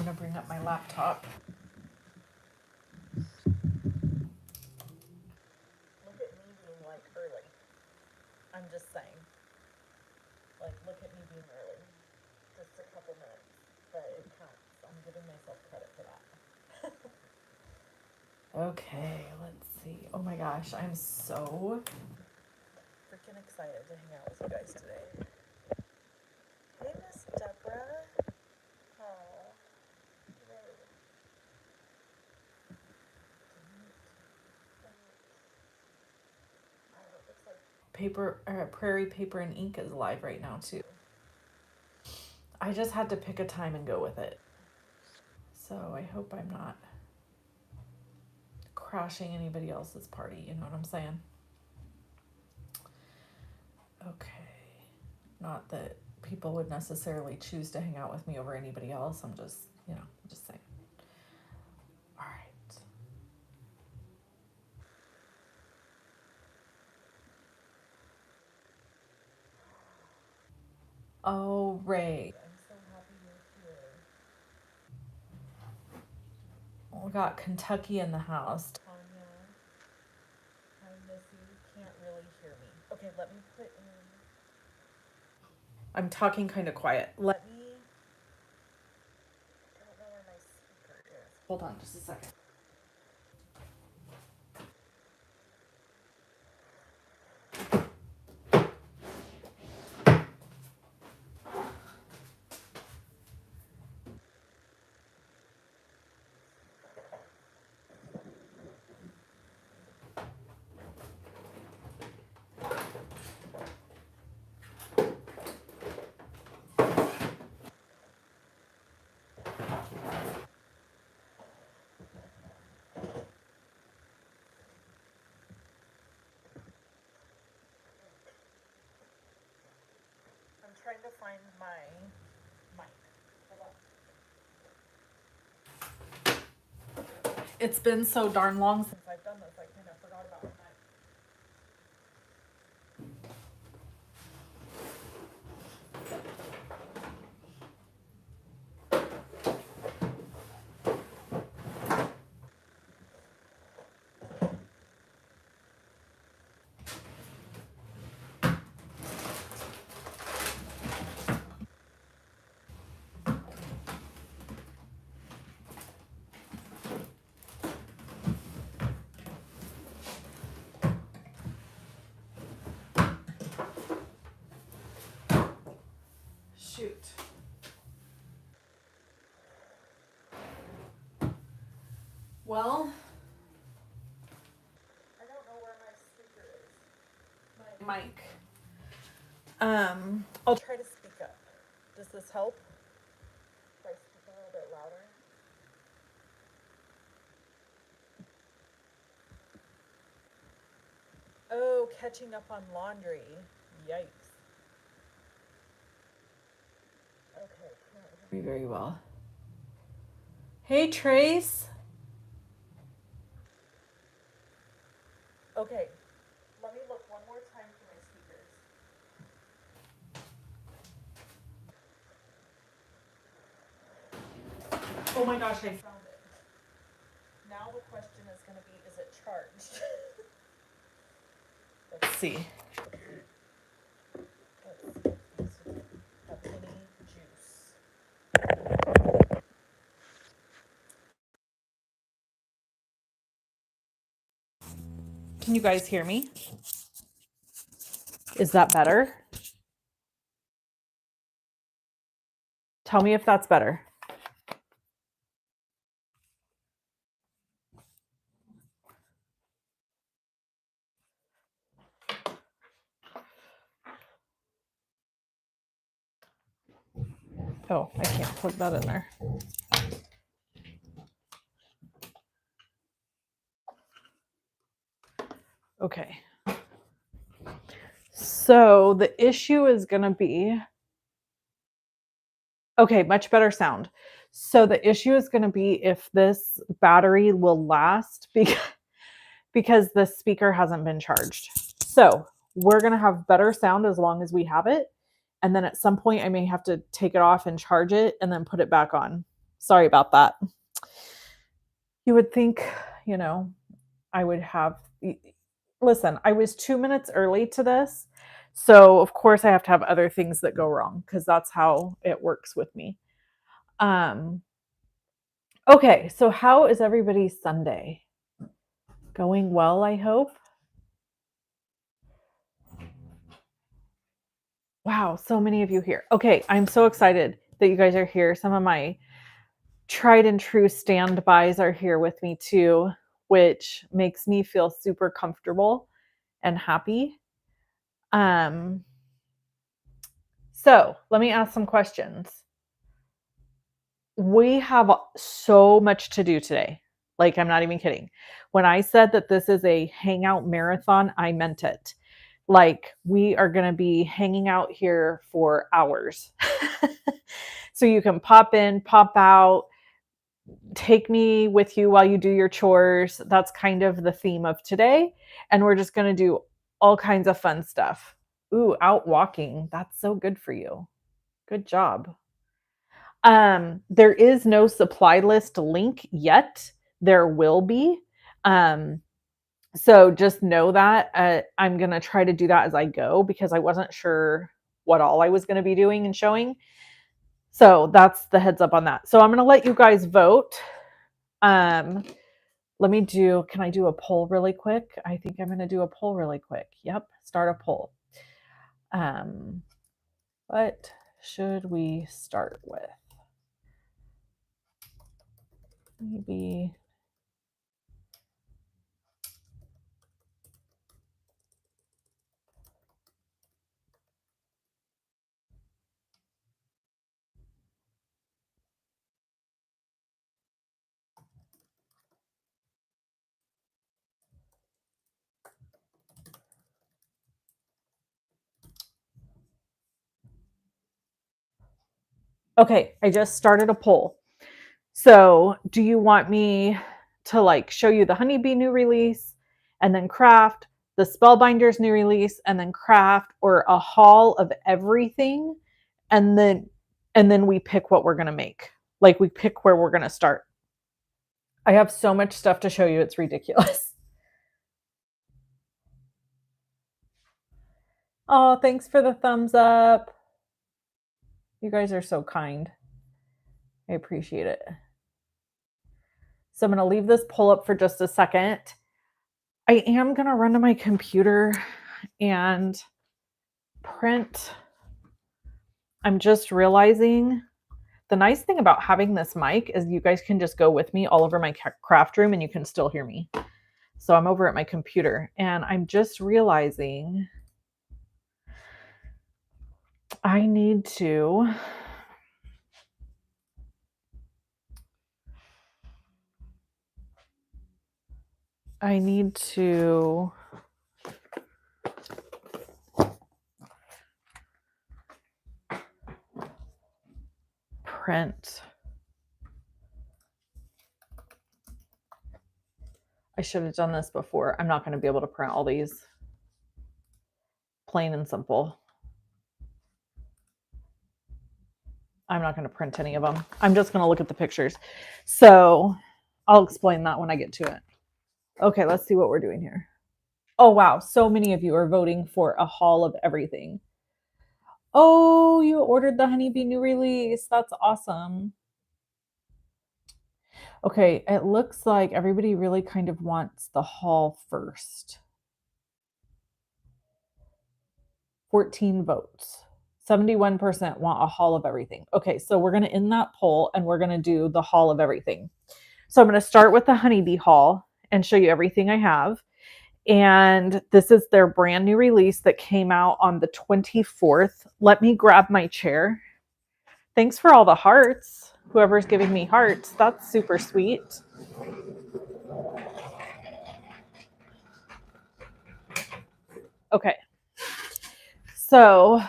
to bring up my laptop. Look at me being like early. I'm just saying. Like, look at me being early. Just a couple minutes. But it counts. I'm giving myself credit for that. Okay, let's see. Oh my gosh, I'm so freaking excited to hang out with you guys today. Hey, Miss Deborah. Oh, Prairie Paper and Ink is live right now too. I just had to pick a time and go with it. So I hope I'm not crashing anybody else's party, you know what I'm saying? Okay. Not that people would necessarily choose to hang out with me over anybody else. I'm just, just saying. All right. Oh, Ray. I'm so happy you're here. We got Kentucky in the house. Tanya, I miss you. Can't really hear me. Okay, let me put in. I'm talking kind of quiet. Let me. I don't know where my speaker is. Hold on just a second. I'm trying to find my mic. It's been so darn long since I've done this, I kind of forgot about it. Shoot. Well, I don't know where my speaker is. My mic. I'll try to speak up. Does this help? If I speak a little bit louder? Oh, catching up on laundry. Yikes. Okay, can't hear me very well. Hey, Trace. Okay, let me look one more time for my speakers. Oh my gosh, I found it. Now the question is going to be, is it charged? Let's see. Have any juice. Can you guys hear me? Is that better? Tell me if that's better. Oh, I can't plug that in there. Okay. So the issue is going to be, okay, much better sound. So the issue is going to be if this battery will last because the speaker hasn't been charged. So we're going to have better sound as long as we have it. And then at some point I may have to take it off and charge it and then put it back on. Sorry about that. You would think, I would have. Listen, I was 2 minutes early to this. So, of course, I have to have other things that go wrong because that's how it works with me. Okay, so how is everybody's Sunday? Going well, I hope. Wow, so many of you here. Okay, I'm so excited that you guys are here. Some of my tried and true standbys are here with me too, which makes me feel super comfortable and happy. So let me ask some questions. We have so much to do today. Like, I'm not even kidding. When I said that this is a hangout marathon, I meant it. Like, we are going to be hanging out here for hours. So you can pop in, pop out, take me with you while you do your chores. That's kind of the theme of today. And we're just going to do all kinds of fun stuff. Ooh, out walking. That's so good for you. Good job. There is no supply list link yet. There will be. So just know that I'm going to try to do that as I go because I wasn't sure what all I was going to be doing and showing. So that's the heads up on that. So I'm going to let you guys vote. Can I do a poll really quick? I think I'm going to do a poll really quick. Yep. Start a poll. What should we start with? Maybe. Okay, I just started a poll. So, do you want me to show you the Honeybee new release and then craft, the Spellbinders new release and then craft, or a haul of everything and then we pick what we're going to make? Like, we pick where we're going to start. I have so much stuff to show you, it's ridiculous. Oh, thanks for the thumbs up. You guys are so kind. I appreciate it. So I'm going to leave this poll up for just a second. I am going to run to my computer and print. I'm just realizing the nice thing about having this mic is you guys can just go with me all over my craft room and you can still hear me. So I'm over at my computer and I'm just realizing I need to print. I should have done this before. I'm not going to be able to print all these. Plain and simple. I'm not going to print any of them. I'm just going to look at the pictures. So I'll explain that when I get to it. Okay, let's see what we're doing here. Oh, wow. So many of you are voting for a haul of everything. Oh, you ordered the Honeybee new release. That's awesome. Okay, it looks like everybody really kind of wants the haul first. 14 votes. 71% want a haul of everything. Okay, so we're going to end that poll and we're going to do the haul of everything. So I'm going to start with the Honeybee haul and show you everything I have. And this is their brand new release that came out on the 24th. Let me grab my chair. Thanks for all the hearts. Whoever's giving me hearts, that's super sweet. Okay. So,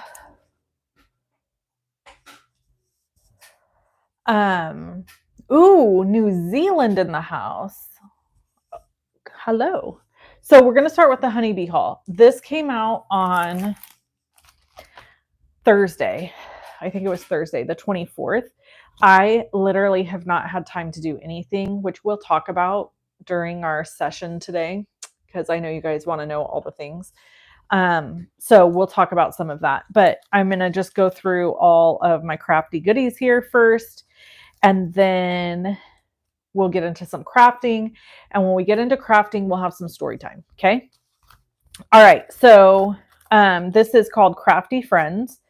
ooh, New Zealand in the house. Hello. So we're going to start with the Honeybee haul. This came out on Thursday. I think it was Thursday, the 24th. I literally have not had time to do anything, which we'll talk about during our session today, because I know you guys want to know all the things. So we'll talk about some of that, but I'm going to just go through all of my crafty goodies here first, and then we'll get into some crafting. And when we get into crafting, we'll have some story time. Okay. All right. So this is called Crafty Friends.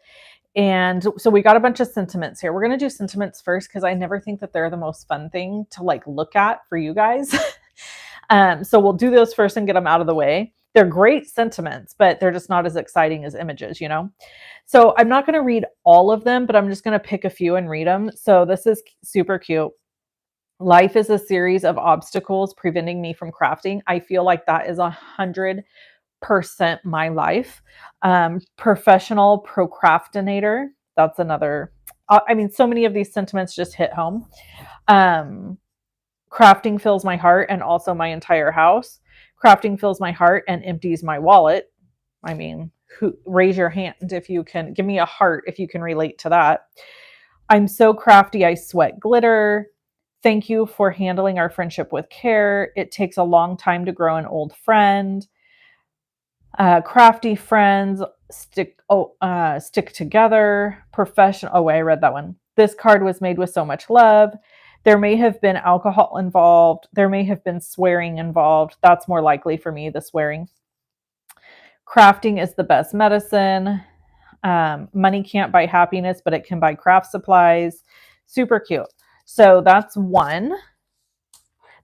And so we got a bunch of sentiments here. We're going to do sentiments first because I never think that they're the most fun thing to like look at for you guys. So we'll do those first and get them out of the way. They're great sentiments, but they're just not as exciting as images, you know? So I'm not going to read all of them, but I'm just going to pick a few and read them. So this is super cute. Life is a series of obstacles preventing me from crafting. I feel like that is 100% my life. Professional procrastinator. That's another. I mean, so many of these sentiments just hit home. Crafting fills my heart and also my entire house. Crafting fills my heart and empties my wallet. I mean, raise your hand if you can. Give me a heart if you can relate to that. I'm so crafty, I sweat glitter. Thank you for handling our friendship with care. It takes a long time to grow an old friend. Crafty friends stick together. Professional. Oh, I read that one. This card was made with so much love. There may have been alcohol involved. There may have been swearing involved. That's more likely for me, the swearing. Crafting is the best medicine. Money can't buy happiness, but it can buy craft supplies. Super cute. So that's one.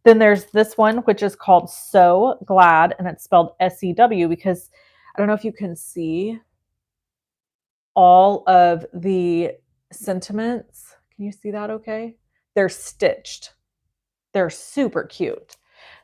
Then there's this one, which is called So Glad, and it's spelled SEW because I don't know if you can see all of the sentiments. Can you see that okay? They're stitched. They're super cute.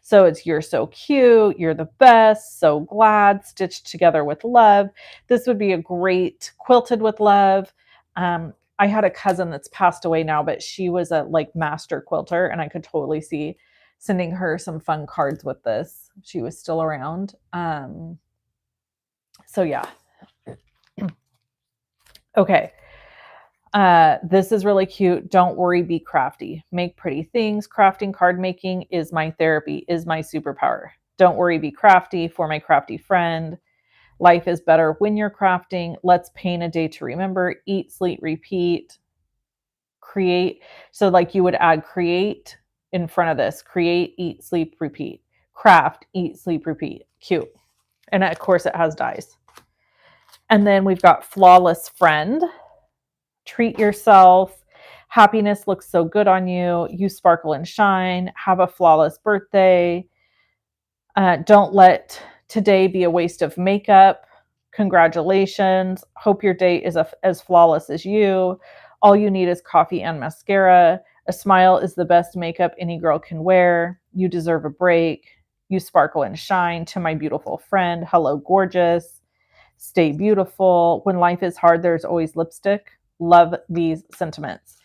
So it's you're so cute, you're the best, so glad, stitched together with love. This would be a great quilted with love. I had a cousin that's passed away now, but she was a like master quilter, and I could totally see sending her some fun cards with this. She was still around. So yeah. Okay. This is really cute. Don't worry, be crafty. Make pretty things. Crafting card making is my therapy, is my superpower. Don't worry, be crafty for my crafty friend. Life is better when you're crafting. Let's paint a day to remember. Eat, sleep, repeat. Create. So like you would add create in front of this. Create, eat, sleep, repeat. Craft, eat, sleep, repeat. Cute. And of course it has dies. And then we've got flawless friend. Treat yourself. Happiness looks so good on you. You sparkle and shine. Have a flawless birthday. Don't let today be a waste of makeup. Congratulations. Hope your day is as flawless as you. All you need is coffee and mascara. A smile is the best makeup any girl can wear. You deserve a break. You sparkle and shine. To my beautiful friend. Hello, gorgeous. Stay beautiful. When life is hard, there's always lipstick. Love these sentiments.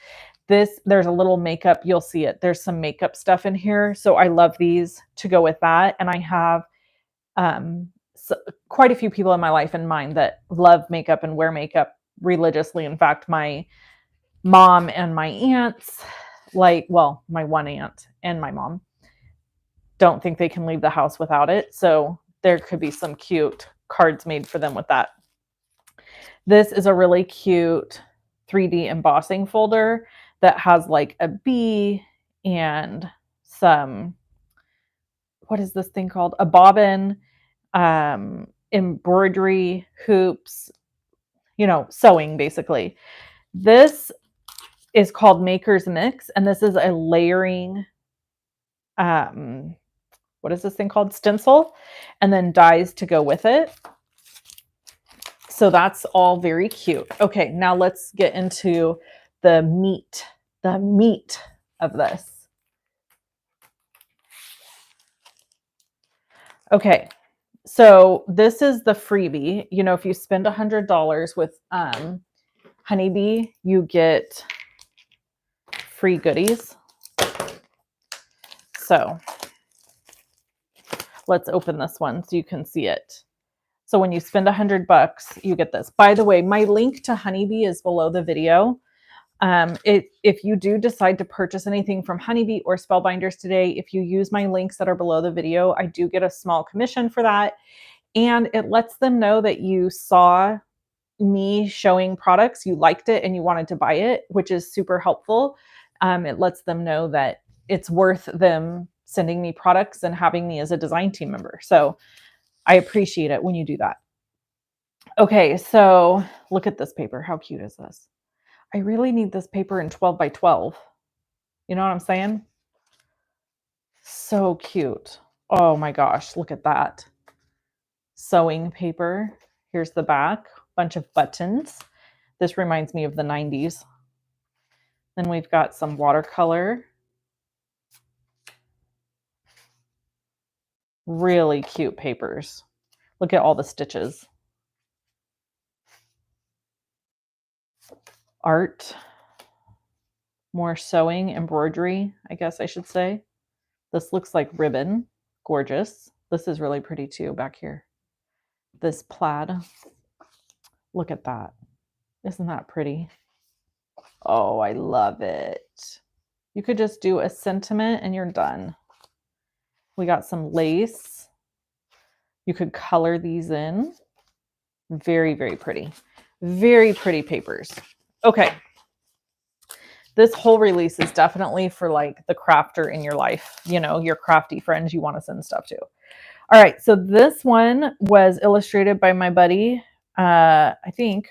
There's a little makeup. You'll see it. There's some makeup stuff in here. So I love these to go with that. And I have quite a few people in my life and mine that love makeup and wear makeup religiously. In fact, my mom and my aunts, my one aunt and my mom don't think they can leave the house without it. So there could be some cute cards made for them with that. This is a really cute 3D embossing folder that has like a bee and some, what is this thing called? A bobbin, embroidery, hoops, sewing basically. This is called Maker's Mix, and this is a layering, what is this thing called? Stencil, and then dies to go with it. So that's all very cute. Okay, now let's get into the meat of this. Okay, so this is the freebie. If you spend $100 with Honeybee, you get free goodies. So let's open this one so you can see it. So when you spend $100, you get this. By the way, my link to Honeybee is below the video. If you do decide to purchase anything from Honeybee or Spellbinders today, if you use my links that are below the video, I do get a small commission for that. And it lets them know that you saw me showing products, you liked it, and you wanted to buy it, which is super helpful. It lets them know that it's worth them sending me products and having me as a design team member. So I appreciate it when you do that. Okay, so look at this paper. How cute is this? I really need this paper in 12 by 12. You know what I'm saying? So cute. Oh my gosh, look at that. Sewing paper. Here's the back, bunch of buttons. This reminds me of the 90s. Then we've got some watercolor. Really cute papers. Look at all the stitches. Art. More sewing, embroidery, I guess I should say. This looks like ribbon. Gorgeous. This is really pretty too back here. This plaid. Look at that. Isn't that pretty? Oh, I love it. You could just do a sentiment and you're done. We got some lace. You could color these in. Very, very pretty. Very pretty papers. Okay. This whole release is definitely for like the crafter in your life, you know, your crafty friends you want to send stuff to. All right. So this one was illustrated by my buddy. I think,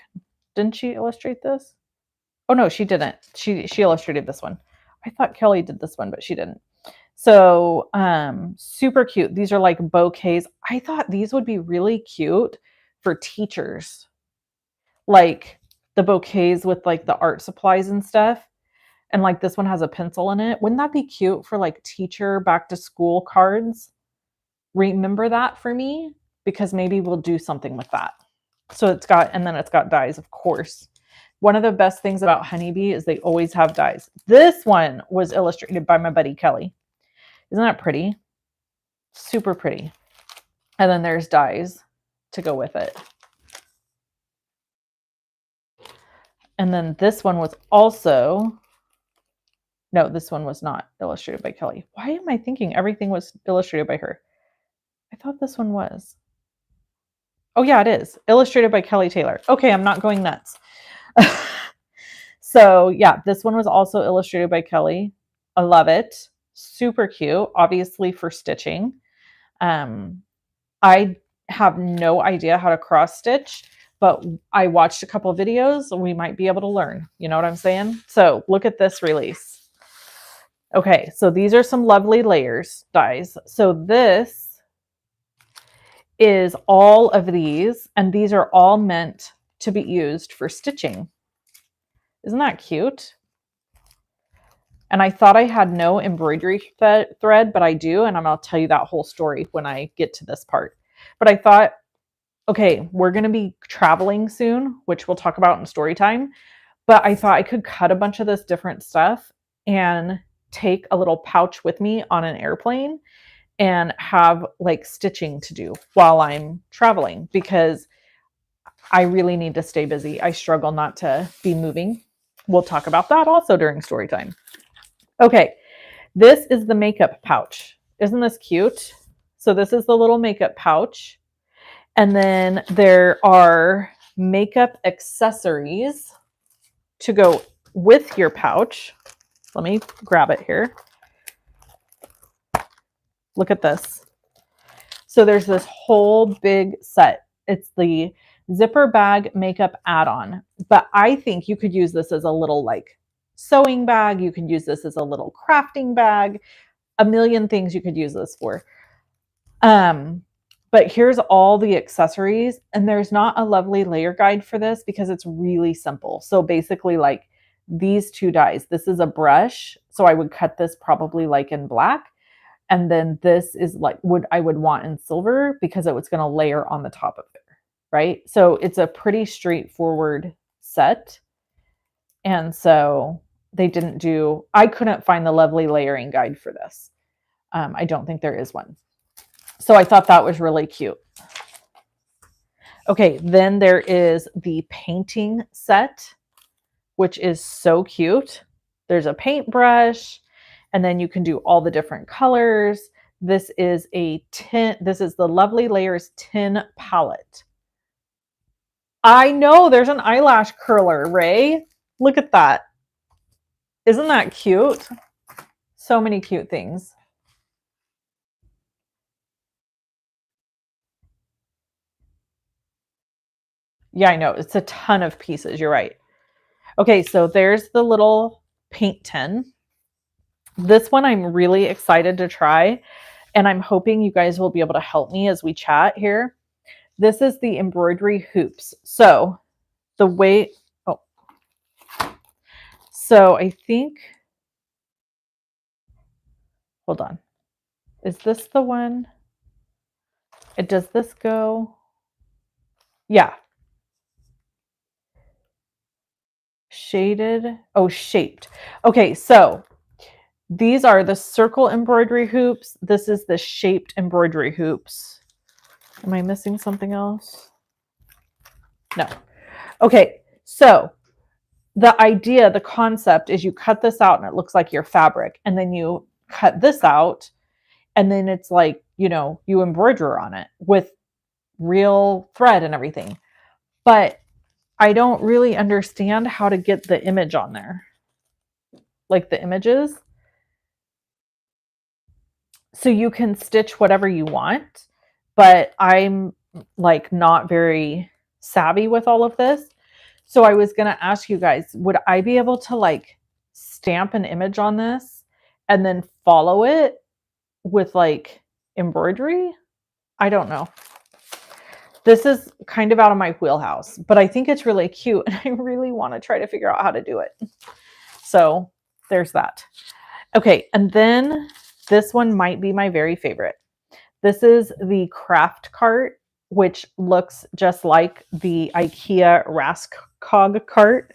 didn't she illustrate this? Oh no, she didn't. She illustrated this one. I thought Kelly did this one, but she didn't. So super cute. These are like bouquets. I thought these would be really cute for teachers. Like the bouquets with like the art supplies and stuff. And like this one has a pencil in it. Wouldn't that be cute for like teacher back to school cards? Remember that for me, because maybe we'll do something with that. So it's got, and then it's got dies, of course. One of the best things about Honeybee is they always have dies. This one was illustrated by my buddy Kelly. Isn't that pretty? Super pretty. And then there's dies to go with it. And then this one was also, no, this one was not illustrated by Kelly. Why am I thinking everything was illustrated by her? I thought this one was. Oh yeah, it is. Illustrated by Kelly Taylor. Okay, I'm not going nuts. So yeah, this one was also illustrated by Kelly. I love it. Super cute, obviously for stitching. I have no idea how to cross stitch, but I watched a couple of videos and we might be able to learn. You know what I'm saying? So look at this release. Okay, so these are some lovely layers, dies. So this is all of these, and these are all meant to be used for stitching. Isn't that cute? And I thought I had no embroidery thread, but I do, and I'm going to tell you that whole story when I get to this part. But I thought, okay, we're going to be traveling soon, which we'll talk about in story time. But I thought I could cut a bunch of this different stuff and take a little pouch with me on an airplane and have like stitching to do while I'm traveling, because I really need to stay busy. I struggle not to be moving. We'll talk about that also during story time. Okay, this is the makeup pouch. Isn't this cute? So this is the little makeup pouch. And then there are makeup accessories to go with your pouch. Let me grab it here. Look at this. So there's this whole big set. It's the zipper bag makeup add-on. But I think you could use this as a little like sewing bag. You could use this as a little crafting bag. A million things you could use this for. But here's all the accessories, and there's not a lovely layer guide for this because it's really simple. So basically like these two dies, this is a brush. So I would cut this probably like in black. And then this is like I would want in silver because it was going to layer on the top of it, right? So it's a pretty straightforward set. And so they didn't do, I couldn't find the lovely layering guide for this. I don't think there is one. So I thought that was really cute. Okay, then there is the painting set. which is so cute. There's a paintbrush, and then you can do all the different colors. This is this is the Lovely Layers tin palette. I know, there's an eyelash curler, Ray. Look at that. Isn't that cute? So many cute things. Yeah, I know. It's a ton of pieces. You're right. Okay, so there's the little paint tin. This one I'm really excited to try, and I'm hoping you guys will be able to help me as we chat here. This is the embroidery hoops. So the way, oh, so I think, hold on. Is this the one? Does this go? Yeah. Shaded. Oh, shaped. Okay, so these are the circle embroidery hoops. This is the shaped embroidery hoops. Am I missing something else? No. Okay, so the idea, the concept is you cut this out and it looks like your fabric, and then you cut this out and then it's like, you know, you embroider on it with real thread and everything. But I don't really understand how to get the image on there, like the images. So you can stitch whatever you want, but I'm like not very savvy with all of this. So I was going to ask you guys, would I be able to like stamp an image on this and then follow it with like embroidery? I don't know. This is kind of out of my wheelhouse, but I think it's really cute and I really want to try to figure out how to do it. So there's that. Okay, and then this one might be my very favorite. This is the craft cart, which looks just like the IKEA Raskog cart.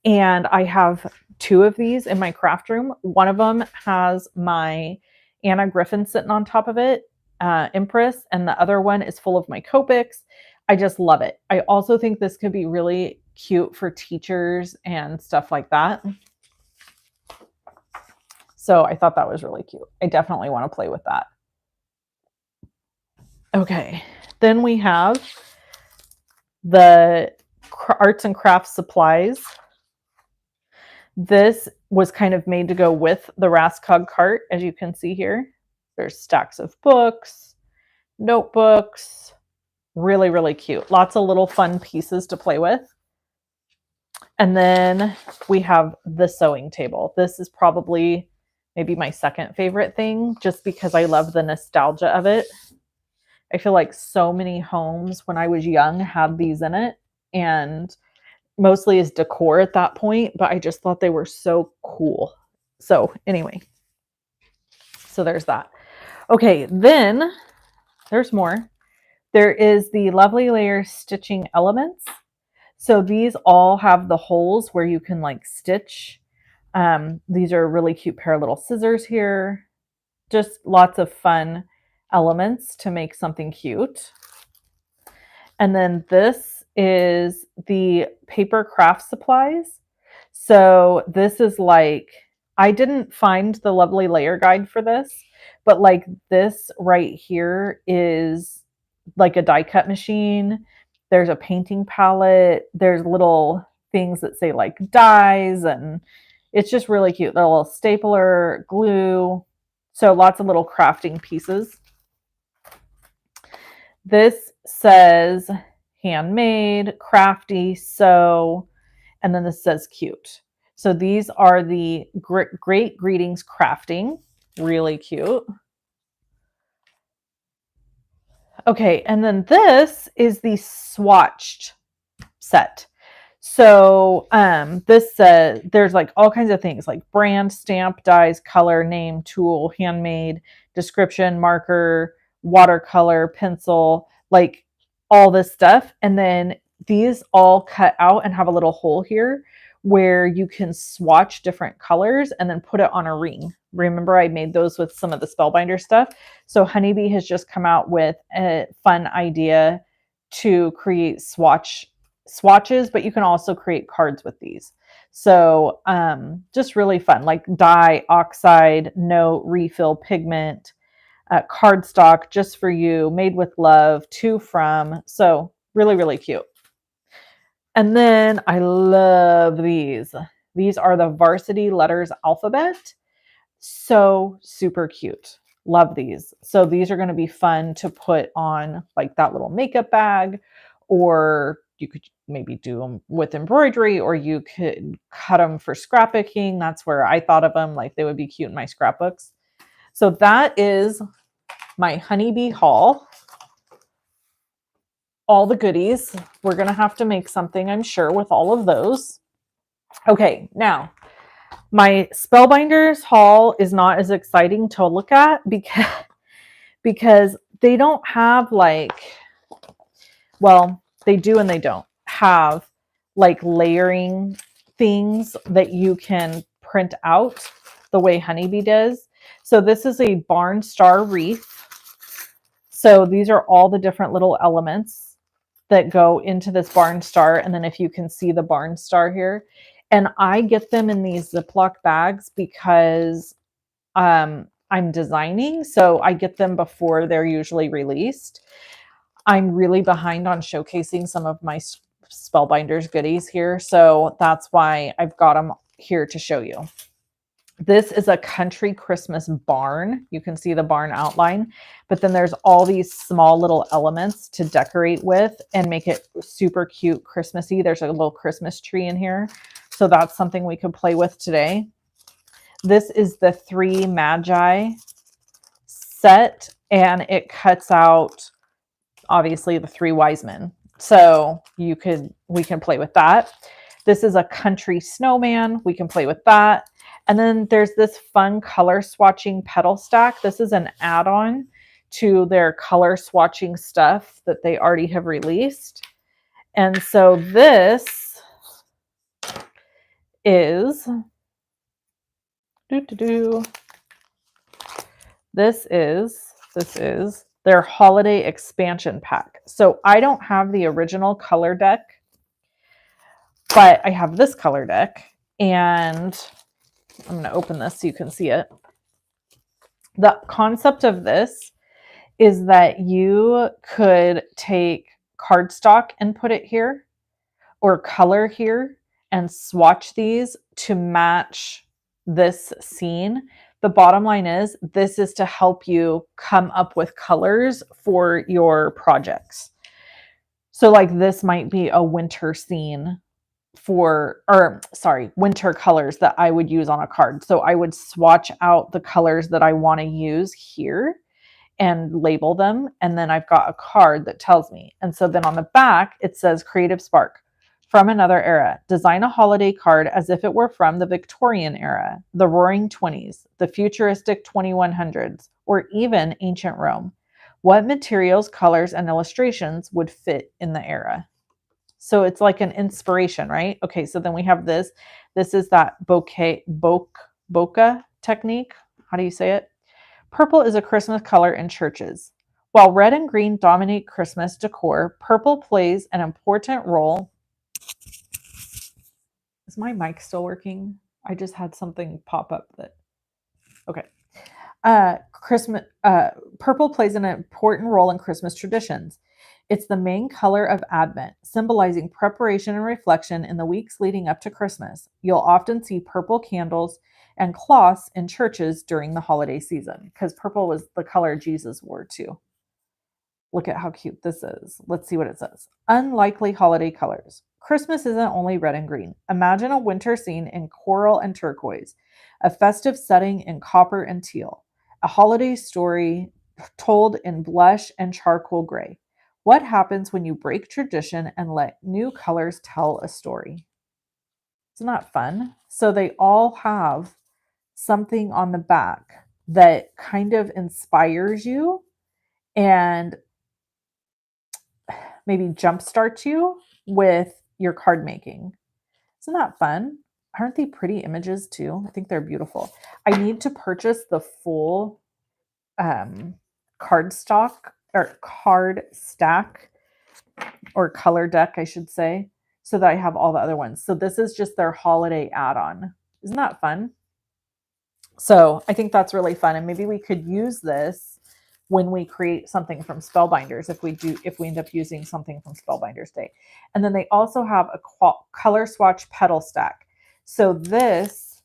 And I have two of these in my craft room. One of them has my Anna Griffin sitting on top of it, Empress, and the other one is full of my Copics. I just love it. I also think this could be really cute for teachers and stuff like that. So I thought that was really cute. I definitely want to play with that. Okay, then we have the arts and crafts supplies. This was kind of made to go with the Raskog cart, as you can see here. There's stacks of books, notebooks, really, really cute. Lots of little fun pieces to play with. And then we have the sewing table. This is probably maybe my second favorite thing, just because I love the nostalgia of it. I feel like so many homes when I was young had these in it, and mostly as decor at that point, but I just thought they were so cool. So anyway, so there's that. Okay, then there's more. There is the Lovely Layers stitching elements. So these all have the holes where you can like stitch. These are a really cute pair of little scissors here. Just lots of fun elements to make something cute. And then this is the paper craft supplies. So this is like, I didn't find the Lovely Layer guide for this, but like this right here is like a die cut machine. There's a painting palette. There's little things that say like dies, and it's just really cute. There's a little stapler, glue. So lots of little crafting pieces. This says handmade, crafty, sew, and then this says cute. So these are the Great Greetings Crafting. Really cute. Okay, and then this is the swatched set. So this says there's like all kinds of things like brand, stamp, dies, color, name, tool, handmade, description, marker, watercolor, pencil, like all this stuff. And then these all cut out and have a little hole here where you can swatch different colors and then put it on a ring. Remember, I made those with some of the Spellbinder stuff. So Honeybee has just come out with a fun idea to create swatches, but you can also create cards with these. So just really fun, like dye, oxide, note, refill, pigment, cardstock just for you, made with love, to from. So really, really cute. And then I love these. These are the varsity letters alphabet. So super cute. Love these. So these are going to be fun to put on like that little makeup bag, or you could maybe do them with embroidery, or you could cut them for scrapbooking. That's where I thought of them. Like they would be cute in my scrapbooks. So that is my honeybee haul. All the goodies. We're going to have to make something, I'm sure, with all of those. Okay, now my Spellbinders haul is not as exciting to look at because they don't have like, well, they do and they don't have like layering things that you can print out the way Honeybee does. So this is a barn star wreath. So these are all the different little elements that go into this barn star. And then if you can see the barn star here, and I get them in these Ziploc bags because I'm designing. So I get them before they're usually released. I'm really behind on showcasing some of my Spellbinders goodies here. So that's why I've got them here to show you. This is a country Christmas barn. You can see the barn outline, but then there's all these small little elements to decorate with and make it super cute Christmassy. There's a little Christmas tree in here. So that's something we could play with today. This is the 3 Magi set, and it cuts out obviously the 3 wise men. So we can play with that. This is a country snowman. We can play with that. And then there's this fun color swatching pedal stack. This is an add-on to their color swatching stuff that they already have released. And so this is this is their holiday expansion pack. So I don't have the original color deck, but I have this color deck, and I'm going to open this so you can see it. The concept of this is that you could take cardstock and put it here, or color here, and swatch these to match this scene. The bottom line is this is to help you come up with colors for your projects. So like this might be a winter scene winter colors that I would use on a card. So I would swatch out the colors that I want to use here and label them. And then I've got a card that tells me. And so then on the back, it says Creative Spark. From another era, design a holiday card as if it were from the Victorian era, the Roaring 20s, the futuristic 2100s, or even ancient Rome. What materials, colors, and illustrations would fit in the era? So it's like an inspiration, right? Okay, so then we have this. This is that bokeh technique. How do you say it? Purple is a Christmas color in churches. While red and green dominate Christmas decor, purple plays an important role. Is my mic still working? I just had something pop up that. Okay. Purple plays an important role in Christmas traditions. It's the main color of Advent, symbolizing preparation and reflection in the weeks leading up to Christmas. You'll often see purple candles and cloths in churches during the holiday season, because purple was the color Jesus wore too. Look at how cute this is. Let's see what it says. Unlikely holiday colors. Christmas isn't only red and green. Imagine a winter scene in coral and turquoise, a festive setting in copper and teal, a holiday story told in blush and charcoal gray. What happens when you break tradition and let new colors tell a story? Isn't that fun? So they all have something on the back that kind of inspires you and maybe jumpstarts you with your card making. Isn't that fun? Aren't they pretty images too? I think they're beautiful. I need to purchase the full card stack or color deck, I should say, so that I have all the other ones. So this is just their holiday add-on. Isn't that fun? So I think that's really fun. And maybe we could use this when we create something from Spellbinders, if we end up using something from Spellbinders Day. And then they also have a color swatch petal stack. So this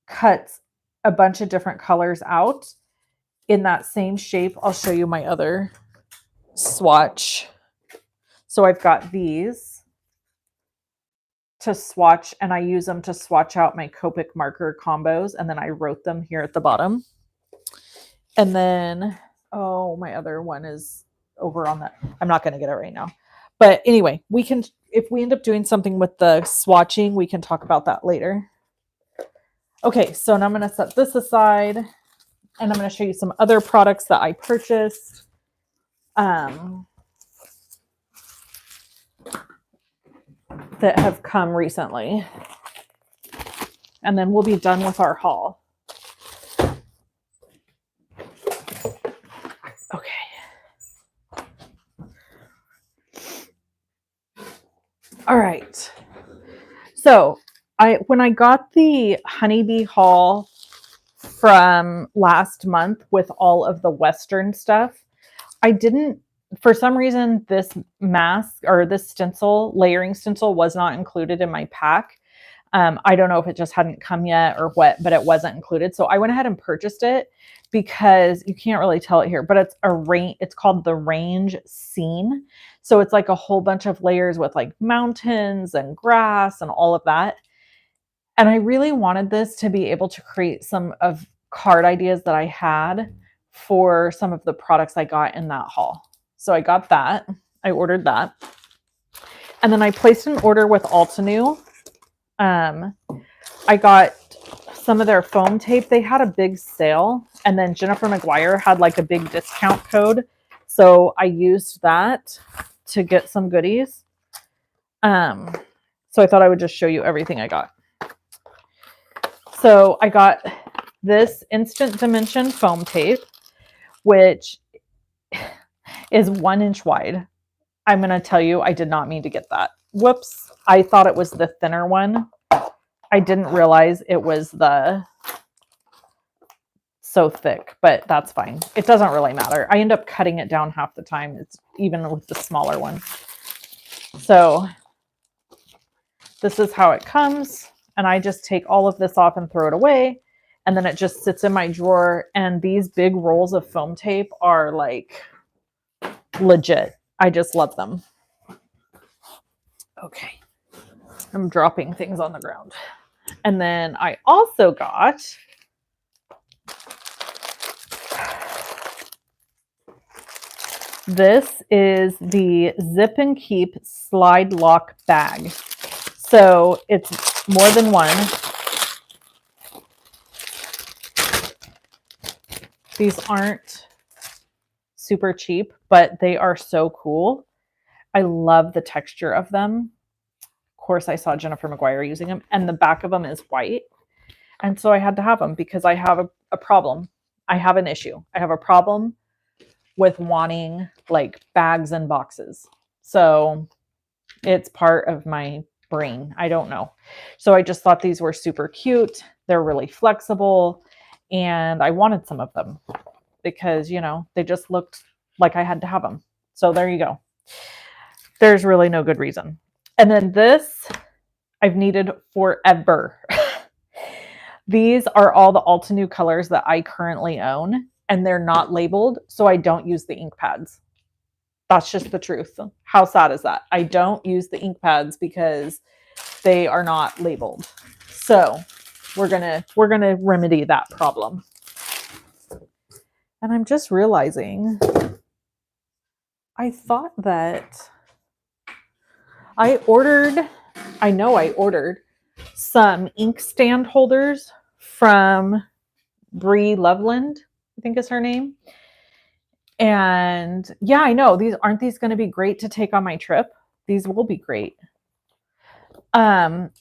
cuts a bunch of different colors out in that same shape. I'll show you my other swatch. So I've got these to swatch, and I use them to swatch out my Copic marker combos, and then I wrote them here at the bottom. And then, oh, my other one is over on that. I'm not going to get it right now. But anyway, we can, if we end up doing something with the swatching, we can talk about that later. Okay, so now I'm going to set this aside, and I'm going to show you some other products that I purchased. That have come recently. And then we'll be done with our haul. Okay. All right. So when I got the honeybee haul from last month with all of the Western stuff, I didn't, for some reason, this mask or this stencil, layering stencil, was not included in my pack. I don't know if it just hadn't come yet or what, but it wasn't included. So I went ahead and purchased it because you can't really tell it here, but it's called the Range Scene. So it's like a whole bunch of layers with like mountains and grass and all of that. And I really wanted this to be able to create some of card ideas that I had for some of the products I got in that haul. So I got that. I ordered that. And then I placed an order with Altenew. I got some of their foam tape. They had a big sale. And then Jennifer McGuire had like a big discount code. So I used that to get some goodies. So I thought I would just show you everything I got. So I got this Instant Dimension foam tape, which is 1 inch wide. I'm going to tell you, I did not mean to get that. Whoops. I thought it was the thinner one. I didn't realize it was so thick, but that's fine. It doesn't really matter. I end up cutting it down half the time. It's even with the smaller one. So this is how it comes. And I just take all of this off and throw it away. And then it just sits in my drawer. And these big rolls of foam tape are like legit. I just love them. Okay. I'm dropping things on the ground. And then I also got this is the Zip and Keep slide lock bag. So it's more than one. These aren't super cheap, but they are so cool. I love the texture of them. Of course, I saw Jennifer McGuire using them, and the back of them is white. And so I had to have them because I have a problem. I have an issue. I have a problem with wanting like bags and boxes. So it's part of my brain. I don't know. So I just thought these were super cute. They're really flexible. And I wanted some of them because, you know, they just looked like I had to have them. So there you go. There's really no good reason. And then this I've needed forever. These are all the Altenew colors that I currently own, and they're not labeled, so I don't use the ink pads. That's just the truth. How sad is that? I don't use the ink pads because they are not labeled. So we're gonna remedy that problem. And I'm just realizing I thought that I ordered some ink stand holders from Bree Loveland, I think is her name. And yeah, I know aren't these going to be great to take on my trip? These will be great. And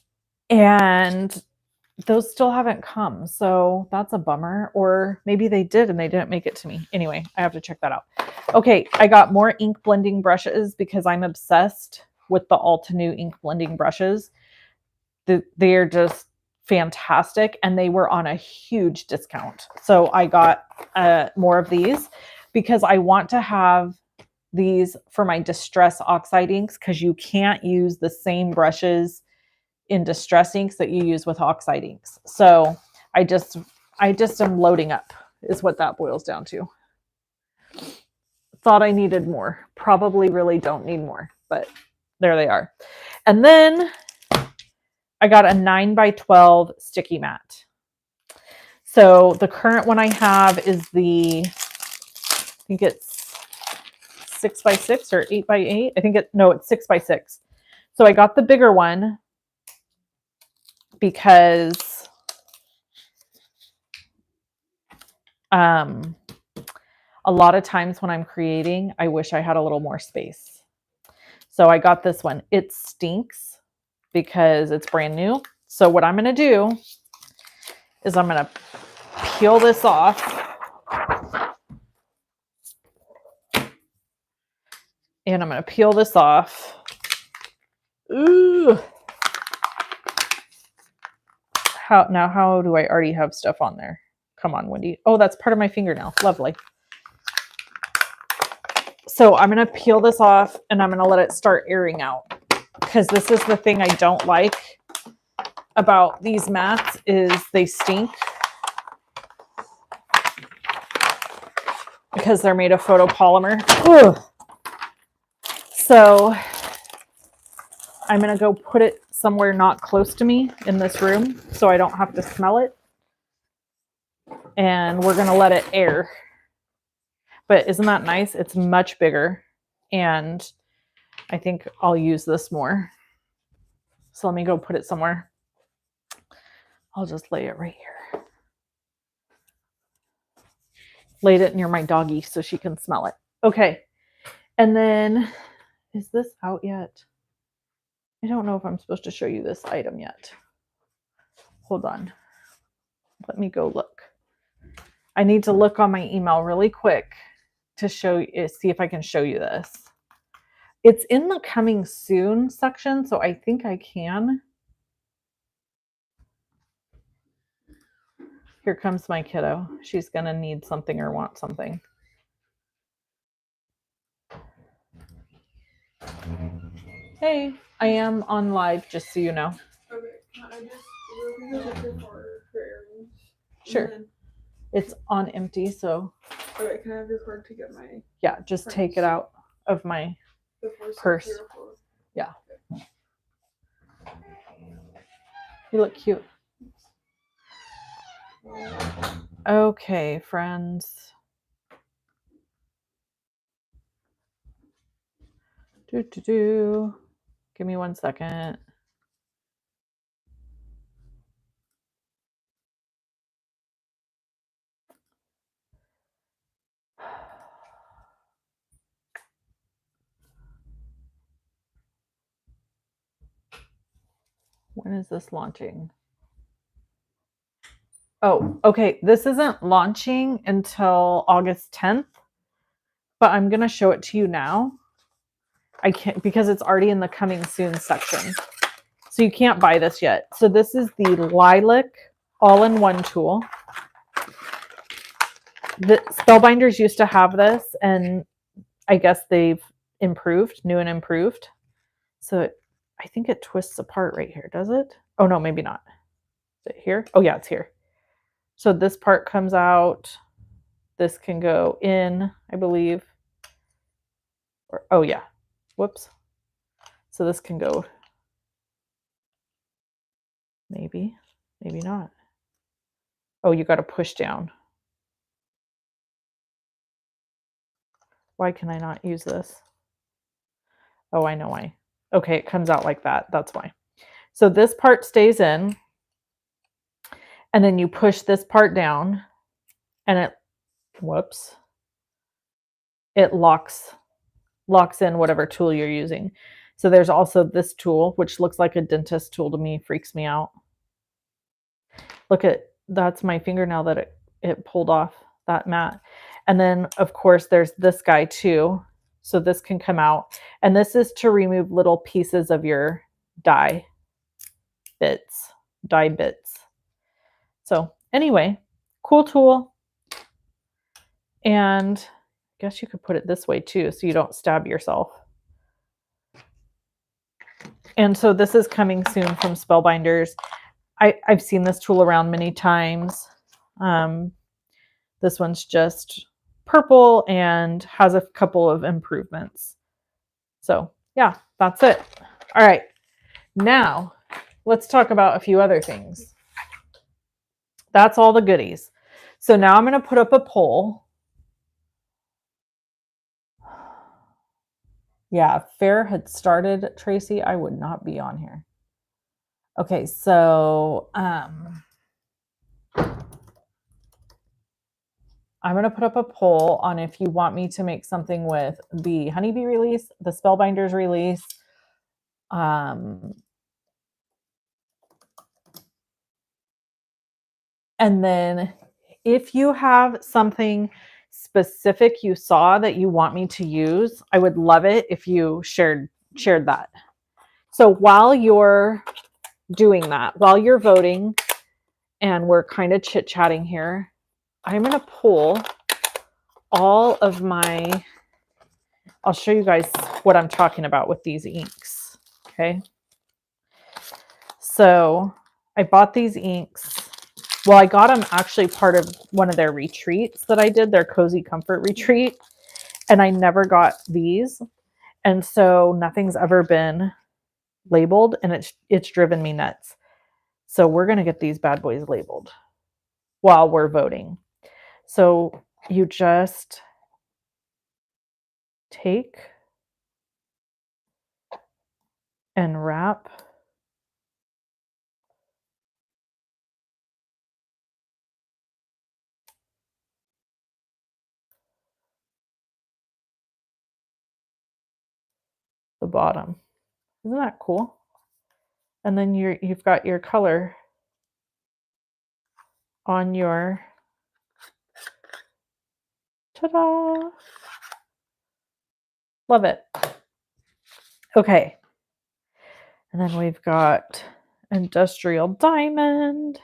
those still haven't come. So that's a bummer. Or maybe they did and they didn't make it to me. Anyway, I have to check that out. Okay, I got more ink blending brushes because I'm obsessed with the Altenew ink blending brushes. They're just fantastic, and they were on a huge discount. So I got more of these because I want to have these for my distress oxide inks, because you can't use the same brushes in distress inks that you use with oxide inks. So I just am loading up is what that boils down to. Thought I needed more. Probably really don't need more, but there they are. And then I got a 9x12 sticky mat. So the current one I have is I think it's 6x6 or 8x8. I think it's 6x6. So I got the bigger one because a lot of times when I'm creating, I wish I had a little more space. So I got this one. It stinks because it's brand new. So what I'm going to do is I'm going to peel this off. And I'm going to peel this off. Ooh. How do I already have stuff on there? Come on, Wendy. Oh, that's part of my fingernail. Lovely. So I'm going to peel this off and I'm going to let it start airing out, because this is the thing I don't like about these mats is they stink because they're made of photopolymer. Ugh. So I'm going to go put it somewhere not close to me in this room so I don't have to smell it. And we're going to let it air. But isn't that nice? It's much bigger. And I think I'll use this more. So let me go put it somewhere. I'll just lay it right here. Laid it near my doggy so she can smell it. Okay. And then, is this out yet? I don't know if I'm supposed to show you this item yet. Hold on. Let me go look. I need to look on my email really quick to see if I can show you this. It's in the coming soon section, so I think I can. Here comes my kiddo. She's going to need something or want something. Hey, I am on live, just so you know. Okay, can I just look for errands? Sure. It's on empty, so. Okay, can I have your card to get my... Yeah, just friends. Take it out of my purse. Yeah. You look cute. Okay, friends. Give me 1 second. When is this launching? Oh, okay. This isn't launching until August 10th, but I'm going to show it to you now. I can't, because it's already in the coming soon section. So you can't buy this yet. So this is the Lilac all-in-one tool. The Spellbinders used to have this, and I guess they've improved, new and improved. So I think it twists apart right here. Does it? Oh, no, maybe not. Is it here? Oh, yeah, it's here. So this part comes out. This can go in, I believe. Or, oh, yeah. Whoops. So this can go. Maybe not. Oh, you got to push down. Why can I not use this? Oh, I know why. Okay, it comes out like that. That's why. So this part stays in. And then you push this part down. And it, whoops. It locks in whatever tool you're using. So there's also this tool, which looks like a dentist tool to me. Freaks me out. Look at, that's my fingernail that it pulled off that mat. And then, of course, there's this guy too. So this can come out. And this is to remove little pieces of your die bits. So anyway, cool tool. And I guess you could put it this way too, so you don't stab yourself. And so this is coming soon from Spellbinders. I've seen this tool around many times. This one's just purple and has a couple of improvements. So yeah, that's it. All right, now let's talk about a few other things. That's all the goodies. So now I'm going to put up a poll. Yeah, if Fair had started, Tracy, I would not be on here. Okay, so I'm going to put up a poll on if you want me to make something with the Honeybee release, the Spellbinders release, and then if you have something specific you saw that you want me to use, I would love it if you shared that. So while you're doing that, while you're voting and we're kind of chit-chatting here, I'm going to pull all of my, I'll show you guys what I'm talking about with these inks. Okay. So I bought these inks. Well, I got them actually part of one of their retreats that I did, their Cozy Comfort retreat. And I never got these. And so nothing's ever been labeled, and it's driven me nuts. So we're going to get these bad boys labeled while we're voting. So you just take and wrap the bottom. Isn't that cool? And then you've got your color on your, ta-da! Love it. Okay. And then we've got Industrial Diamond.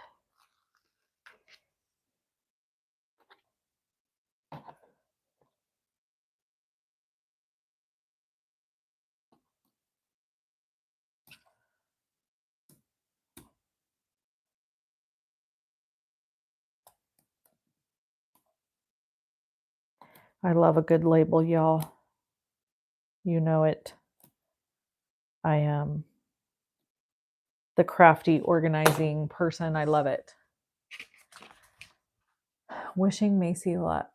I love a good label, y'all. You know it. I am the crafty organizing person. I love it. Wishing Macy luck.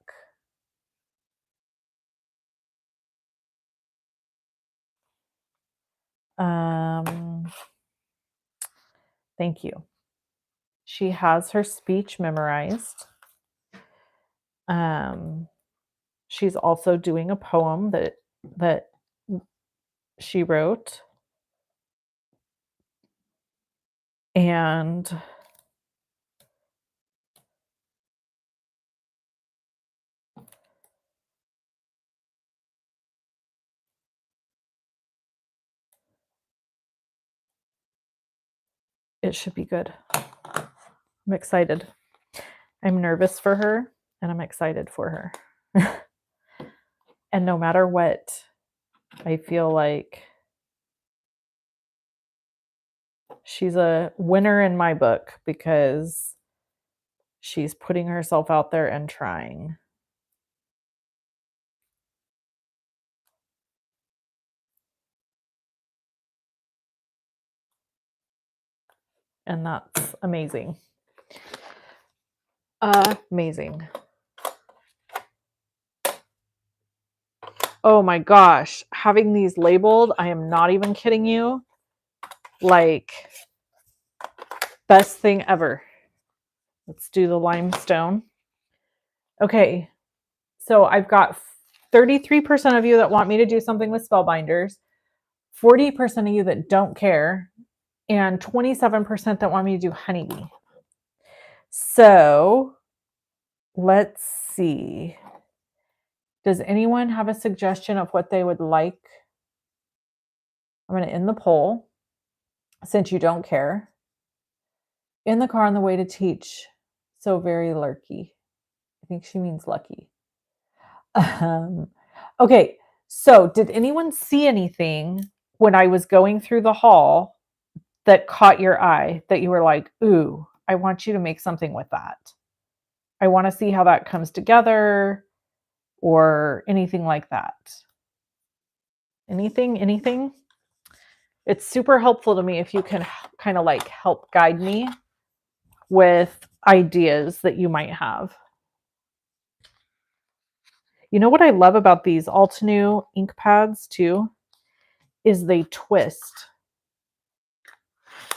Thank you. She has her speech memorized. She's also doing a poem that she wrote. And it should be good. I'm excited. I'm nervous for her and I'm excited for her. And no matter what, I feel like she's a winner in my book because she's putting herself out there and trying. And that's amazing. Amazing. Oh my gosh. Having these labeled, I am not even kidding you. Like, best thing ever. Let's do the limestone. Okay. So I've got 33% of you that want me to do something with Spellbinders, 40% of you that don't care, and 27% that want me to do Honeybee. So let's see. Does anyone have a suggestion of what they would like? I'm going to end the poll since you don't care. In the car on the way to teach. So very lurky. I think she means lucky. Okay, so did anyone see anything when I was going through the hall that caught your eye that you were like, ooh, I want you to make something with that? I want to see how that comes together or anything like that. Anything? It's super helpful to me if you can kind of like help guide me with ideas that you might have. You know what I love about these Altenew ink pads too is they twist.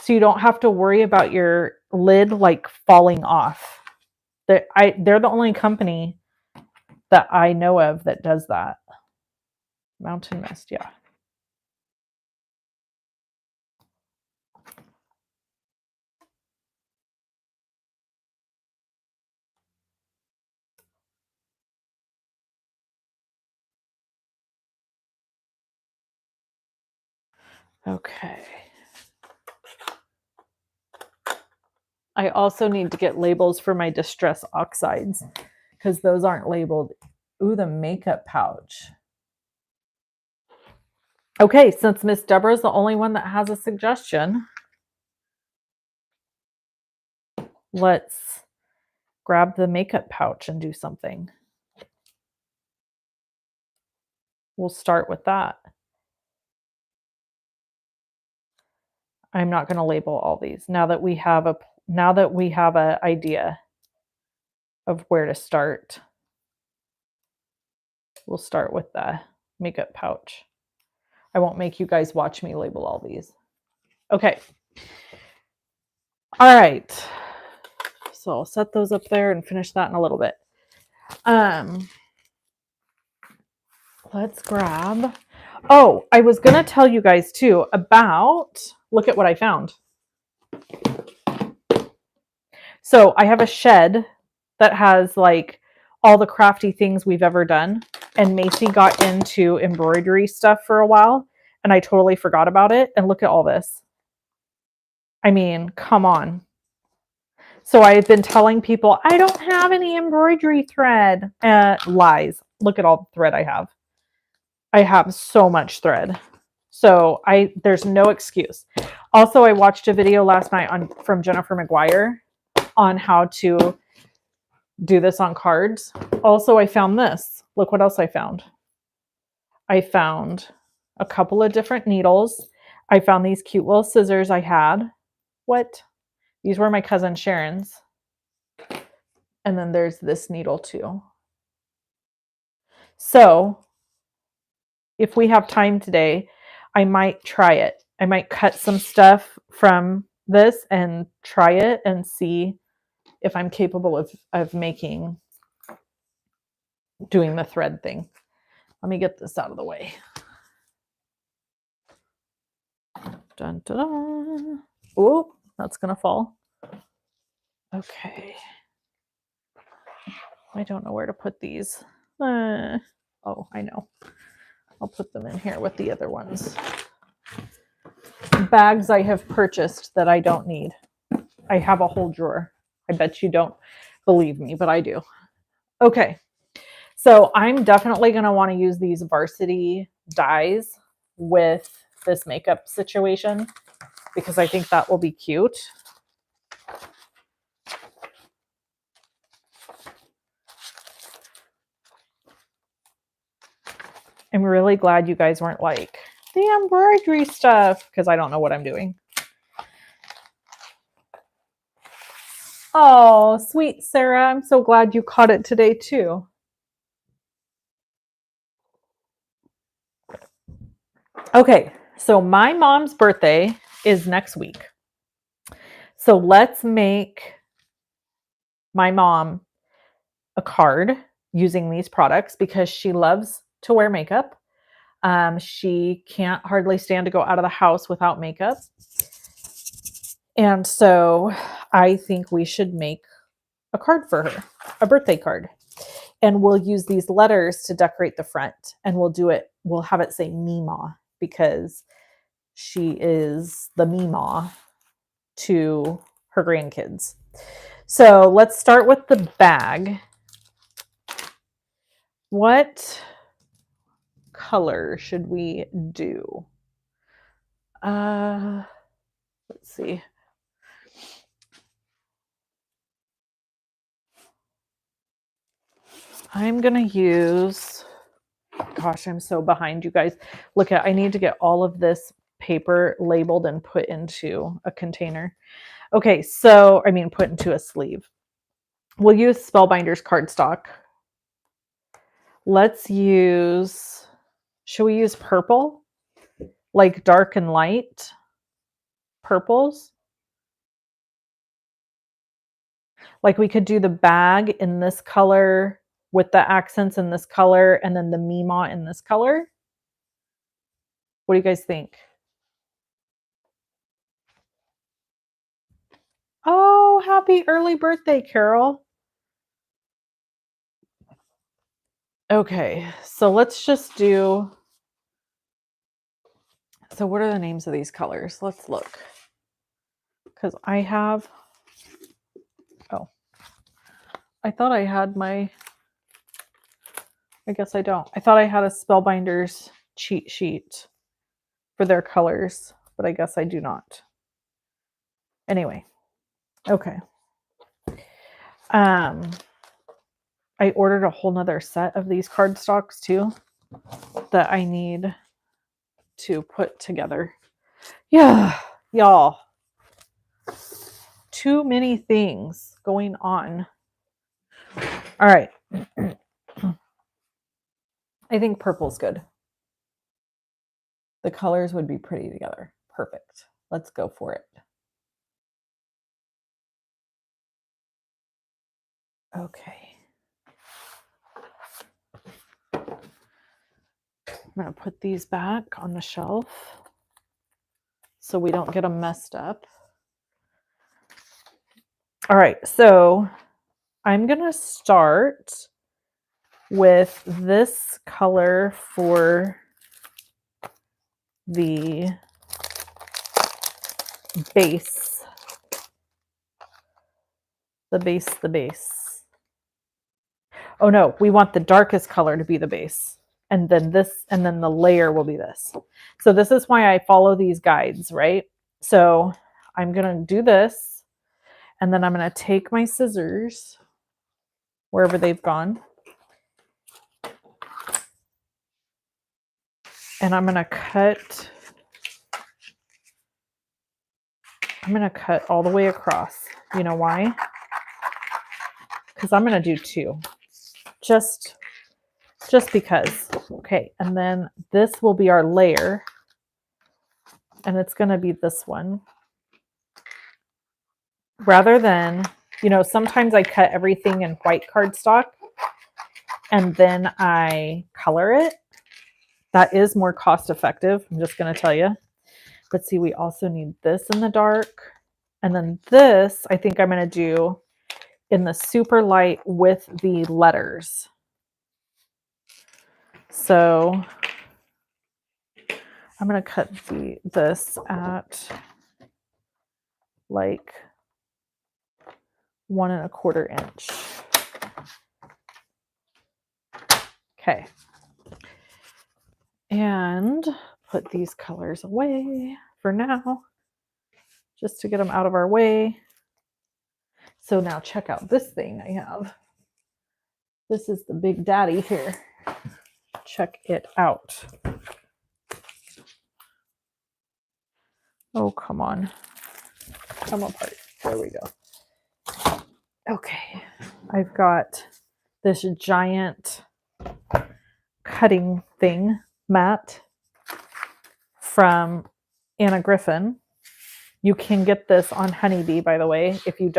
So you don't have to worry about your lid like falling off. They're the only company that I know of that does that. Mountain Mist, yeah. Okay. I also need to get labels for my distress oxides because those aren't labeled. Ooh, the makeup pouch. Okay, since Miss Deborah's the only one that has a suggestion, let's grab the makeup pouch and do something. We'll start with that. I'm not going to label all these now that we have a idea of where to start. We'll start with the makeup pouch. I won't make you guys watch me label all these. Okay. All right. So I'll set those up there and finish that in a little bit. Let's grab. Oh, I was going to tell you guys too about, look at what I found. So I have a shed that has like all the crafty things we've ever done. And Macy got into embroidery stuff for a while and I totally forgot about it. And look at all this. I mean, come on. So I've been telling people, I don't have any embroidery thread. Lies. Look at all the thread I have. I have so much thread. So there's no excuse. Also, I watched a video last night from Jennifer McGuire on how to do this on cards. Also, I found this. Look what else I found. I found a couple of different needles. I found these cute little scissors I had. What? These were my cousin Sharon's. And then there's this needle too. So if we have time today, I might try it. I might cut some stuff from this and try it and see if I'm capable of doing the thread thing. Let me get this out of the way. Dun, dun, dun. Oh, that's going to fall. Okay. I don't know where to put these. Oh, I know. I'll put them in here with the other ones. Bags I have purchased that I don't need. I have a whole drawer. I bet you don't believe me, but I do. Okay. So I'm definitely going to want to use these varsity dies with this makeup situation because I think that will be cute. I'm really glad you guys weren't like, the embroidery stuff, because I don't know what I'm doing. Oh, sweet Sarah. I'm so glad you caught it today too. Okay, so my mom's birthday is next week. So let's make my mom a card using these products because she loves to wear makeup. She can't hardly stand to go out of the house without makeup. And so I think we should make a card for her, a birthday card. And we'll use these letters to decorate the front, and we'll have it say Mima because she is the Mima to her grandkids. So let's start with the bag. What color should we do? Let's see. I'm gonna use, gosh, I'm so behind, you guys. Look at, I need to get all of this paper labeled and put into a container. Okay, so, I mean, put into a sleeve. We'll use Spellbinders cardstock. Let's use, should we use purple? Like dark and light purples? Like we could do the bag in this color with the accents in this color and then the Mima in this color. What do you guys think? Oh, happy early birthday, Carol. Okay, so let's just do, so what are the names of these colors? Let's look. Because I have, oh, I thought I had my, I guess I don't. I thought I had a Spellbinders cheat sheet for their colors, but I guess I do not. Anyway, okay. I ordered a whole nother set of these cardstocks too that I need to put together. Yeah, y'all. Too many things going on. All right. I think purple's good. The colors would be pretty together. Perfect. Let's go for it. Okay. I'm going to put these back on the shelf so we don't get them messed up. All right, so I'm going to start with this color for the base. The base. Oh no, we want the darkest color to be the base. And then this, and then the layer will be this. So this is why I follow these guides, right? So I'm going to do this, and then I'm going to take my scissors wherever they've gone. And I'm going to cut all the way across. You know why? Because I'm going to do two. Just because. Okay, and then this will be our layer. And it's going to be this one. Rather than, you know, sometimes I cut everything in white cardstock and then I color it. That is more cost effective. I'm just going to tell you. But see, we also need this in the dark. And then this, I think I'm going to do in the super light with the letters. So I'm going to cut this at like 1 1/4 inch. Okay. And put these colors away for now, just to get them out of our way. So now check out this thing I have. This is the big daddy here. Check it out. Oh, come on. Come apart. There we go. Okay. I've got this giant cutting thing, mat, from Anna Griffin. You can get this on Honeybee, by the way, if you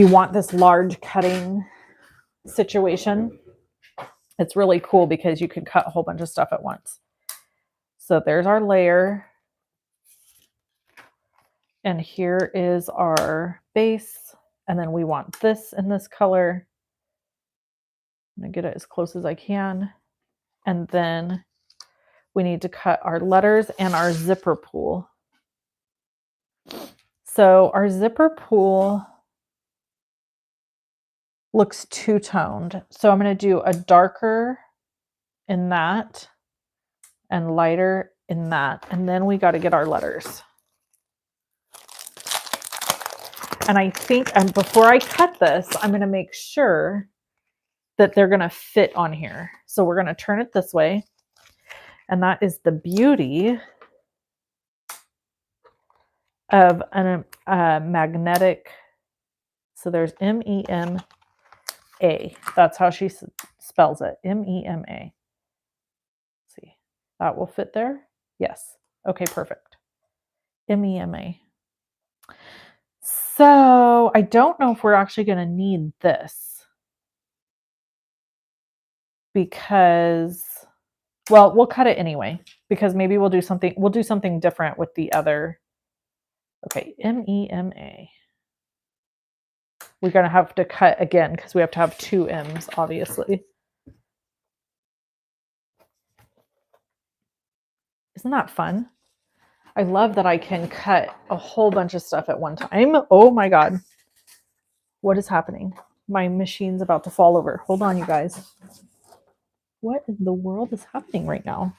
want this large cutting situation. It's really cool because you can cut a whole bunch of stuff at once. So there's our layer. And here is our base. And then we want this in this color. I'm going to get it as close as I can. And then we need to cut our letters and our zipper pool. So our zipper pool looks two-toned. So I'm going to do a darker in that and lighter in that. And then we got to get our letters. And I think, and before I cut this, I'm going to make sure that they're going to fit on here. So we're going to turn it this way. And that is the beauty of a magnetic. So there's MEMA. That's how she spells it. MEMA. See, that will fit there. Yes. Okay, perfect. MEMA. So I don't know if we're actually going to need this because, well, we'll cut it anyway because maybe we'll do something different with the other. Okay, MEMA. We're going to have to cut again because we have to have two M's, obviously. Isn't that fun? I love that I can cut a whole bunch of stuff at one time. Oh my God. What is happening? My machine's about to fall over. Hold on, you guys. What in the world is happening right now?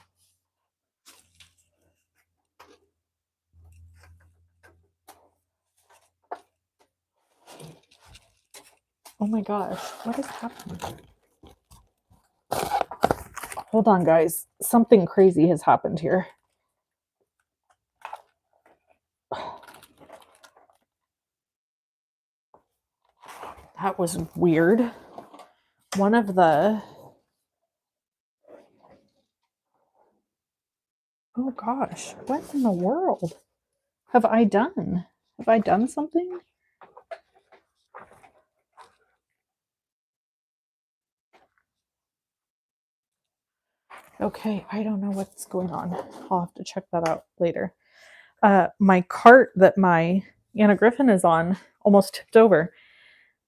Oh my gosh, what is happening? Hold on, guys. Something crazy has happened here. That was weird. One of the... Oh gosh, what in the world have I done? Have I done something? Okay, I don't know what's going on. I'll have to check that out later. My cart that my Anna Griffin is on almost tipped over.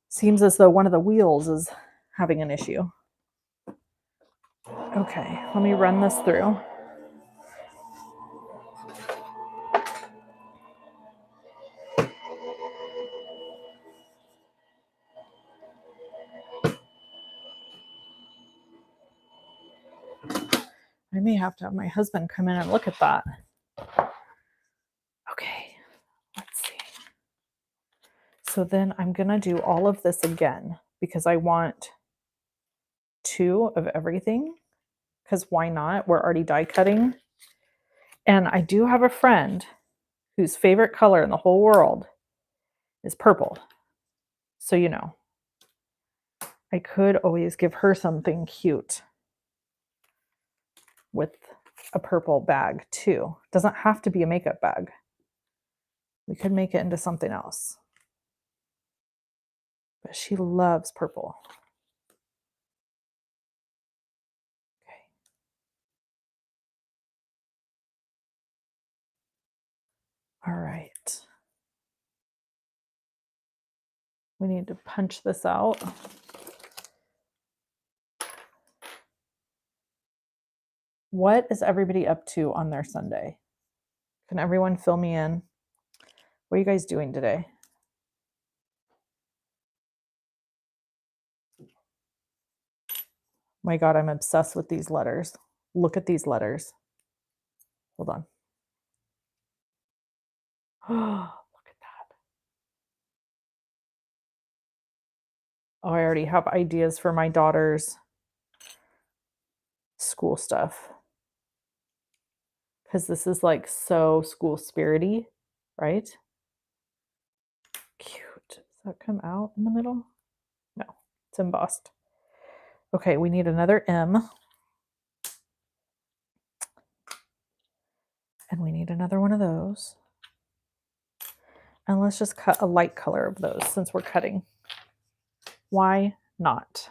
Seems as though one of the wheels is having an issue. Okay, let me run this through. I may have to have my husband come in and look at that. Okay, let's see. So then I'm going to do all of this again because I want two of everything. Because why not? We're already die cutting. And I do have a friend whose favorite color in the whole world is purple. So, you know, I could always give her something cute with a purple bag too. Doesn't have to be a makeup bag. We could make it into something else. But she loves purple. Okay. All right. We need to punch this out. What is everybody up to on their Sunday? Can everyone fill me in? What are you guys doing today? My God, I'm obsessed with these letters. Look at these letters. Hold on. Oh, look at that. Oh, I already have ideas for my daughter's school stuff. Because this is like so school spirity, right? Cute. Does that come out in the middle? No, it's embossed. Okay, we need another M. And we need another one of those. And let's just cut a light color of those since we're cutting. Why not?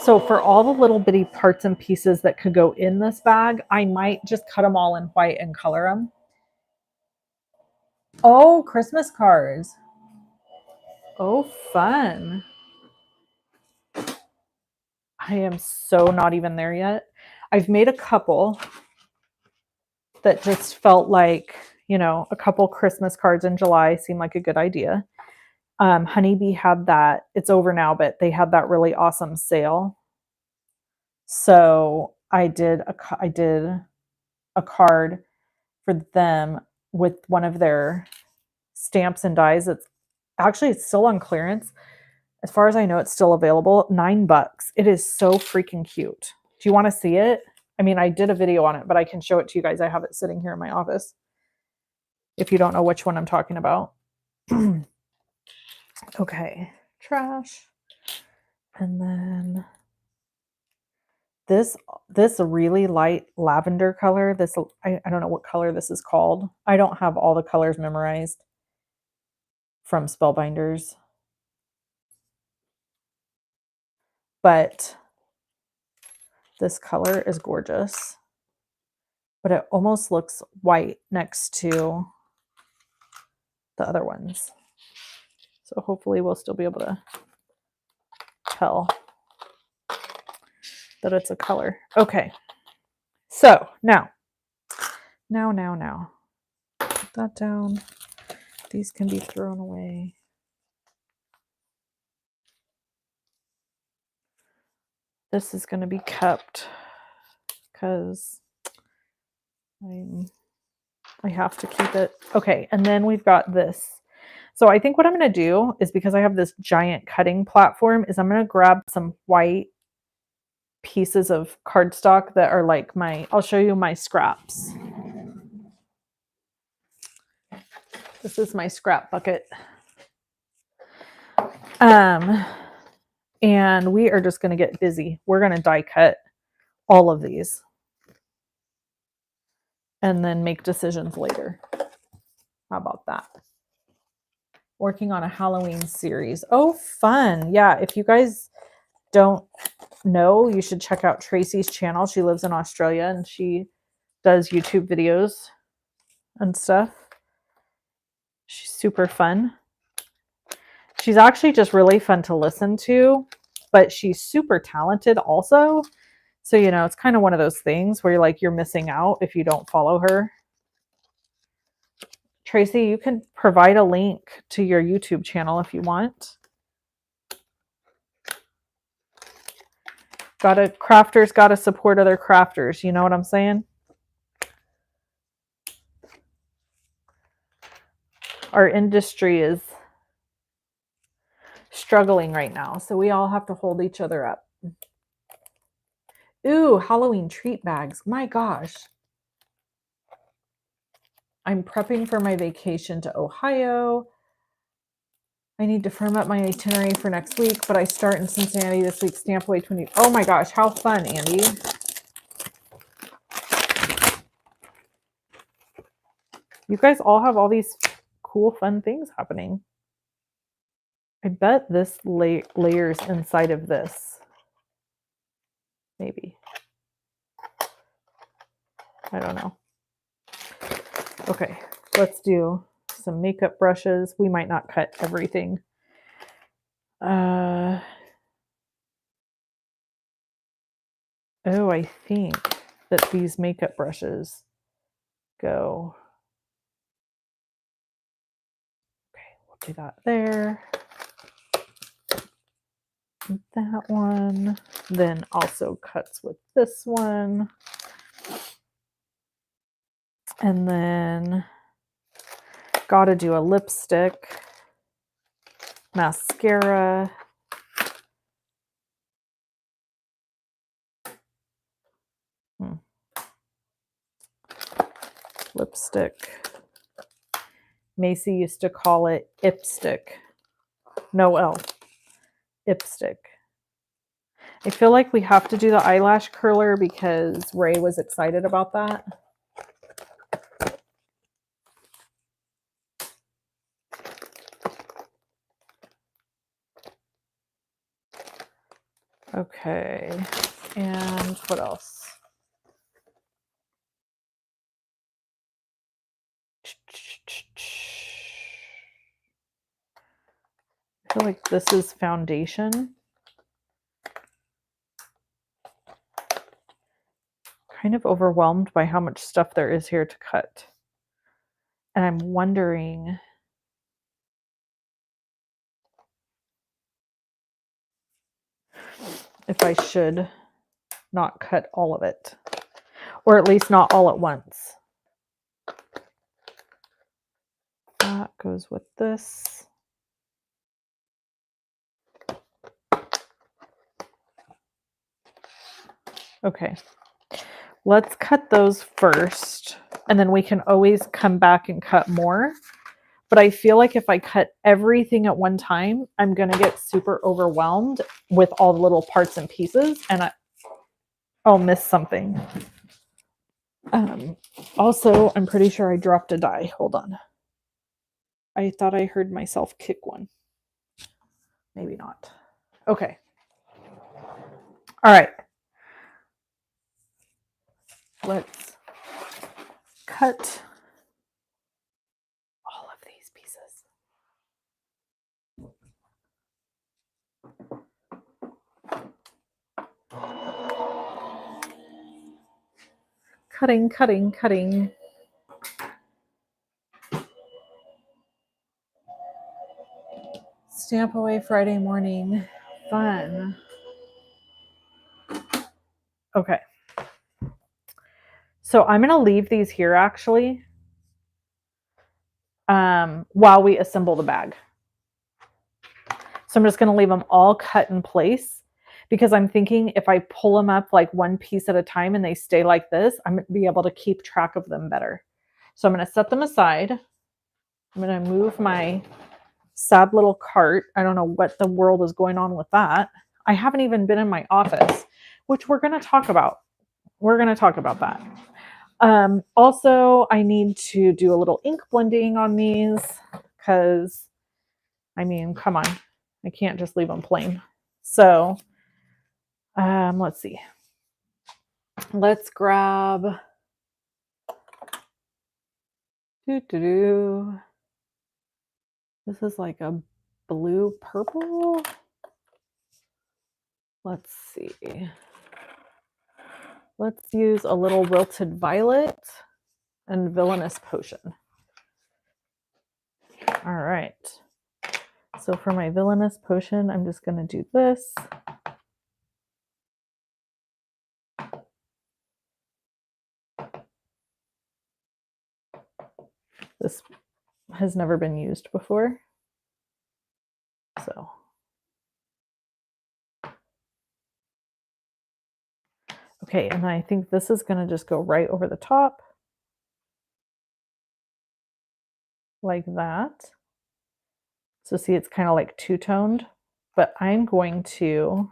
So for all the little bitty parts and pieces that could go in this bag, I might just cut them all in white and color them. Oh, Christmas cards. Oh, fun. I am so not even there yet. I've made a couple that just felt like, you know, a couple Christmas cards in July seemed like a good idea. Honeybee had that. It's over now, but they had that really awesome sale. So I did a card for them with one of their stamps and dies. It's still on clearance. As far as I know, it's still available. $9. It is so freaking cute. Do you want to see it? I mean, I did a video on it, but I can show it to you guys. I have it sitting here in my office. If you don't know which one I'm talking about. Okay, trash. And then this really light lavender color. I don't know what color this is called. I don't have all the colors memorized from Spellbinders. But this color is gorgeous. But it almost looks white next to the other ones. So hopefully we'll still be able to tell that it's a color. Okay. So now. Put that down. These can be thrown away. This is going to be kept because I have to keep it. Okay, and then we've got this. So I think what I'm going to do is, because I have this giant cutting platform, is I'm going to grab some white pieces of cardstock that are like I'll show you my scraps. This is my scrap bucket. And we are just going to get busy. We're going to die cut all of these and then make decisions later. How about that? Working on a Halloween series. Oh, fun. Yeah, if you guys don't know, you should check out Tracy's channel. She lives in Australia and she does YouTube videos and stuff. She's super fun. She's actually just really fun to listen to, but she's super talented also. So, you know, it's kind of one of those things where you're missing out if you don't follow her. Tracy, you can provide a link to your YouTube channel if you want. Crafters gotta support other crafters. You know what I'm saying? Our industry is struggling right now, so we all have to hold each other up. Ooh, Halloween treat bags. My gosh. I'm prepping for my vacation to Ohio. I need to firm up my itinerary for next week, but I start in Cincinnati this week. Stamp away 20. Oh my gosh, how fun, Andy. You guys all have all these cool, fun things happening. I bet this layers inside of this. Maybe. I don't know. Okay, let's do some makeup brushes. We might not cut everything. Oh, I think that these makeup brushes go. Okay, we'll do that there. That one. Then also cuts with this one. And then gotta do a lipstick, mascara. Lipstick. Macy used to call it ipstick. No L. Ipstick. I feel like we have to do the eyelash curler because Ray was excited about that. Okay, and what else? feel like this is foundation. Kind of overwhelmed by how much stuff there is here to cut. And I'm wondering if I should not cut all of it, or at least not all at once. That goes with this. Okay, let's cut those first, and then we can always come back and cut more. But I feel like if I cut everything at one time, I'm going to get super overwhelmed with all the little parts and pieces, and I'll miss something. Also, I'm pretty sure I dropped a die. Hold on. I thought I heard myself kick one. Maybe not. Okay. All right. Let's cut all of these pieces. Cutting, cutting, cutting. Stamp away Friday morning. Fun. Okay. So I'm going to leave these here actually while we assemble the bag. So I'm just going to leave them all cut in place because I'm thinking if I pull them up like one piece at a time and they stay like this, I'm going to be able to keep track of them better. So I'm going to set them aside. I'm going to move my sad little cart. I don't know what the world is going on with that. I haven't even been in my office, which we're going to talk about. We're going to talk about that. Also, I need to do a little ink blending on these because, I mean, come on. I can't just leave them plain. So, let's see. Let's grab this is like a blue purple. Let's see. Let's use a little wilted violet and villainous potion. All right. So for my villainous potion, I'm just going to do this. This has never been used before. So. Okay, and I think this is going to just go right over the top. Like that. So see, it's kind of like two-toned, but I'm going to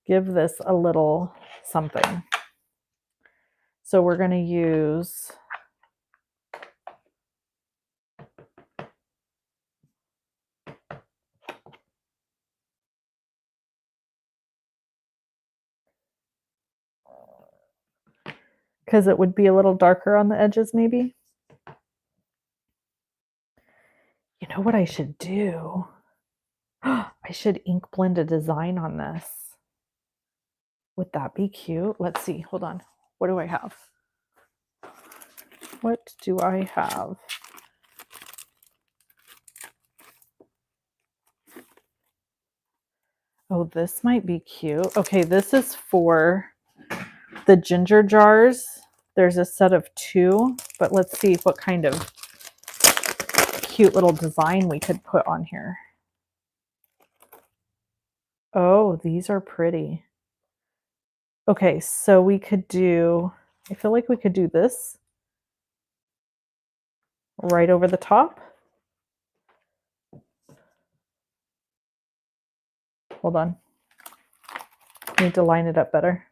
give this a little something. So we're going to use because it would be a little darker on the edges maybe. You know what I should do? I should ink blend a design on this. Would that be cute? Let's see. Hold on. What do I have? What do I have? Oh, this might be cute. Okay, this is for the ginger jars. There's a set of 2, but let's see what kind of cute little design we could put on here. Oh, these are pretty. Okay, so we could do, I feel like we could do this right over the top. Hold on. I need to line it up better.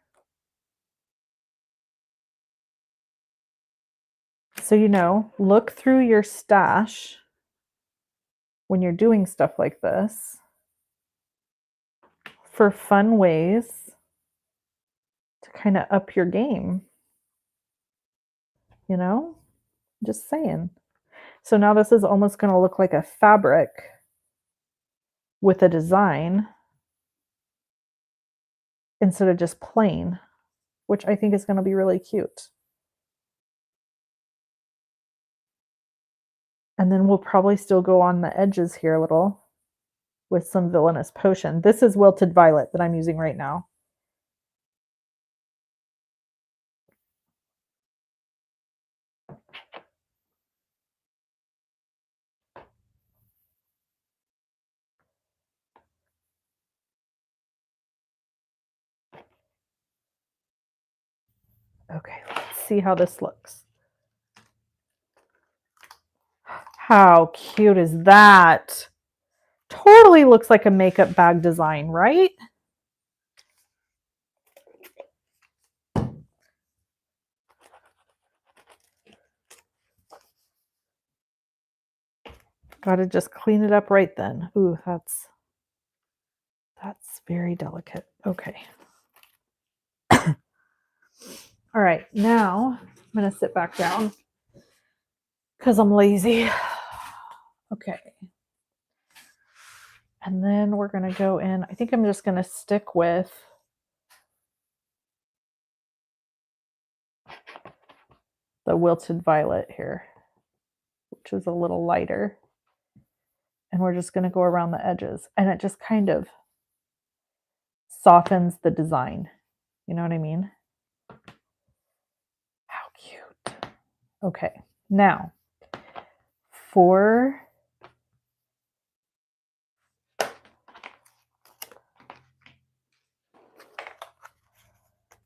So, you know, look through your stash when you're doing stuff like this for fun ways to kind of up your game. You know, just saying. So now this is almost going to look like a fabric with a design instead of just plain, which I think is going to be really cute. And then we'll probably still go on the edges here a little with some Villainous Potion. This is Wilted Violet that I'm using right now. Okay, let's see how this looks. How cute is that? Totally looks like a makeup bag design, right? Got to just clean it up right then. Ooh, that's very delicate. Okay. All right, now I'm going to sit back down because I'm lazy. Okay. And then we're going to go in. I think I'm just going to stick with the Wilted Violet here, which is a little lighter. And we're just going to go around the edges. And it just kind of softens the design. You know what I mean? How cute. Okay, now for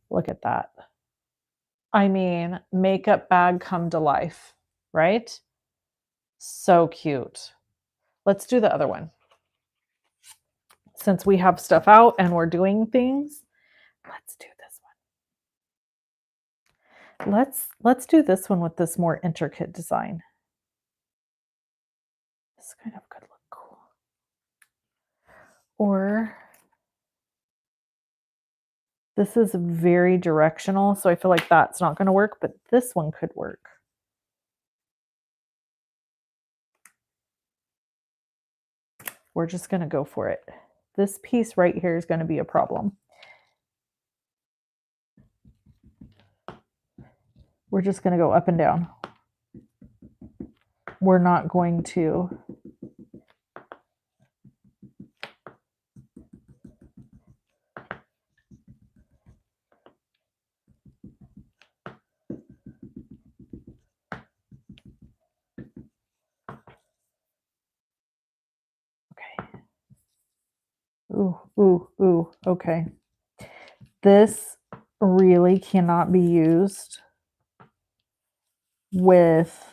look at that. I mean, makeup bag come to life, right? So cute. Let's do the other one. Since we have stuff out and we're doing things, let's do this one. Let's do this one with this more intricate design. This kind of could look cool. Or this is very directional, so I feel like that's not going to work, but this one could work. We're just going to go for it. This piece right here is going to be a problem. We're just going to go up and down. We're not going to Ooh, okay. This really cannot be used with,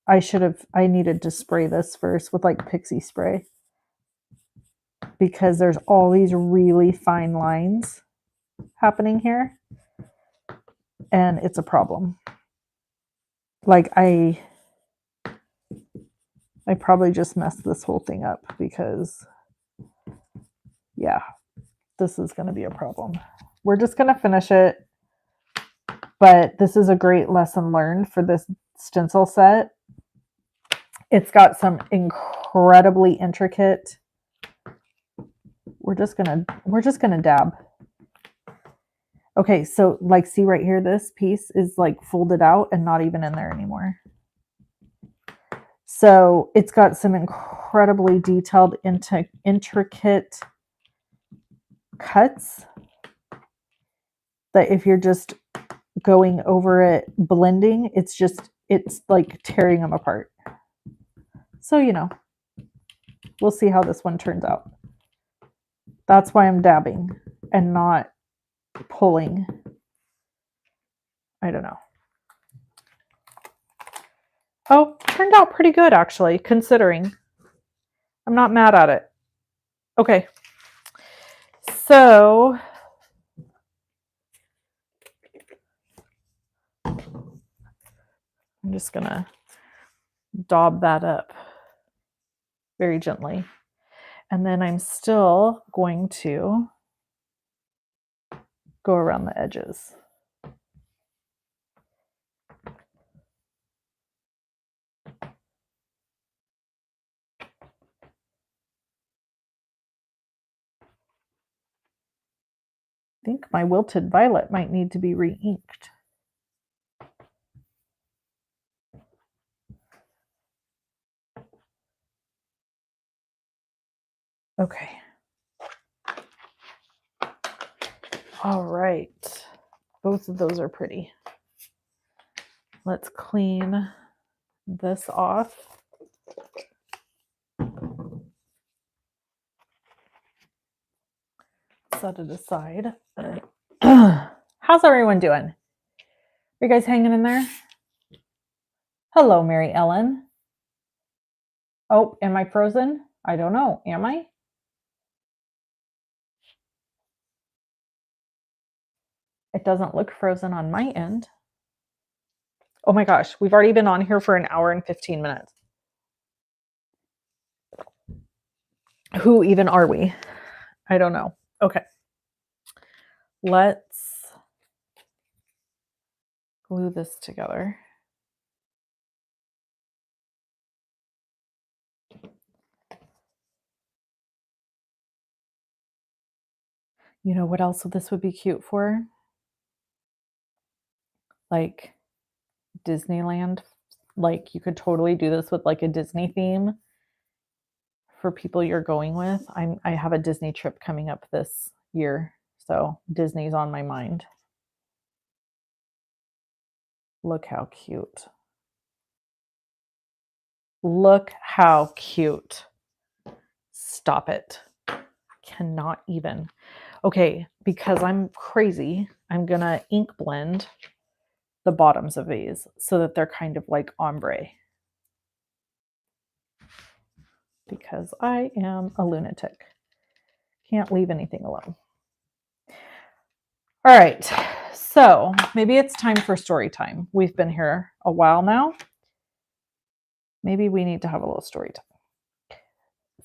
I needed to spray this first with like pixie spray because there's all these really fine lines happening here and it's a problem. Like I probably just messed this whole thing up because yeah, this is going to be a problem. We're just going to finish it. But this is a great lesson learned for this stencil set. It's got some incredibly intricate. We're just gonna dab. Okay, so like see right here, this piece is like folded out and not even in there anymore. So it's got some incredibly detailed, intricate cuts that if you're just going over it blending, it's like tearing them apart. So, you know, we'll see how this one turns out. That's why I'm dabbing and not pulling. I don't know. Oh, turned out pretty good actually, considering. I'm not mad at it. Okay. So I'm just gonna daub that up very gently. And then I'm still going to go around the edges. think my wilted violet might need to be re-inked. Okay. All right. Both of those are pretty. Let's clean this off. Set it aside. How's everyone doing? Are you guys hanging in there? Hello, Mary Ellen. Oh, am I frozen? I don't know. Am I? It doesn't look frozen on my end. Oh my gosh, we've already been on here for an hour and 15 minutes. Who even are we? I don't know. Okay. Let's glue this together. You know what else this would be cute for? Like Disneyland. Like you could totally do this with like a Disney theme for people you're going with. I have a Disney trip coming up this year, so Disney's on my mind. Look how cute. Look how cute. Stop it. Cannot even. Okay, because I'm crazy, I'm gonna ink blend the bottoms of these so that they're kind of like ombre. Because I am a lunatic. Can't leave anything alone. All right, so maybe it's time for story time. We've been here a while now. Maybe we need to have a little story time.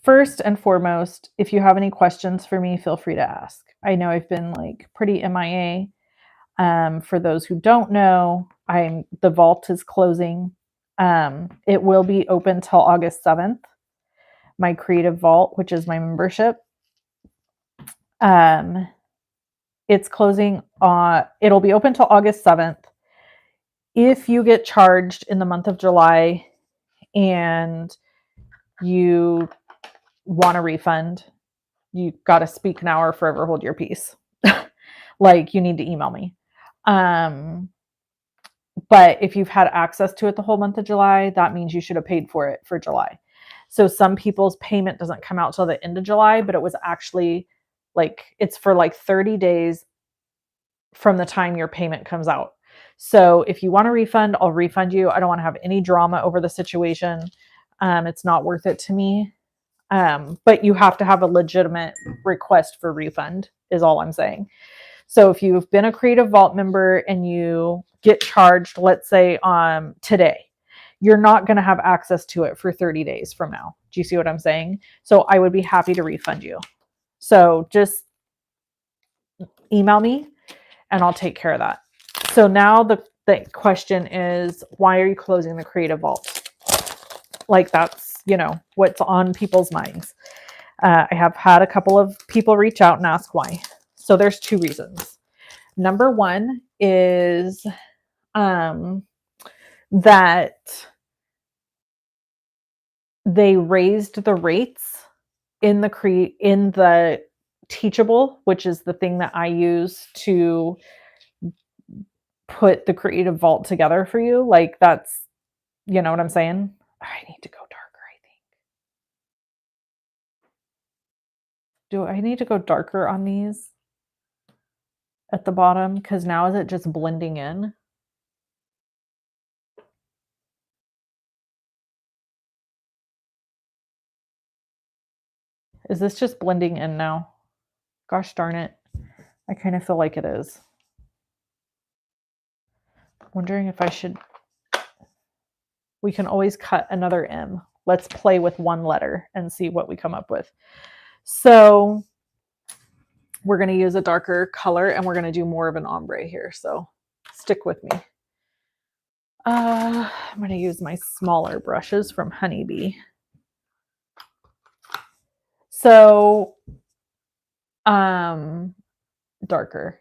First and foremost, if you have any questions for me, feel free to ask. I know I've been like pretty MIA. For those who don't know, the vault is closing. It will be open till August 7th. My creative vault, which is my membership. It's closing it'll be open till August 7th. If you get charged in the month of July and you want a refund, you got to speak now or forever hold your peace. Like you need to email me. But if you've had access to it the whole month of July, that means you should have paid for it for July. So some people's payment doesn't come out till the end of July, but it was actually like, it's for like 30 days from the time your payment comes out. So if you want a refund, I'll refund you. I don't want to have any drama over the situation. It's not worth it to me. But you have to have a legitimate request for refund is all I'm saying. So if you've been a Creative Vault member and you get charged, let's say today, you're not going to have access to it for 30 days from now. Do you see what I'm saying? So I would be happy to refund you. So just email me and I'll take care of that. So now the question is, why are you closing the Creative Vault? Like that's, what's on people's minds. I have had a couple of people reach out and ask why. So there's two reasons. Number one is that they raised the rates in the Teachable, which is the thing that I use to put the Creative Vault together for you. Like that's, you know what I'm saying? I need to go darker, I think. Do I need to go darker on these at the bottom? Because now is it just blending in? Is this just blending in now? Gosh darn it. I kind of feel like it is. Wondering if I should. We can always cut another M. Let's play with one letter and see what we come up with. So we're going to use a darker color and we're going to do more of an ombre here. So stick with me. I'm going to use my smaller brushes from Honeybee. So darker.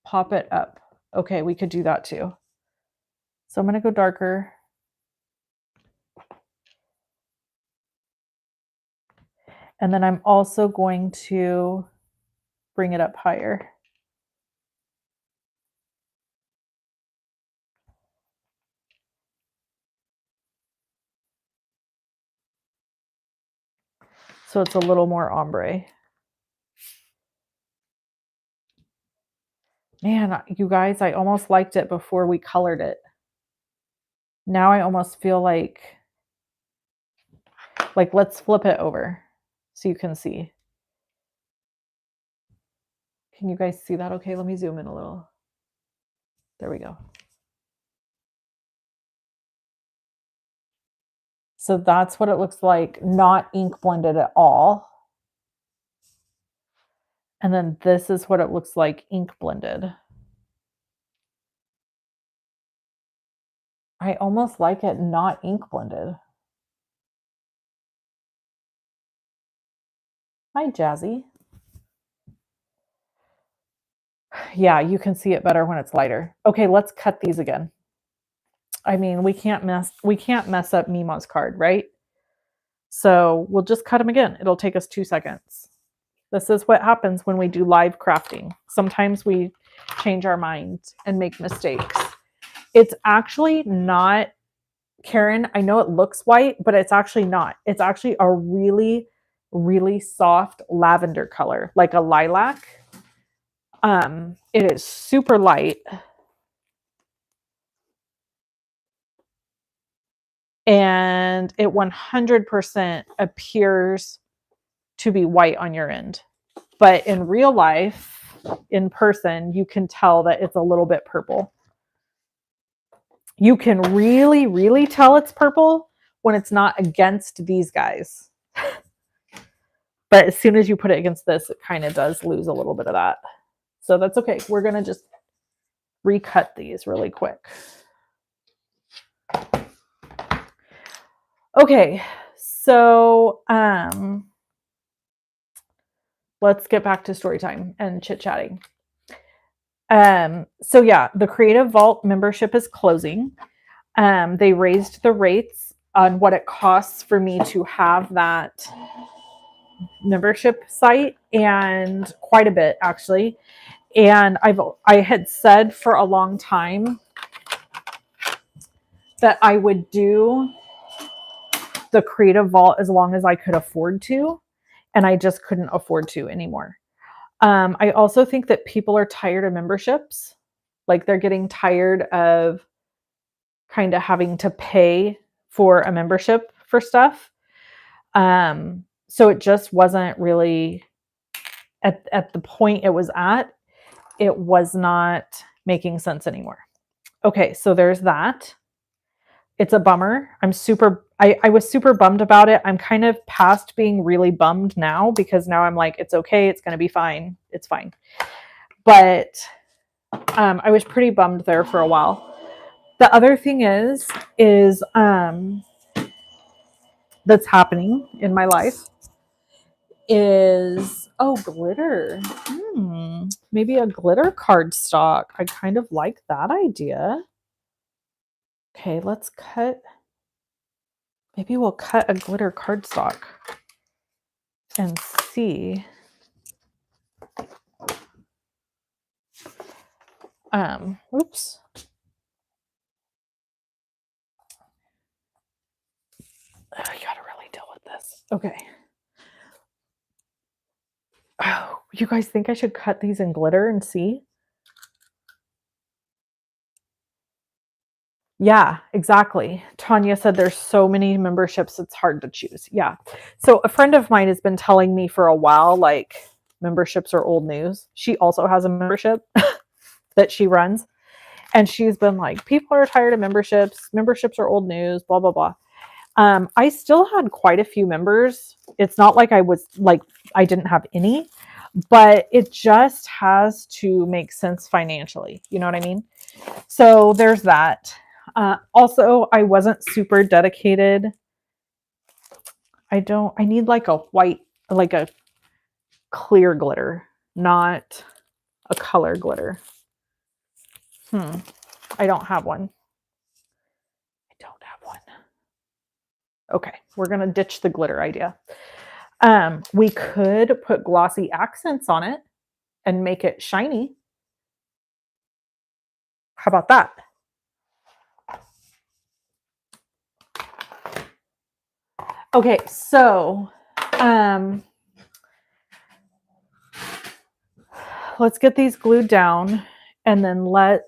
Pop it up. Okay, we could do that too. So I'm going to go darker. And then I'm also going to bring it up higher. So it's a little more ombre. Man, you guys, I almost liked it before we colored it. Now I almost feel like let's flip it over so you can see. Can you guys see that? Okay, let me zoom in a little. There we go. So that's what it looks like, not ink blended at all. And then this is what it looks like ink blended. I almost like it not ink blended. Hi, Jazzy. Yeah, you can see it better when it's lighter. Okay, let's cut these again. I mean, we can't mess up Mima's card, right? So we'll just cut them again. It'll take us 2 seconds. This is what happens when we do live crafting. Sometimes we change our minds and make mistakes. It's actually not, Karen, I know it looks white, but it's actually not. It's actually a really, really soft lavender color, like a lilac. It is super light. And it 100% appears to be white on your end. But in real life, in person, you can tell that it's a little bit purple. You can really, really tell it's purple when it's not against these guys. But as soon as you put it against this, it kind of does lose a little bit of that. So that's okay. We're going to just recut these really quick. Okay, so let's get back to story time and chit-chatting. So yeah, the Creative Vault membership is closing. They raised the rates on what it costs for me to have that membership site, and quite a bit actually. And I had said for a long time that I would do the Creative Vault as long as I could afford to, and I just couldn't afford to anymore. I also think that people are tired of memberships. Like they're getting tired of kind of having to pay for a membership for stuff. So it just wasn't really at the point it was at, it was not making sense anymore. Okay, so there's that. It's a bummer. I was super bummed about it. I'm kind of past being really bummed now because now I'm like, it's okay. It's going to be fine. It's fine. But I was pretty bummed there for a while. The other thing is that's happening in my life is, oh, glitter. Maybe a glitter cardstock. I kind of like that idea. Okay, let's cut. Maybe we'll cut a glitter cardstock and see. Oops. I gotta really deal with this. Okay. Oh, you guys think I should cut these in glitter and see? Yeah, exactly. Tanya said there's so many memberships, it's hard to choose. Yeah. So a friend of mine has been telling me for a while, like, memberships are old news. She also has a membership that she runs. And she's been like, people are tired of memberships. Memberships are old news, blah, blah, blah. I still had quite a few members. It's not like I didn't have any, but it just has to make sense financially. You know what I mean? So there's that. Also, I wasn't super dedicated. I need like a white, like a clear glitter, not a color glitter. I don't have one. Okay, we're going to ditch the glitter idea. We could put glossy accents on it and make it shiny. How about that? Okay, so let's get these glued down and then let's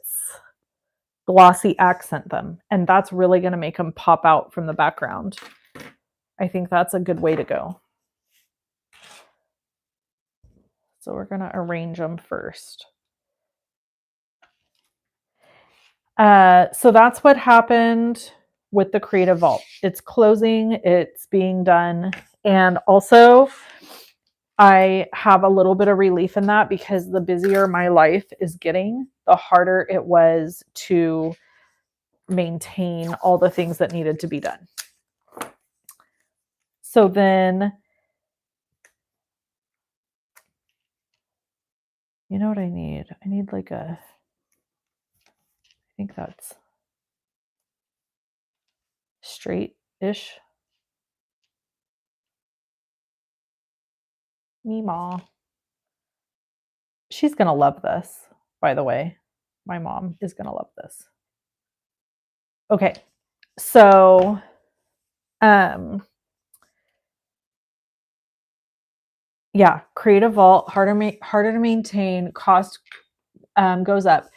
glossy accent them. And that's really going to make them pop out from the background. I think that's a good way to go. So we're going to arrange them first. So that's what happened with the Creative Vault. It's closing, it's being done. And also, I have a little bit of relief in that because the busier my life is getting, the harder it was to maintain all the things that needed to be done. So then, you know what I need? I need like I think that's straight-ish. Meemaw. She's going to love this, by the way. My mom is going to love this. Okay, so yeah, Creative Vault, harder to maintain, cost goes up.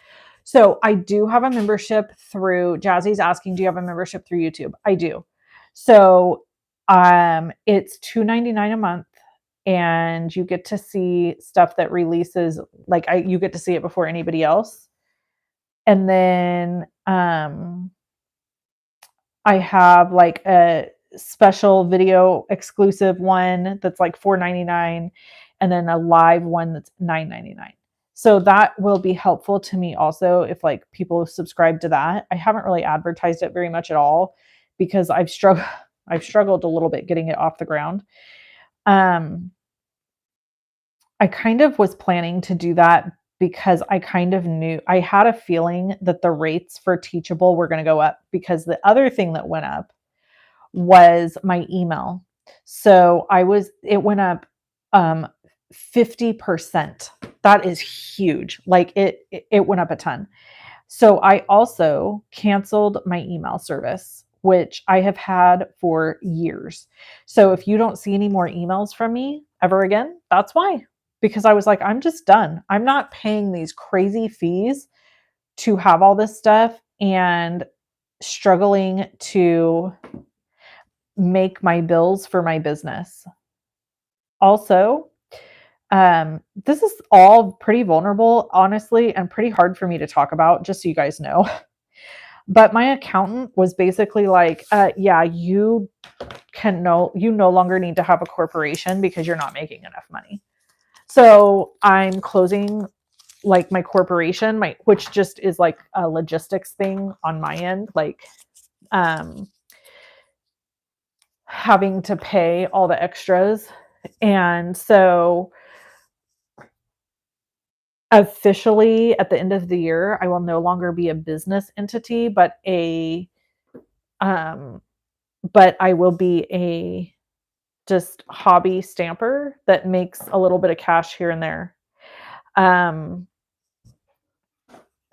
So I do have a membership through, Jazzy's asking, do you have a membership through YouTube? I do. So it's $2.99 a month, and you get to see stuff that releases, like you get to see it before anybody else. And then I have like a special video exclusive one that's like $4.99, and then a live one that's $9.99. So that will be helpful to me also if like people subscribe to that. I haven't really advertised it very much at all because I've struggled a little bit getting it off the ground. I kind of was planning to do that because I kind of knew, I had a feeling that the rates for Teachable were going to go up, because the other thing that went up was my email. So it went up 50%. That is huge. Like it went up a ton. So I also canceled my email service, which I have had for years. So if you don't see any more emails from me ever again, that's why. Because I was like, I'm just done. I'm not paying these crazy fees to have all this stuff and struggling to make my bills for my business. Also, this is all pretty vulnerable, honestly, and pretty hard for me to talk about, just so you guys know. But my accountant was basically like, yeah, you no longer need to have a corporation because you're not making enough money. So I'm closing like my corporation, which just is like a logistics thing on my end, like having to pay all the extras. And so officially at the end of the year, I will no longer be a business entity, but but I will be a just hobby stamper that makes a little bit of cash here and there.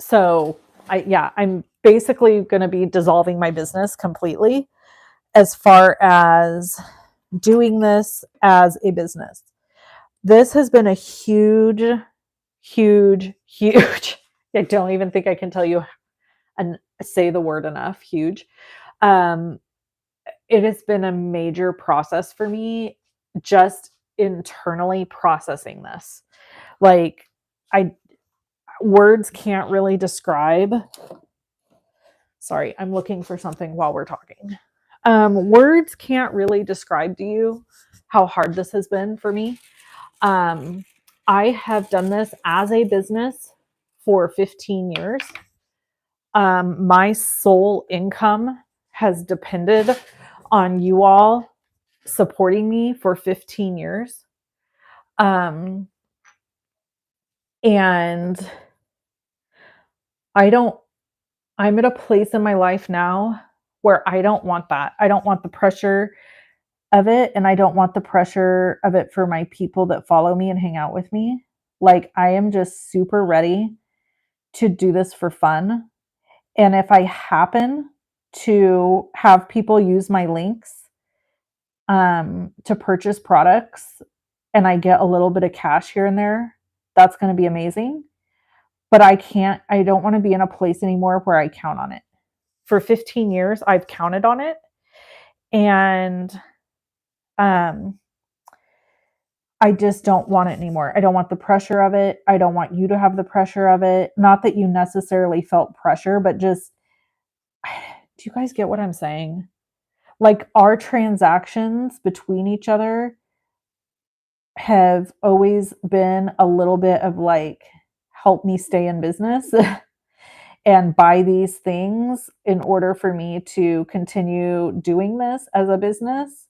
So I'm basically going to be dissolving my business completely as far as doing this as a business. This has been a huge, I don't even think I can tell you and say the word enough, huge. It has been a major process for me, just internally processing this. Like words can't really describe. Sorry, I'm looking for something while we're talking. Words can't really describe to you how hard this has been for me. I have done this as a business for 15 years. My sole income has depended on you all supporting me for 15 years. And I'm at a place in my life now where I don't want that. I don't want the pressure of it, and I don't want the pressure of it for my people that follow me and hang out with me. Like, I am just super ready to do this for fun. And if I happen to have people use my links to purchase products and I get a little bit of cash here and there, that's going to be amazing. But I don't want to be in a place anymore where I count on it. For 15 years, I've counted on it. And um, I just don't want it anymore. I don't want the pressure of it. I don't want you to have the pressure of it. Not that you necessarily felt pressure, but just, do you guys get what I'm saying? Like, our transactions between each other have always been a little bit of like, help me stay in business and buy these things in order for me to continue doing this as a business.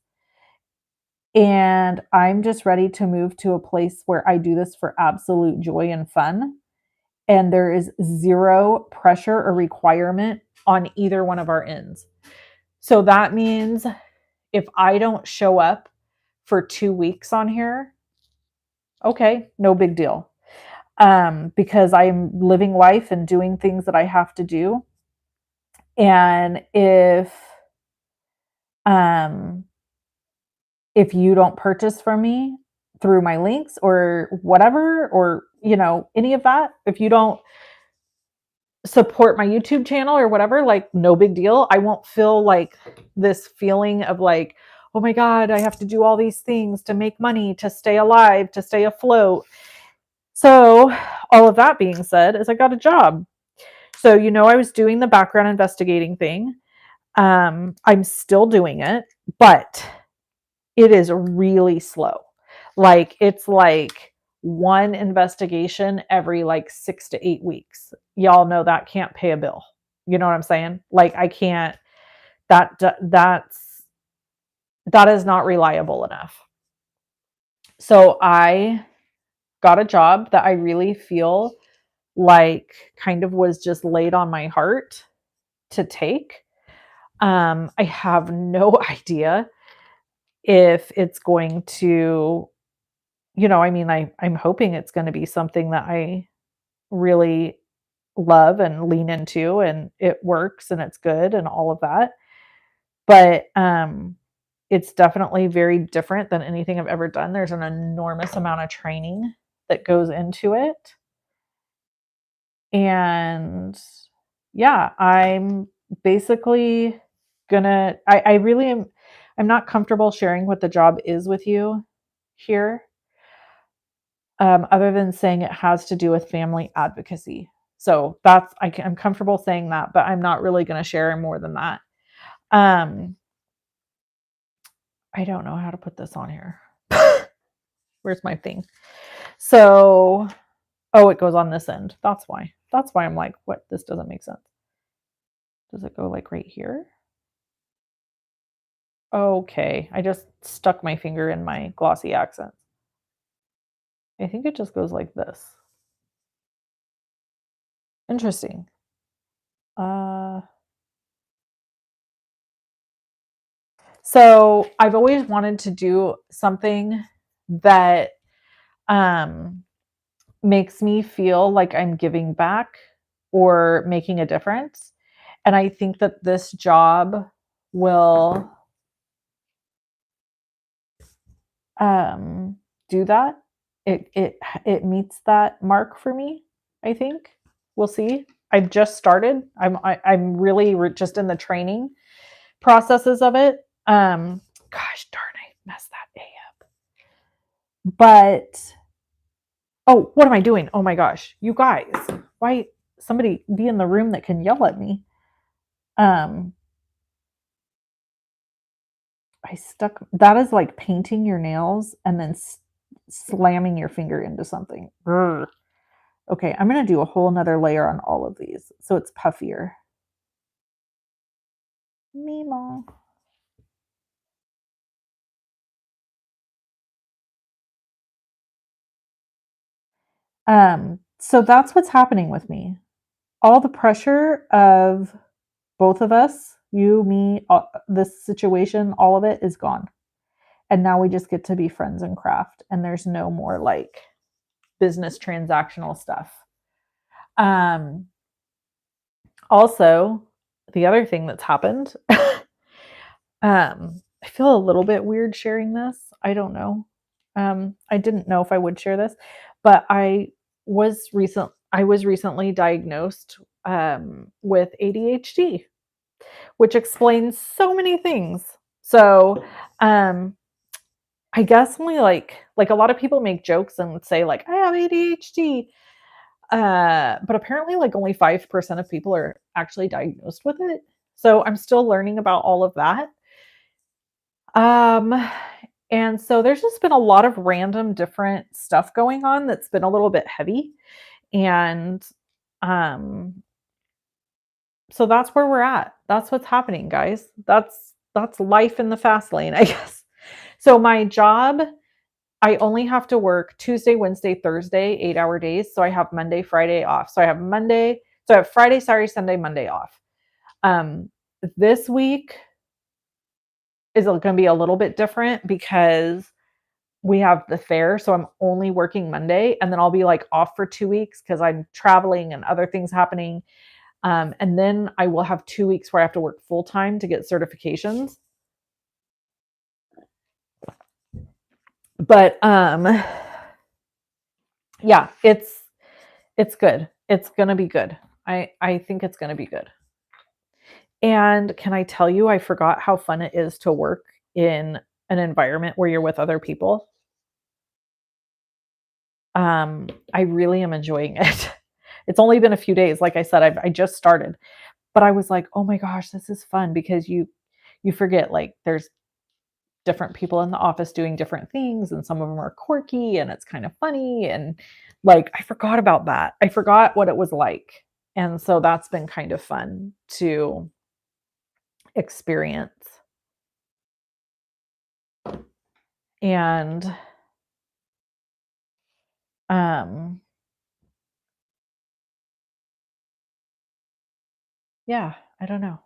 And I'm just ready to move to a place where I do this for absolute joy and fun. And there is zero pressure or requirement on either one of our ends. So that means if I don't show up for 2 weeks on here, okay, no big deal. Because I'm living life and doing things that I have to do. And um, if you don't purchase from me through my links or whatever, or, any of that, if you don't support my YouTube channel or whatever, like, no big deal. I won't feel like this feeling of like, oh my God, I have to do all these things to make money, to stay alive, to stay afloat. So all of that being said, is I got a job. So, I was doing the background investigating thing. I'm still doing it, but it is really slow. Like, it's like one investigation every like 6 to 8 weeks. Y'all know that can't pay a bill. You know what I'm saying? Like, I can't, that is not reliable enough. So I got a job that I really feel like kind of was just laid on my heart to take. I have no idea if it's going to, I'm hoping it's going to be something that I really love and lean into and it works and it's good and all of that. But it's definitely very different than anything I've ever done. There's an enormous amount of training that goes into it. And yeah, I'm basically I really am, I'm not comfortable sharing what the job is with you here, other than saying it has to do with family advocacy. So I'm comfortable saying that, but I'm not really going to share more than that. I don't know how to put this on here. Where's my thing? So, it goes on this end. That's why I'm like, what? This doesn't make sense. Does it go like right here? Okay, I just stuck my finger in my glossy accents. I think it just goes like this. Interesting. So I've always wanted to do something that makes me feel like I'm giving back or making a difference. And I think that this job will do that. It meets that mark for me, I think. We'll see. I've just started. I'm really just in the training processes of it. Gosh darn, I messed that A up. But what am I doing? Oh my gosh, you guys, why somebody be in the room that can yell at me? I stuck. That is like painting your nails and then slamming your finger into something. Brr. Okay, I'm gonna do a whole nother layer on all of these so it's puffier. Meemaw. So that's what's happening with me. All the pressure of both of us, you, me, this situation, all of it is gone. And now we just get to be friends and craft. And there's no more like business transactional stuff. Also, the other thing that's happened, I feel a little bit weird sharing this. I don't know. I didn't know if I would share this, but I was recently diagnosed with ADHD, which explains so many things. So, I guess only like a lot of people make jokes and say like I have ADHD, but apparently like only 5% of people are actually diagnosed with it. So I'm still learning about all of that. And so there's just been a lot of random different stuff going on that's been a little bit heavy. And um so that's where we're at. That's what's happening, guys. That's life in the fast lane, I guess. So my job, I only have to work Tuesday, Wednesday, Thursday, 8-hour days. So I have Monday, Friday off. So I have Friday, Saturday, Sunday, Monday off. This week is going to be a little bit different because we have the fair. So I'm only working Monday and then I'll be like off for 2 weeks because I'm traveling and other things happening. And then I will have 2 weeks where I have to work full time to get certifications. But yeah, it's good. It's gonna be good. I think it's gonna be good. And can I tell you, I forgot how fun it is to work in an environment where you're with other people. I really am enjoying it. It's only been a few days. Like I said, I just started, but I was like, oh my gosh, this is fun because you forget like there's different people in the office doing different things and some of them are quirky and it's kind of funny. And like, I forgot about that. I forgot what it was like. And so that's been kind of fun to experience. And yeah, I don't know.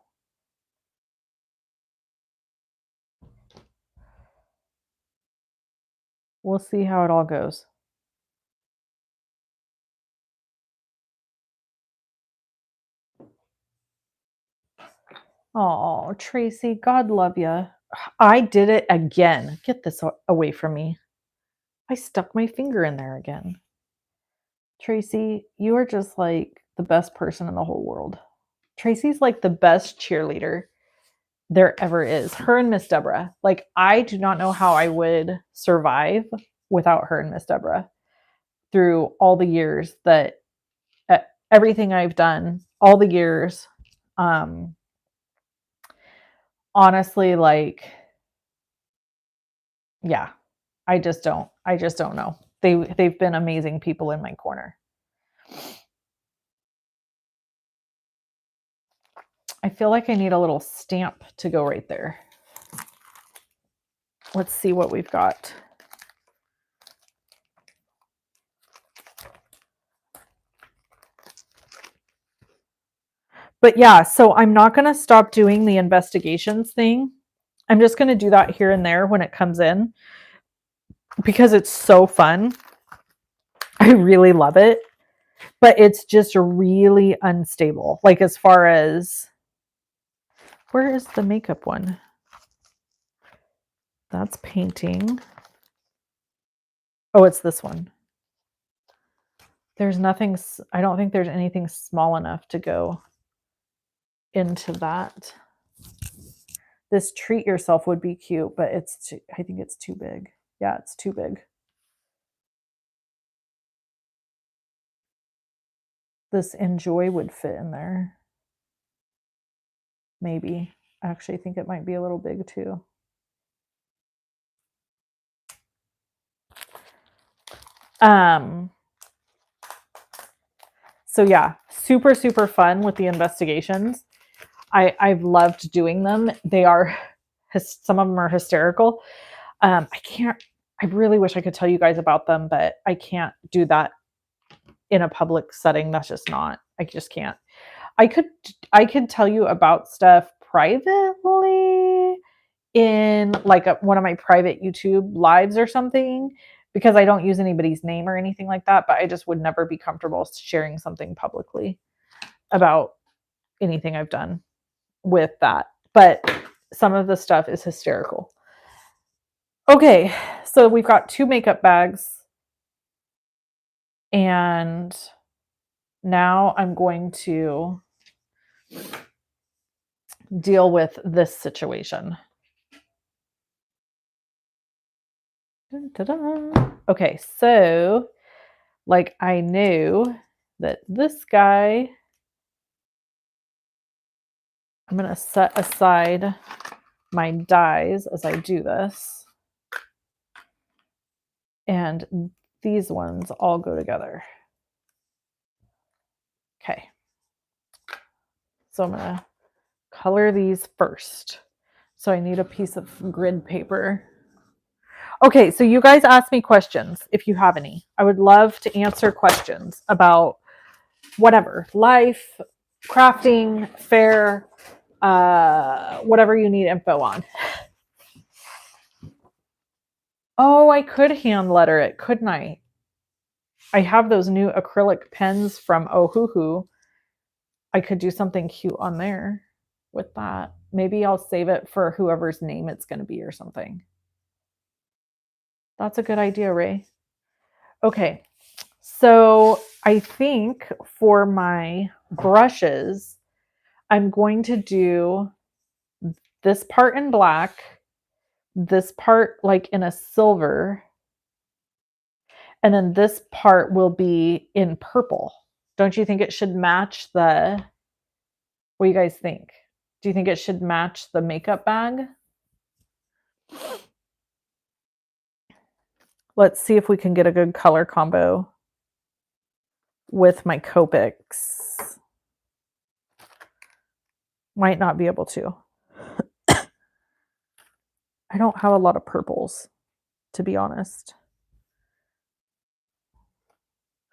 We'll see how it all goes. Oh, Tracy, God love you. I did it again. Get this away from me. I stuck my finger in there again. Tracy, you are just like the best person in the whole world. Tracy's like the best cheerleader there ever is. Her and Miss Deborah. Like, I do not know how I would survive without her and Miss Deborah through all the years that everything I've done, all the years. Honestly, like, yeah, I just don't know. They've been amazing people in my corner. I feel like I need a little stamp to go right there. Let's see what we've got. But yeah, so I'm not going to stop doing the investigations thing. I'm just going to do that here and there when it comes in because it's so fun. I really love it, but it's just really unstable. Like, as far as, where is the makeup one? That's painting. Oh, it's this one. There's nothing, I don't think there's anything small enough to go into that. This treat yourself would be cute, but I think it's too big. Yeah, it's too big. This enjoy would fit in there. Maybe. I actually think it might be a little big too. So yeah, super, super fun with the investigations. I've loved doing them. They are, some of them are hysterical. I really wish I could tell you guys about them, but I can't do that in a public setting. That's just not, I just can't. I could tell you about stuff privately in like one of my private YouTube lives or something, because I don't use anybody's name or anything like that, but I just would never be comfortable sharing something publicly about anything I've done with that. But some of the stuff is hysterical. Okay, so we've got 2 makeup bags, and now I'm going to deal with this situation. Okay, so like I knew that this guy, I'm going to set aside my dies as I do this. And these ones all go together. Okay. So I'm going to color these first. So I need a piece of grid paper. Okay, so you guys ask me questions if you have any. I would love to answer questions about whatever, life, crafting, fair, whatever you need info on. Oh, I could hand letter it, couldn't I? I have those new acrylic pens from Ohuhu. I could do something cute on there with that. Maybe I'll save it for whoever's name it's going to be or something. That's a good idea, Ray. Okay, so I think for my brushes, I'm going to do this part in black, this part like in a silver, and then this part will be in purple. Don't you think it should match the, what do you guys think? Do you think it should match the makeup bag? Let's see if we can get a good color combo with my Copics. Might not be able to. I don't have a lot of purples, to be honest.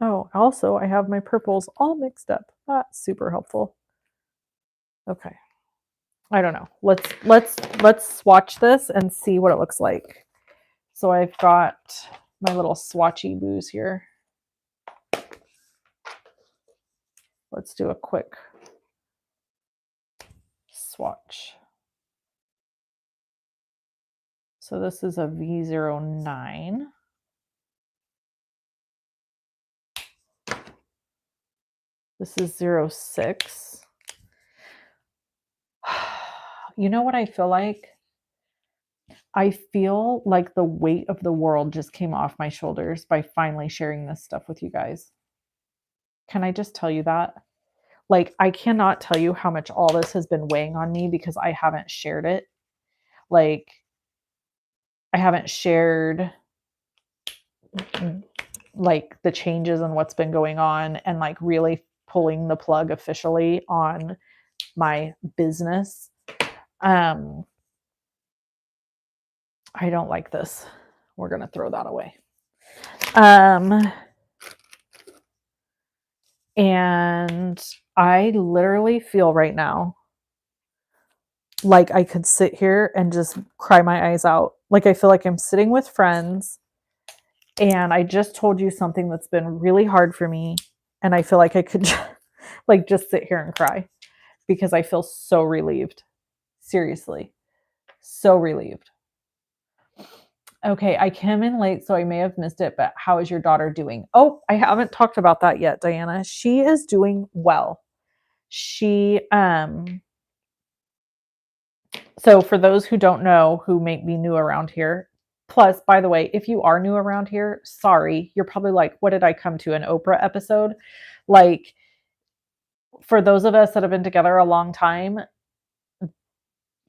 Oh, also I have my purples all mixed up. That's super helpful. Okay. I don't know. Let's swatch this and see what it looks like. So I've got my little swatchy boos here. Let's do a quick swatch. So this is a V09. This is 06. You know what I feel like? I feel like the weight of the world just came off my shoulders by finally sharing this stuff with you guys. Can I just tell you that? Like, I cannot tell you how much all this has been weighing on me because I haven't shared it. Like, I haven't shared like the changes and what's been going on and like really pulling the plug officially on my business. I don't like this. We're going to throw that away. And I literally feel right now like I could sit here and just cry my eyes out. Like I feel like I'm sitting with friends and I just told you something that's been really hard for me. And I feel like I could like just sit here and cry because I feel so relieved. Seriously, so relieved. Okay, I came in late, so I may have missed it, but how is your daughter doing? Oh, I haven't talked about that yet, Diana. She is doing well. She, so for those who don't know, who may be new around here, plus, by the way, if you are new around here, sorry, you're probably like, what did I come to, an Oprah episode? Like, for those of us that have been together a long time,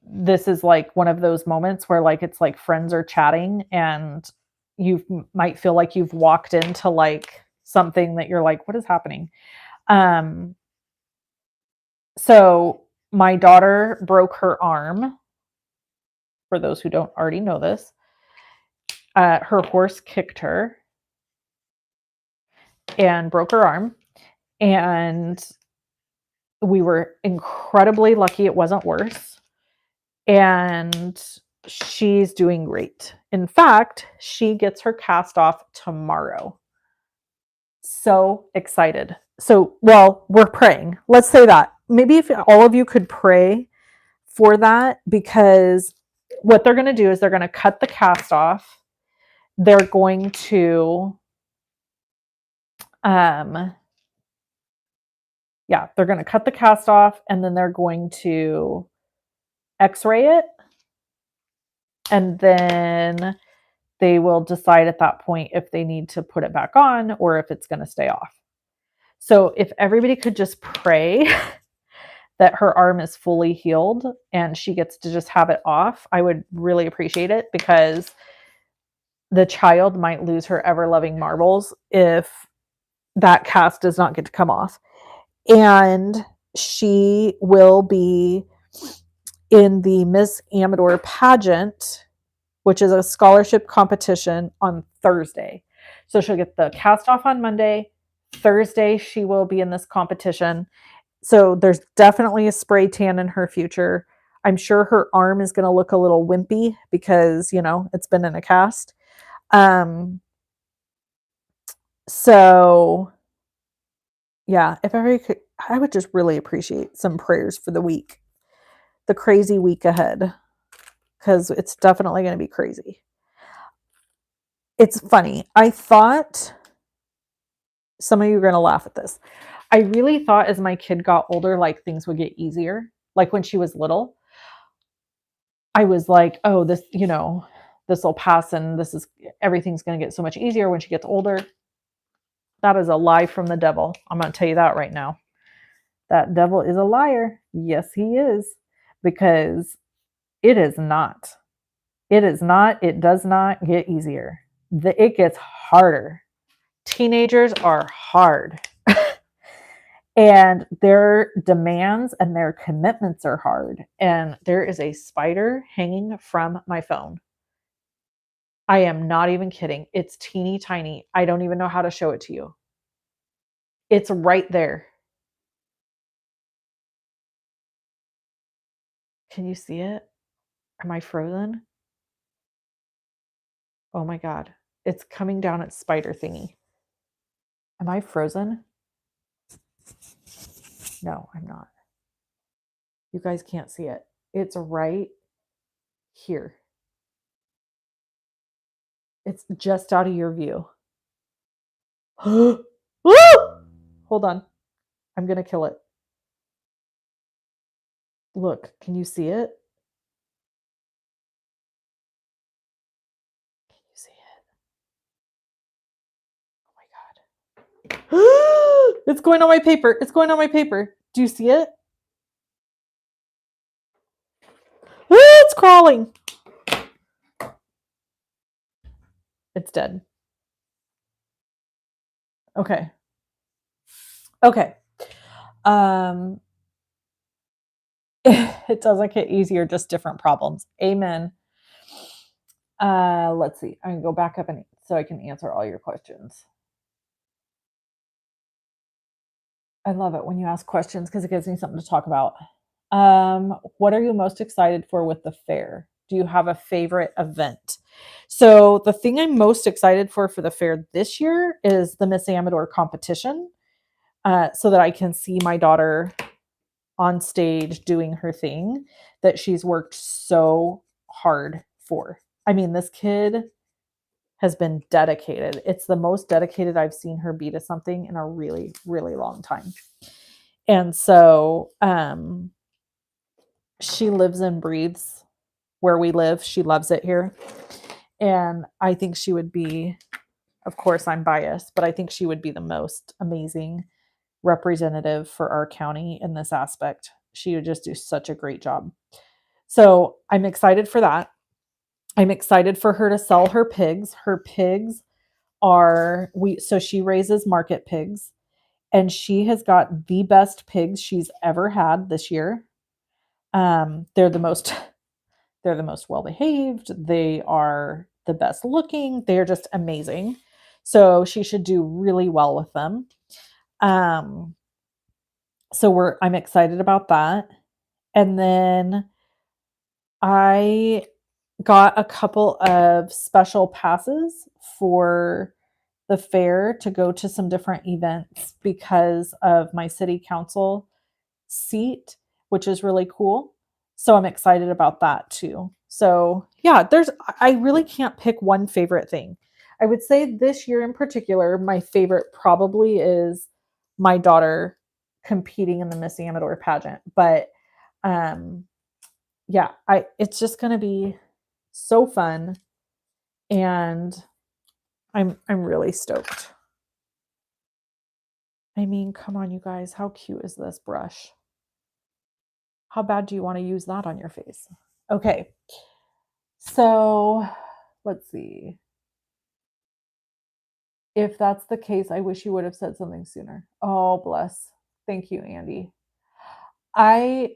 this is like one of those moments where like it's like friends are chatting and you might feel like you've walked into like something that you're like, what is happening? So my daughter broke her arm. For those who don't already know this, her horse kicked her and broke her arm. And we were incredibly lucky it wasn't worse. And she's doing great. In fact, she gets her cast off tomorrow. So excited. So, well, we're praying. Let's say that. Maybe if all of you could pray for that, because what they're going to do is they're going to cut the cast off. They're going to, they're going to cut the cast off, and then they're going to x-ray it. And then they will decide at that point if they need to put it back on or if it's going to stay off. So if everybody could just pray that her arm is fully healed and she gets to just have it off, I would really appreciate it, because the child might lose her ever-loving marbles if that cast does not get to come off. And she will be in the Miss Amador pageant, which is a scholarship competition, on Thursday. So she'll get the cast off on Monday. Thursday, she will be in this competition. So there's definitely a spray tan in her future. I'm sure her arm is going to look a little wimpy because, it's been in a cast. So yeah, if everybody could, I would just really appreciate some prayers for the crazy week ahead, because it's definitely going to be crazy. It's funny. I thought, some of you are going to laugh at this. I really thought as my kid got older, like things would get easier. Like when she was little, I was like, oh, this will pass, and everything's going to get so much easier when she gets older. That is a lie from the devil. I'm going to tell you that right now. That devil is a liar. Yes, he is. Because it is not. It is not. It does not get easier. It gets harder. Teenagers are hard. And their demands and their commitments are hard. And there is a spider hanging from my phone. I am not even kidding. It's teeny tiny. I don't even know how to show it to you. It's right there. Can you see it? Am I frozen? Oh my God. It's coming down its spider thingy. Am I frozen? No, I'm not. You guys can't see it. It's right here. It's just out of your view. Hold on. I'm going to kill it. Look, can you see it? Can you see it? Oh my God. It's going on my paper. It's going on my paper. Do you see it? It's crawling. It's dead. Okay. It doesn't get easier, just different problems. Amen. Let's see. I'm gonna go back up so I can answer all your questions. I love it when you ask questions because it gives me something to talk about. What are you most excited for with the fair? Do you have a favorite event? So the thing I'm most excited for the fair this year is the Miss Amador competition, so that I can see my daughter on stage doing her thing that she's worked so hard for. I mean, this kid has been dedicated. It's the most dedicated I've seen her be to something in a really, really long time. And so she lives and breathes where we live. She loves it here. And I think she would be, of course, I'm biased, but I think she would be the most amazing representative for our county in this aspect. She would just do such a great job. So I'm excited for that. I'm excited for her to sell her pigs. Her pigs so she raises market pigs, and she has got the best pigs she's ever had this year. They're the most well behaved. They are the best looking. They are just amazing. So she should do really well with them. So I'm excited about that. And then I got a couple of special passes for the fair to go to some different events because of my city council seat, which is really cool. So I'm excited about that too. So yeah, I really can't pick one favorite thing. I would say this year in particular, my favorite probably is my daughter competing in the Miss Amador pageant. But um yeah, it's just gonna be so fun, and I'm really stoked. I mean, come on, you guys, how cute is this brush? How bad do you want to use that on your face? Okay, so let's see. If that's the case, I wish you would have said something sooner. Oh, bless. Thank you, Andy. I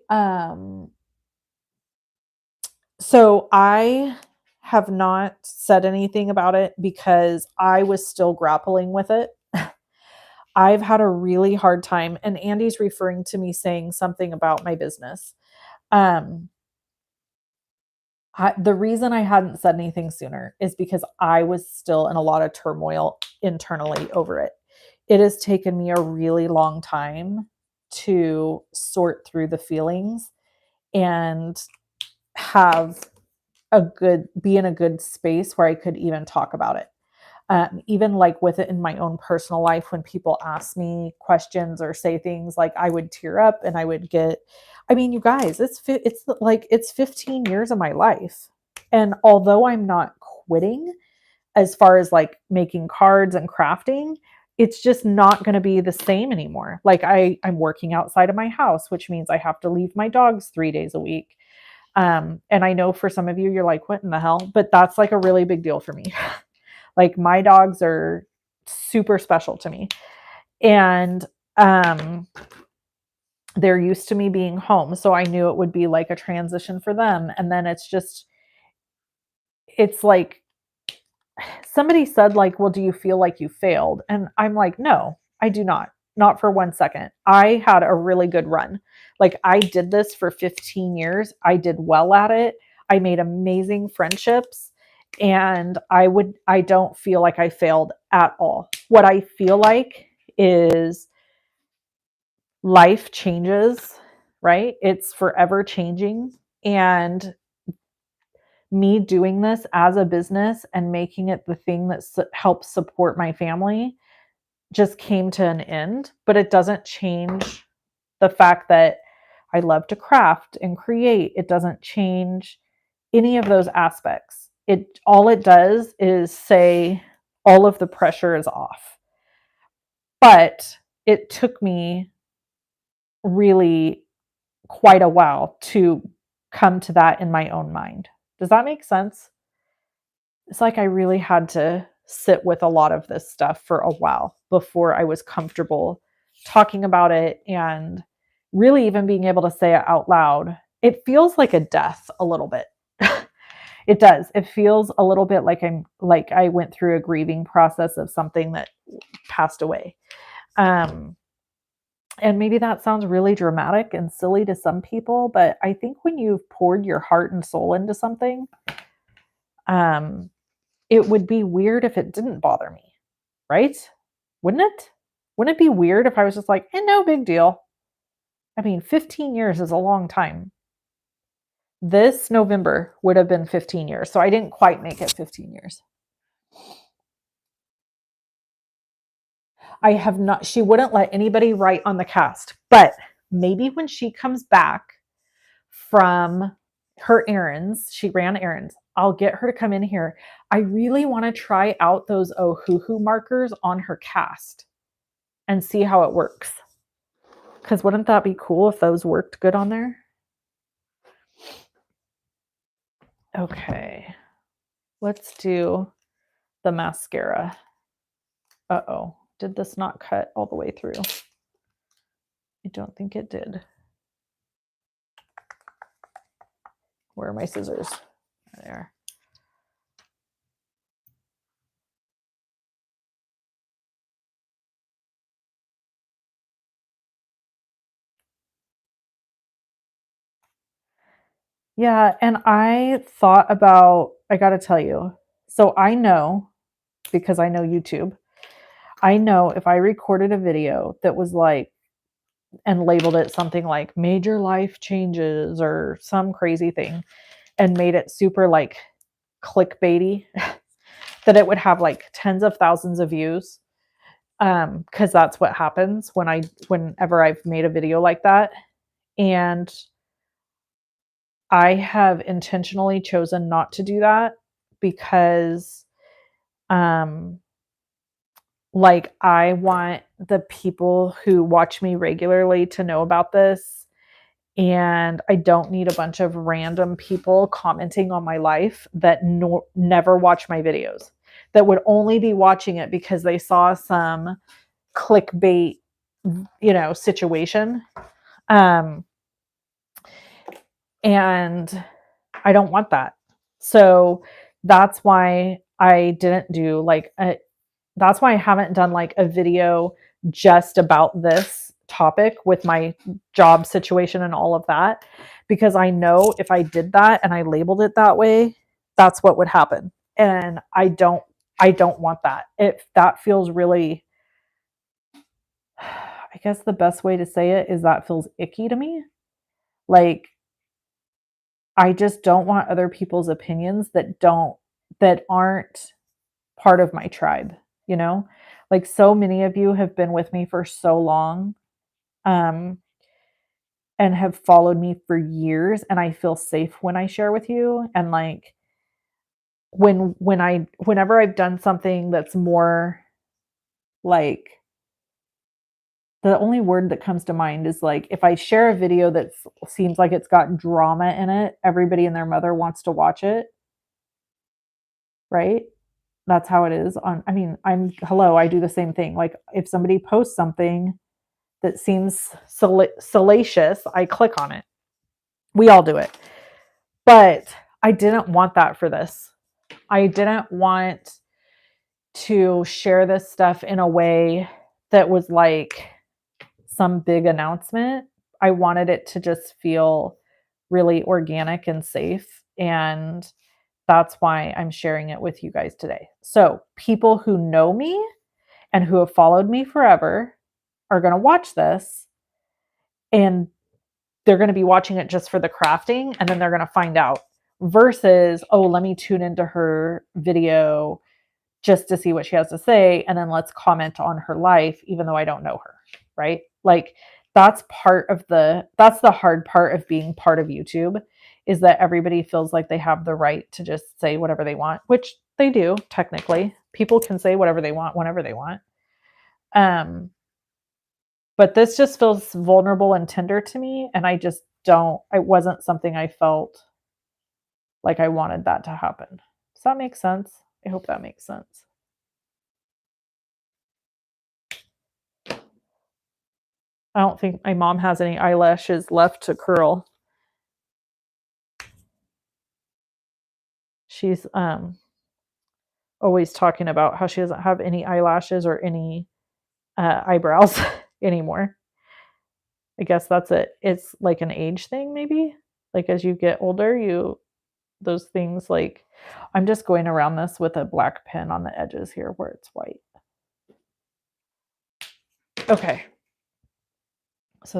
so I have not said anything about it because I was still grappling with it. I've had a really hard time, and Andy's referring to me saying something about my business. Um, the reason I hadn't said anything sooner is because I was still in a lot of turmoil internally over it. It has taken me a really long time to sort through the feelings and have be in a good space where I could even talk about it. Even like with it in my own personal life, when people ask me questions or say things, like I would tear up and I would get, I mean, you guys, it's 15 years of my life. And although I'm not quitting as far as like making cards and crafting, it's just not going to be the same anymore. Like I'm working outside of my house, which means I have to leave my dogs 3 days a week. And I know for some of you, you're like, what in the hell? But that's like a really big deal for me. Like my dogs are super special to me. And they're used to me being home. So I knew it would be like a transition for them. And then it's like somebody said, like, well, do you feel like you failed? And I'm like, no, I do not. Not for 1 second. I had a really good run. Like I did this for 15 years. I did well at it. I made amazing friendships, and I don't feel like I failed at all. What I feel like is life changes, right? It's forever changing. And me doing this as a business and making it the thing that helps support my family just came to an end, but it doesn't change the fact that I love to craft and create. It doesn't change any of those aspects. All it does is say all of the pressure is off. But it took me really quite a while to come to that in my own mind. Does that make sense? It's like I really had to sit with a lot of this stuff for a while before I was comfortable talking about it and really even being able to say it out loud. It feels like a death a little bit. It does. It feels a little bit like I went through a grieving process of something that passed away. And maybe that sounds really dramatic and silly to some people, but I think when you've poured your heart and soul into something, um, it would be weird if it didn't bother me, right? Wouldn't it? Wouldn't it be weird if I was just like, no big deal? I mean, 15 years is a long time. This November would have been 15 years. So I didn't quite make it 15 years. I have not, she wouldn't let anybody write on the cast, but maybe when she comes back from her errands, she ran errands, I'll get her to come in here. I really want to try out those Ohuhu markers on her cast and see how it works. Because wouldn't that be cool if those worked good on there? Okay, let's do the mascara. Uh-oh, did this not cut all the way through? I don't think it did. Where are my scissors? There. Yeah, and I thought about, I got to tell you. So I know, because I know YouTube, I know if I recorded a video that was like, and labeled it something like major life changes or some crazy thing and made it super like clickbaity, that it would have like tens of thousands of views. Because that's what happens whenever I've made a video like that. And I have intentionally chosen not to do that because um like I want the people who watch me regularly to know about this, and I don't need a bunch of random people commenting on my life that never watch my videos, that would only be watching it because they saw some clickbait, situation. Um and I don't want that. So that's why I didn't do like that's why I haven't done like a video just about this topic with my job situation and all of that, because I know if I did that and I labeled it that way, that's what would happen. And I don't want that. If that feels really, I guess the best way to say it is that feels icky to me. Like I just don't want other people's opinions that aren't part of my tribe, you know? Like so many of you have been with me for so long, um and have followed me for years, and I feel safe when I share with you. And like whenever I've done something that's more like, the only word that comes to mind is like if I share a video that seems like it's got drama in it, everybody and their mother wants to watch it, right? That's how it is on, I mean, I do the same thing. Like if somebody posts something that seems salacious, I click on it. We all do it. But I didn't want that for this. I didn't want to share this stuff in a way that was like some big announcement. I wanted it to just feel really organic and safe. And that's why I'm sharing it with you guys today. So, people who know me and who have followed me forever are going to watch this, and they're going to be watching it just for the crafting, and then they're going to find out, versus, oh, let me tune into her video just to see what she has to say, and then let's comment on her life even though I don't know her, right? Like that's the hard part of being part of YouTube, is that everybody feels like they have the right to just say whatever they want, which they do technically. People can say whatever they want whenever they want. But this just feels vulnerable and tender to me, and I just don't, it wasn't something I felt like I wanted that to happen. Does that make sense? I hope that makes sense. I don't think my mom has any eyelashes left to curl. She's always talking about how she doesn't have any eyelashes or any eyebrows anymore. I guess that's it. It's like an age thing, maybe. Like as you get older, those things, like, I'm just going around this with a black pen on the edges here where it's white. Okay. So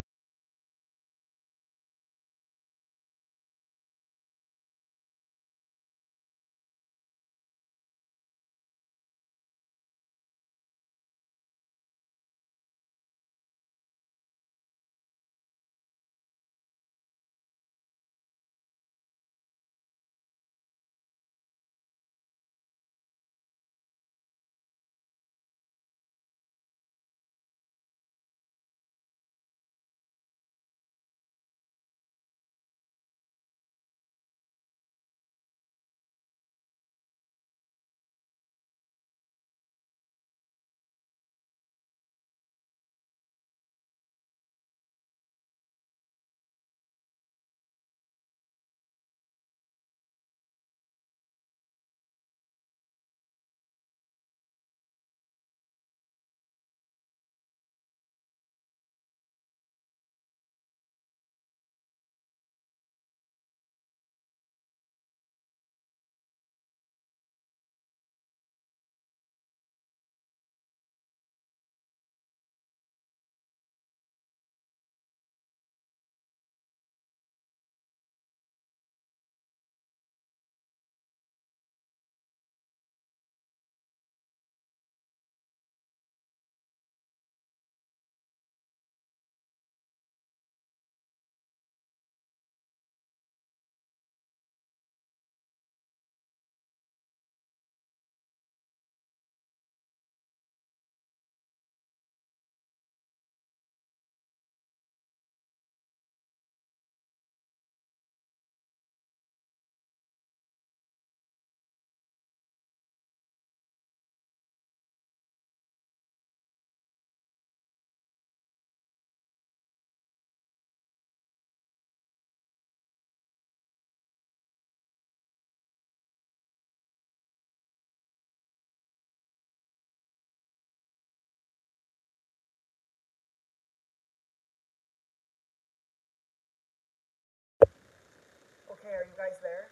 Okay, are you guys there?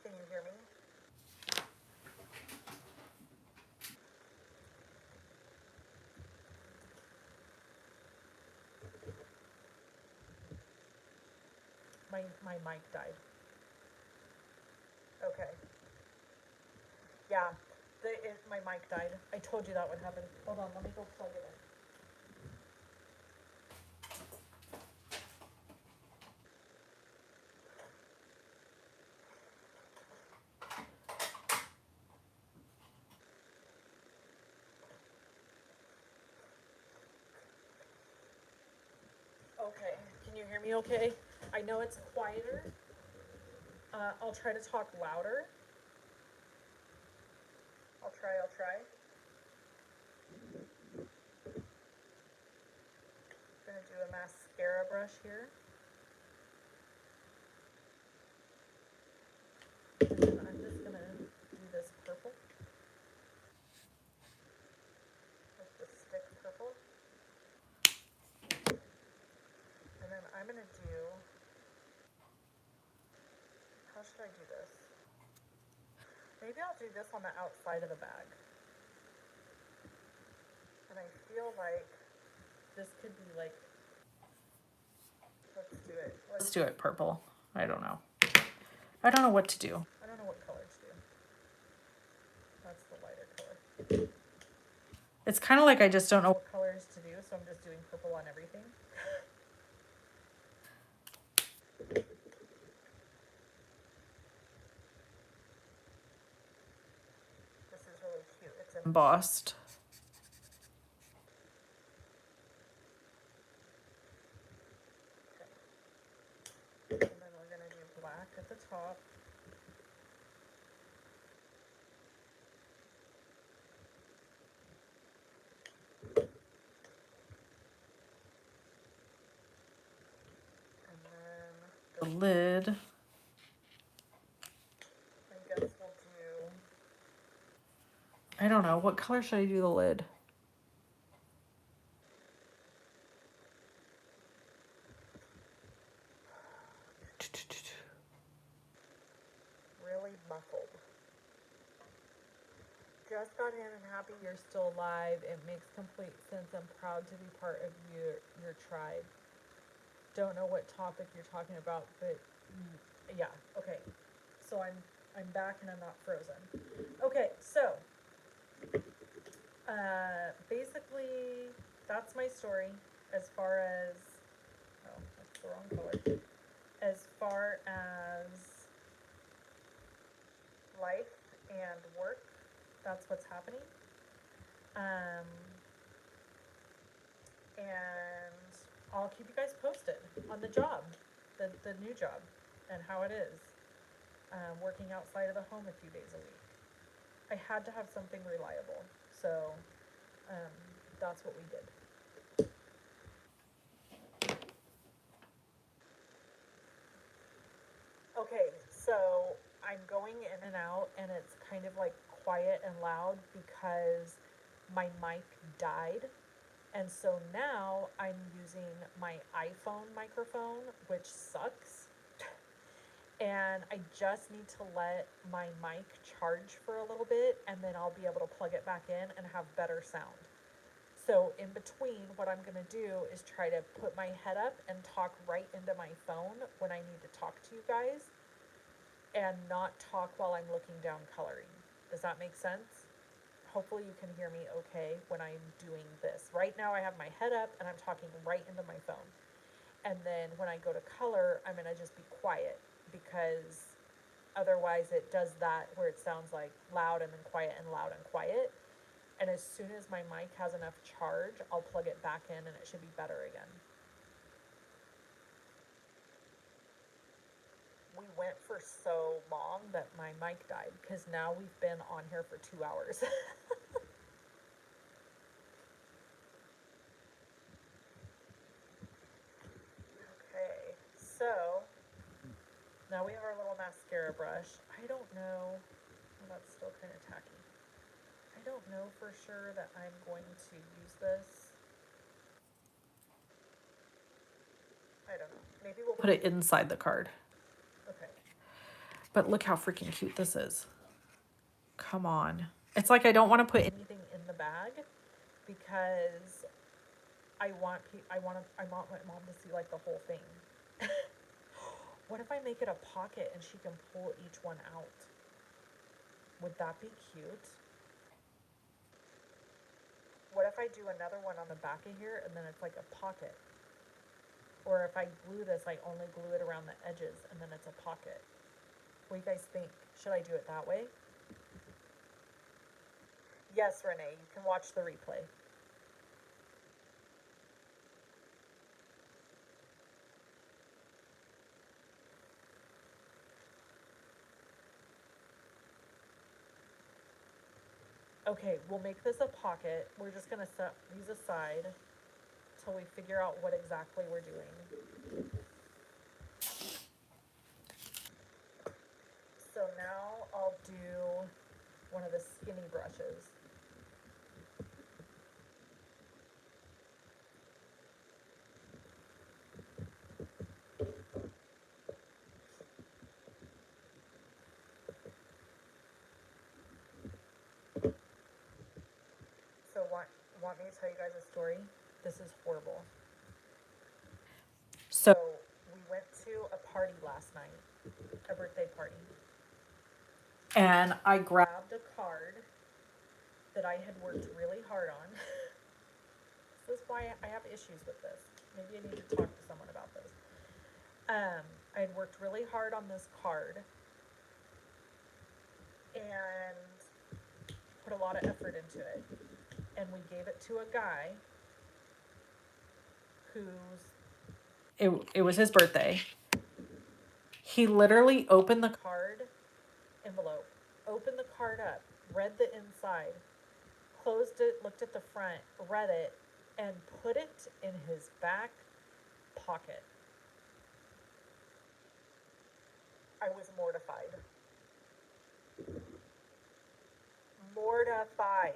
Can you hear me? My mic died. Okay. Yeah, my mic died. I told you that would happen. Hold on, let me go plug it in. Okay, can you hear me okay? I know it's quieter. I'll try to talk louder. I'll try. I'm gonna do a mascara brush here. And then I'm just gonna do this purple. With the stick purple. And then I'm gonna do, how should I do this? Maybe I'll do this on the outside of the bag. And I feel like this could be like, let's do it. Let's do it purple. I don't know. I don't know what to do. I don't know what color to do. That's the lighter color. It's kind of like I just don't know what colors to do, so I'm just doing purple on everything. This is really cute. It's embossed. Okay. And then we're gonna do black at the top. And then the lid. I guess we'll do, I don't know, what color should I do the lid? Really muffled. Just got in and happy you're still alive. It makes complete sense. I'm proud to be part of your tribe. Don't know what topic you're talking about, but yeah, okay. So I'm back and I'm not frozen. Okay, so basically that's my story as far as, oh, that's the wrong color. As far as life and work, that's what's happening. And I'll keep you guys posted on the job, the new job, and how it is. Working outside of the home a few days a week. I had to have something reliable, so that's what we did. Okay, so I'm going in and out, and it's kind of like quiet and loud because my mic died. And so now I'm using my iPhone microphone, which sucks. And I just need to let my mic charge for a little bit, and then I'll be able to plug it back in and have better sound. So in between, what I'm gonna do is try to put my head up and talk right into my phone when I need to talk to you guys, and not talk while I'm looking down coloring. Does that make sense? Hopefully you can hear me okay when I'm doing this. Right now I have my head up and I'm talking right into my phone. And then when I go to color, I'm gonna just be quiet, because otherwise it does that where it sounds like loud and then quiet and loud and quiet. And as soon as my mic has enough charge, I'll plug it back in and it should be better again. We went for so long that my mic died, because now we've been on here for 2 hours. Okay, so now we have our little mascara brush. I don't know, well, that's still kind of tacky. I don't know for sure that I'm going to use this. I don't know, maybe maybe we'll put it inside the card. Okay. But look how freaking cute this is. Come on. It's like I don't want to put anything in the bag because I want my mom to see like the whole thing. What if I make it a pocket and she can pull each one out? Would that be cute? What if I do another one on the back of here and then it's like a pocket? Or if I glue this, I only glue it around the edges and then it's a pocket. What do you guys think? Should I do it that way? Yes, Renee, you can watch the replay. Okay, we'll make this a pocket. We're just gonna set these aside till we figure out what exactly we're doing. So now I'll do one of the skinny brushes. So want me to tell you guys a story? This is horrible. So we went to a party last night, a birthday party. And I grabbed a card that I had worked really hard on. This is why I have issues with this. Maybe I need to talk to someone about this. I had worked really hard on this card and put a lot of effort into it. And we gave it to a guy it was his birthday. He literally opened the card envelope, opened the card up, read the inside, closed it, looked at the front, read it, and put it in his back pocket. I was mortified. Mortified.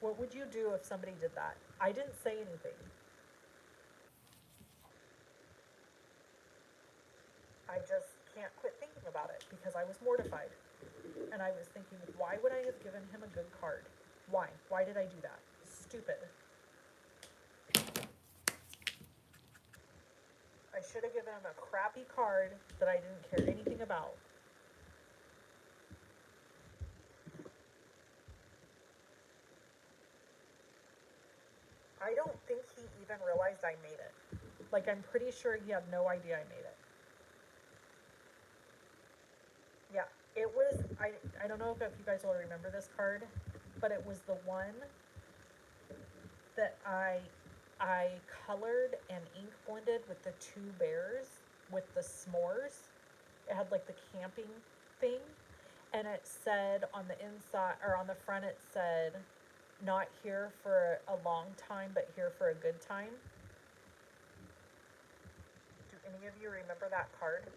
What would you do if somebody did that? I didn't say anything. I just can't quit thinking about it because I was mortified. And I was thinking, why would I have given him a good card? Why? Why did I do that? Stupid. I should have given him a crappy card that I didn't care anything about. I don't think he even realized I made it. Like, I'm pretty sure he had no idea I made it. Yeah, it was, I don't know if you guys will remember this card, but it was the one that I colored and ink blended with the two bears with the s'mores. It had like the camping thing, and it said on the inside, or on the front, it said, not here for a long time, but here for a good time. Do any of you remember that card?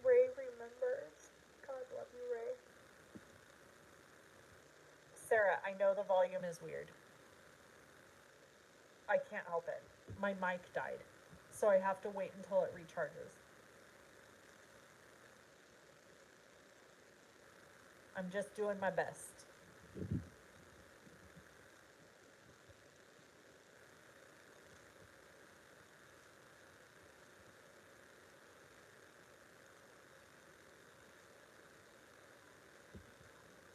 Ray remembers. God love you, Ray. Sarah, I know the volume is weird. I can't help it. My mic died, so I have to wait until it recharges. I'm just doing my best.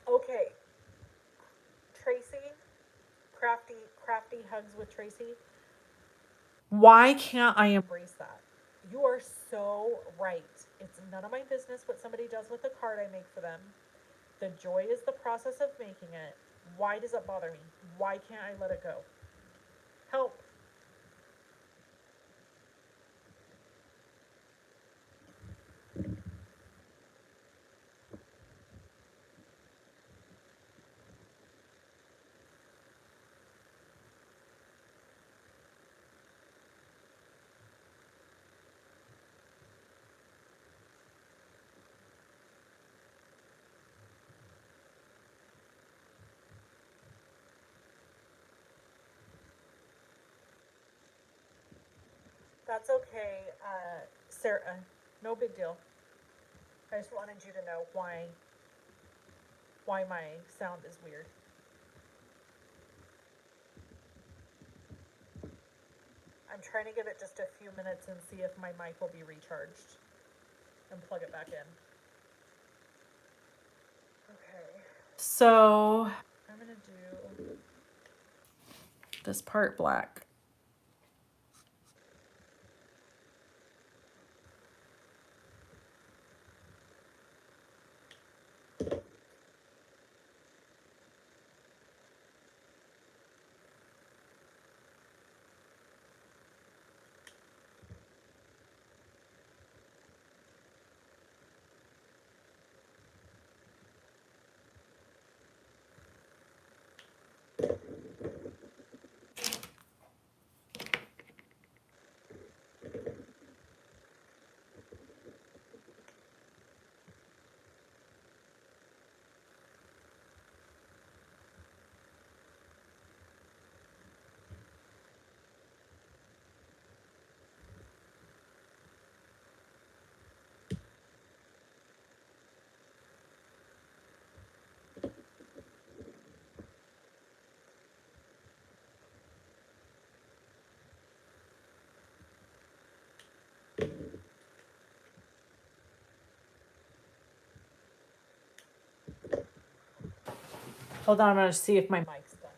Okay. Tracy, Crafty hugs with Tracy. Why can't I embrace that? You are so right. It's none of my business what somebody does with the card I make for them. The joy is the process of making it. Why does it bother me? Why can't I let it go? Help. That's okay, Sarah. No big deal. I just wanted you to know why my sound is weird. I'm trying to give it just a few minutes and see if my mic will be recharged and plug it back in. Okay. So I'm gonna do this part black. Hold on, I'm gonna see if my mic's done.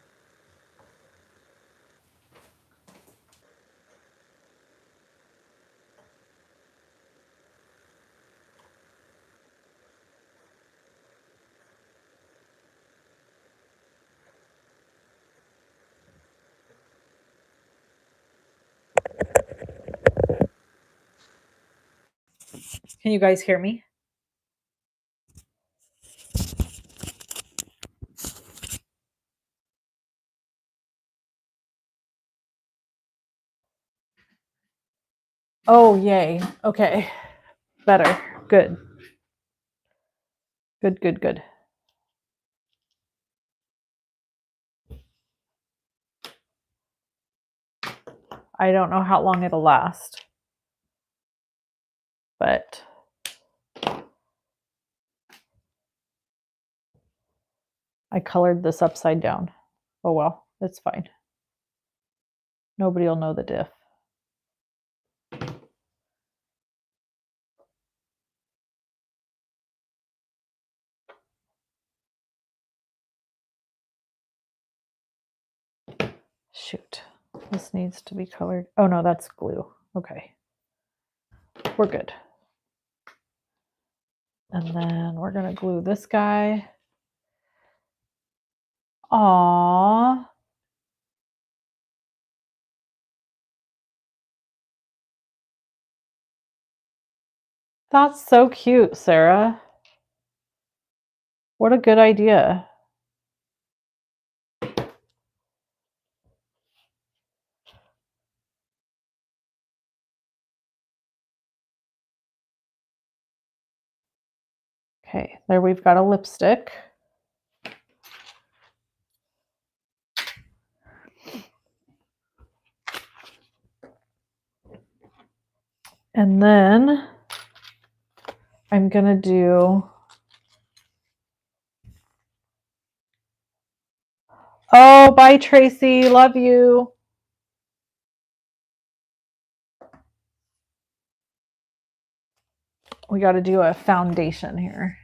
Can you guys hear me? Oh, yay. Okay. Better. Good. Good. I don't know how long it'll last, but I colored this upside down. Oh well, it's fine. Nobody will know the diff. Shoot, this needs to be colored. Oh no, that's glue. Okay, we're good. And then we're gonna glue this guy. Aww. That's so cute, Sarah. What a good idea. Okay, there we've got a lipstick. And then I'm gonna do, oh, bye Tracy, love you. We got to do a foundation here.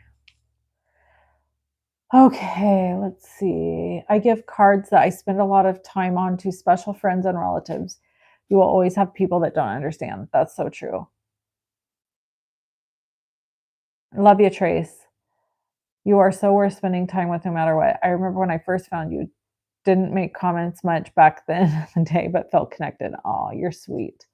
Okay, let's see. I give cards that I spend a lot of time on to special friends and relatives. You will always have people that don't understand. That's so true. I love you, Trace. You are so worth spending time with no matter what. I remember when I first found you, didn't make comments much back then in the day, but felt connected. Oh, you're sweet.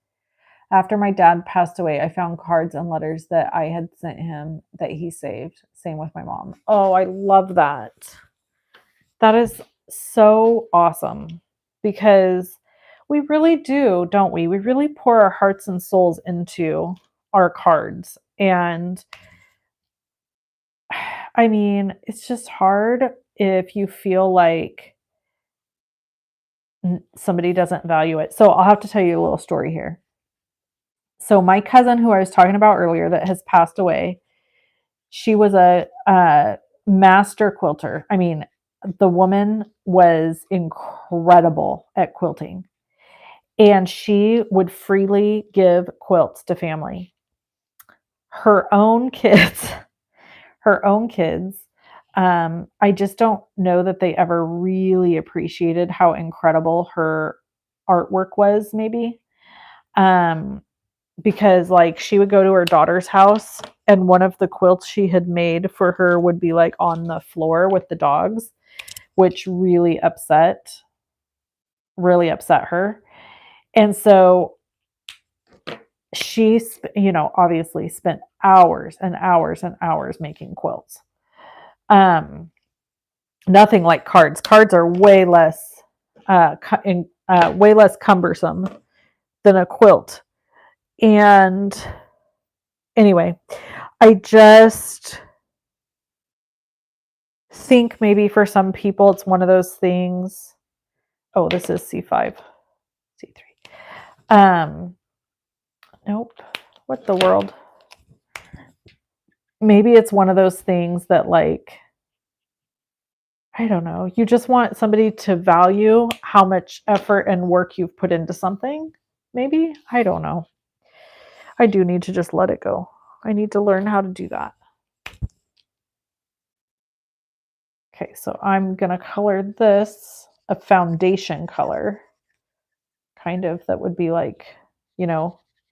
After my dad passed away, I found cards and letters that I had sent him that he saved. Same with my mom. Oh, I love that. That is so awesome because we really do, don't we? We really pour our hearts and souls into our cards. And I mean, it's just hard if you feel like somebody doesn't value it. So I'll have to tell you a little story here. So my cousin who I was talking about earlier that has passed away, she was a master quilter. I mean, the woman was incredible at quilting. And she would freely give quilts to family. Her own kids, her own kids. I just don't know that they ever really appreciated how incredible her artwork was, maybe. Because like she would go to her daughter's house and one of the quilts she had made for her would be like on the floor with the dogs, which really upset her. And so she, obviously spent hours and hours and hours making quilts. Nothing like cards. Cards are way less, way less cumbersome than a quilt. And anyway, I just think maybe for some people it's one of those things. Oh, this is C5, C3. Nope. What the world? Maybe it's one of those things that like, I don't know, you just want somebody to value how much effort and work you've put into something. Maybe, I don't know. I do need to just let it go. I need to learn how to do that. Okay, so I'm gonna color this a foundation color, kind of, that would be like,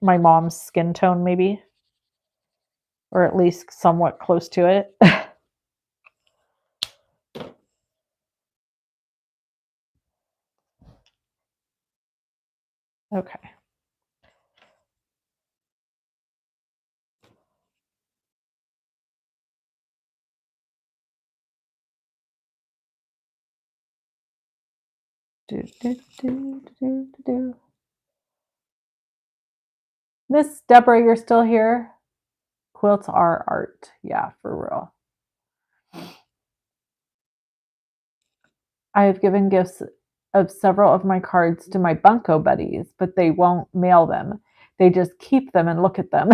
my mom's skin tone maybe, or at least somewhat close to it. Okay. Miss Deborah, you're still here? Quilts are art. Yeah, for real. I have given gifts of several of my cards to my bunco buddies, but they won't mail them. They just keep them and look at them.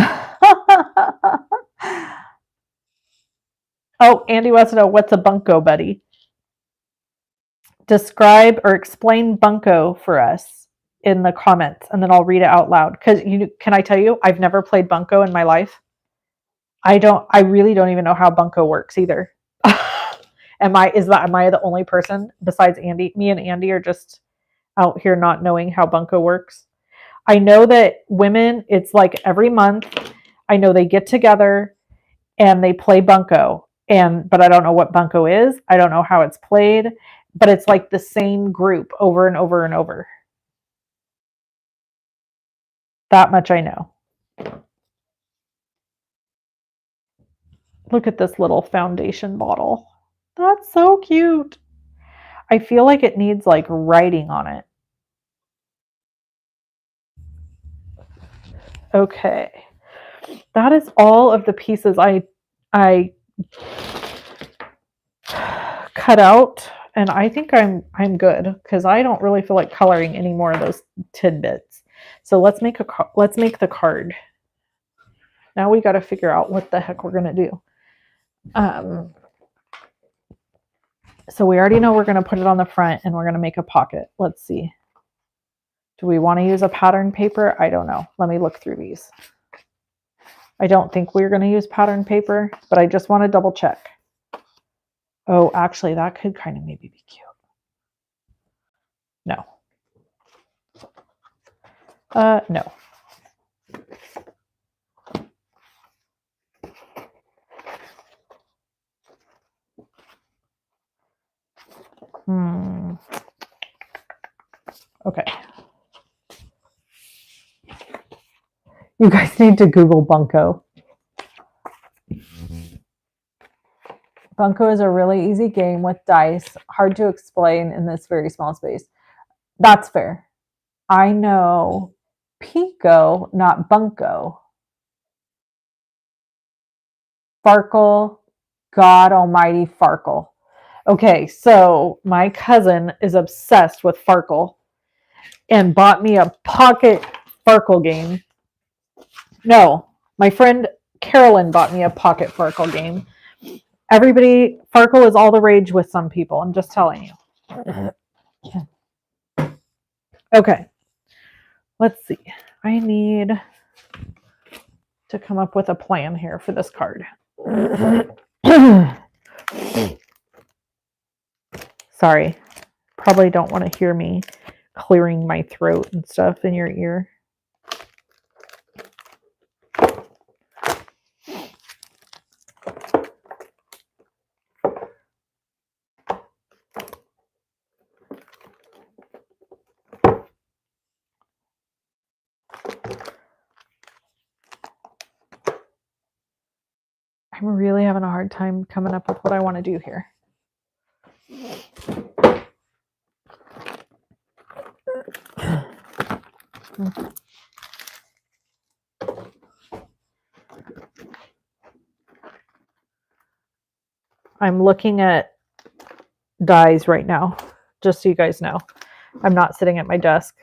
Oh, Andy wants to know, what's a bunco buddy? Describe or explain bunco for us in the comments, and then I'll read it out loud. Because can I tell you, I've never played bunco in my life. I really don't even know how bunco works either. Am I the only person besides Andy? Me and Andy are just out here not knowing how bunco works. I know that women, it's like every month, I know they get together and they play bunco. But I don't know what bunco is. I don't know how it's played, but it's like the same group over and over and over. That much I know. Look at this little foundation bottle. That's so cute. I feel like it needs like writing on it. Okay. That is all of the pieces I cut out, and I think I'm good because I don't really feel like coloring any more of those tidbits. So let's make the card. Now we got to figure out what the heck we're gonna do. So we already know we're gonna put it on the front and we're gonna make a pocket. Let's see. Do we want to use a pattern paper? I don't know. Let me look through these. I don't think we're going to use pattern paper, but I just want to double check. Oh, actually, that could kind of maybe be cute. No. No. Okay. You guys need to Google Bunko. Bunko is a really easy game with dice, hard to explain in this very small space. That's fair. I know Pico, not Bunko. Farkle, God Almighty Farkle. Okay, so my cousin is obsessed with Farkle and bought me a pocket Farkle game. No, my friend Carolyn bought me a pocket Farkle game. Everybody, Farkle is all the rage with some people. I'm just telling you. Okay, let's see. I need to come up with a plan here for this card. Sorry, probably don't want to hear me clearing my throat and stuff in your ear. I'm really having a hard time coming up with what I want to do here. I'm looking at dies right now, just so you guys know. I'm not sitting at my desk.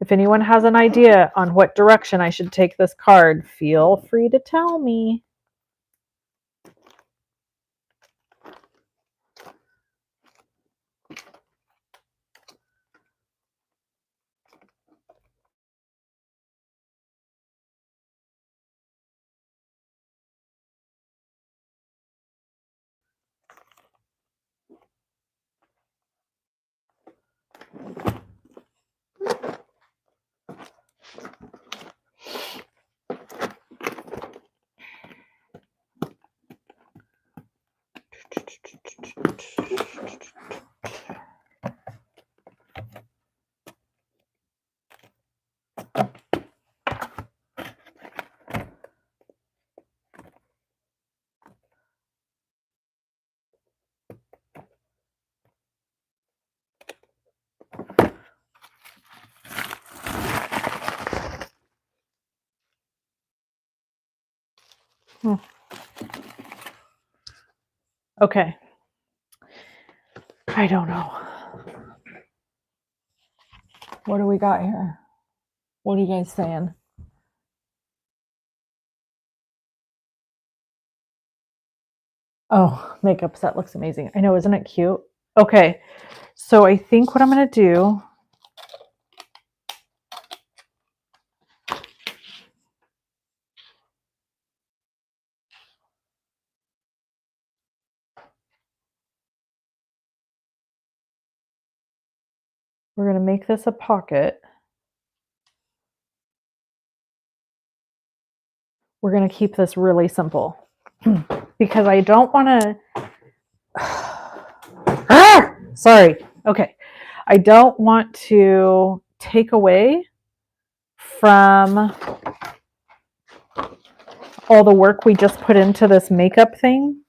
If anyone has an idea on what direction I should take this card, feel free to tell me. Okay. I don't know. What do we got here? What are you guys saying? Oh, makeup set looks amazing. I know, isn't it cute? Okay, so I think what I'm going to do, we're going to make this a pocket. We're going to keep this really simple because I don't want to... Sorry. Okay. I don't want to take away from all the work we just put into this makeup thing.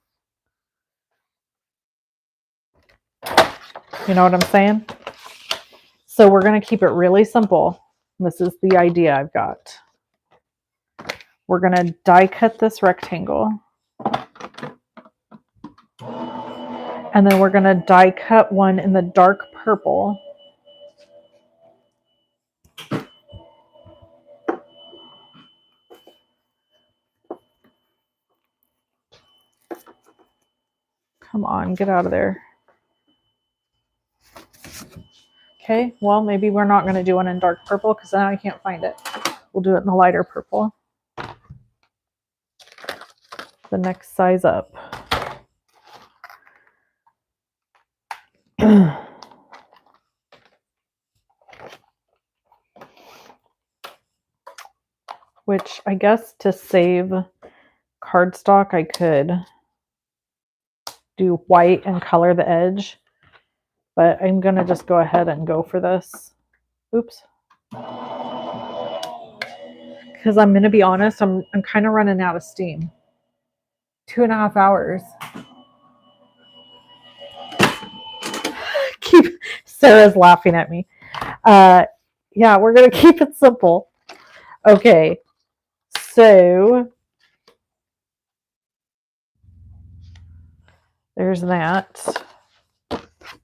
You know what I'm saying? So we're going to keep it really simple. This is the idea I've got. We're going to die cut this rectangle. And then we're going to die cut one in the dark purple. Come on, get out of there. Okay, well, maybe we're not going to do one in dark purple because then I can't find it. We'll do it in the lighter purple. The next size up. Which I guess to save cardstock, I could do white and color the edge, but I'm going to just go ahead and go for this. Oops. Because I'm going to be honest, I'm kind of running out of steam. 2.5 hours. Sarah's laughing at me. Yeah, we're going to keep it simple. Okay, so there's that.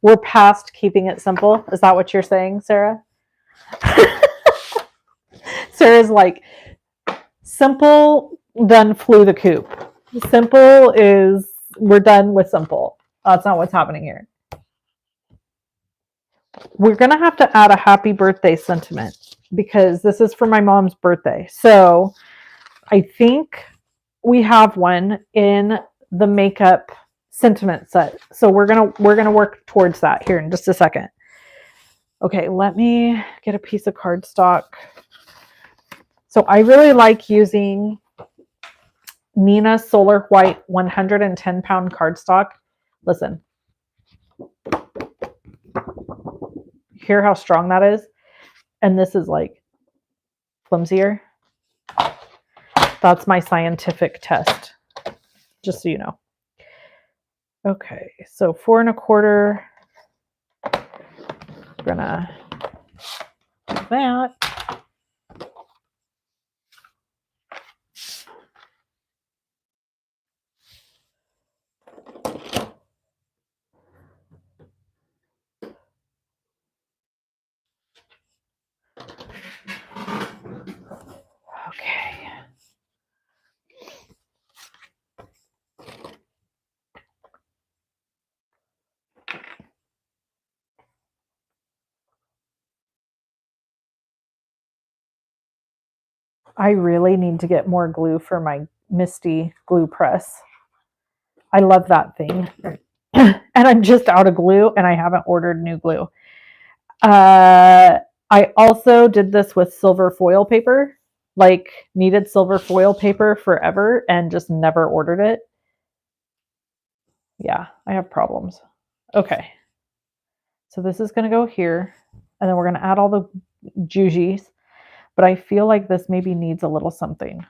We're past keeping it simple. Is that what you're saying, Sarah? Sarah's like, simple, then flew the coop. Simple is, we're done with simple. That's not what's happening here. We're going to have to add a happy birthday sentiment because this is for my mom's birthday. So I think we have one in the makeup sentiment set. So we're going to work towards that here in just a second. Okay, let me get a piece of cardstock. So I really like using Nina Solar White 110 pound cardstock. Listen. Hear how strong that is? And this is like flimsier. That's my scientific test, just so you know. Okay, so 4 1/4. We're gonna do that. Okay. I really need to get more glue for my Misty glue press. I love that thing. And I'm just out of glue and I haven't ordered new glue. I also did this with silver foil paper, like needed silver foil paper forever and just never ordered it. Yeah, I have problems. Okay. So this is going to go here and then we're going to add all the juices, but I feel like this maybe needs a little something.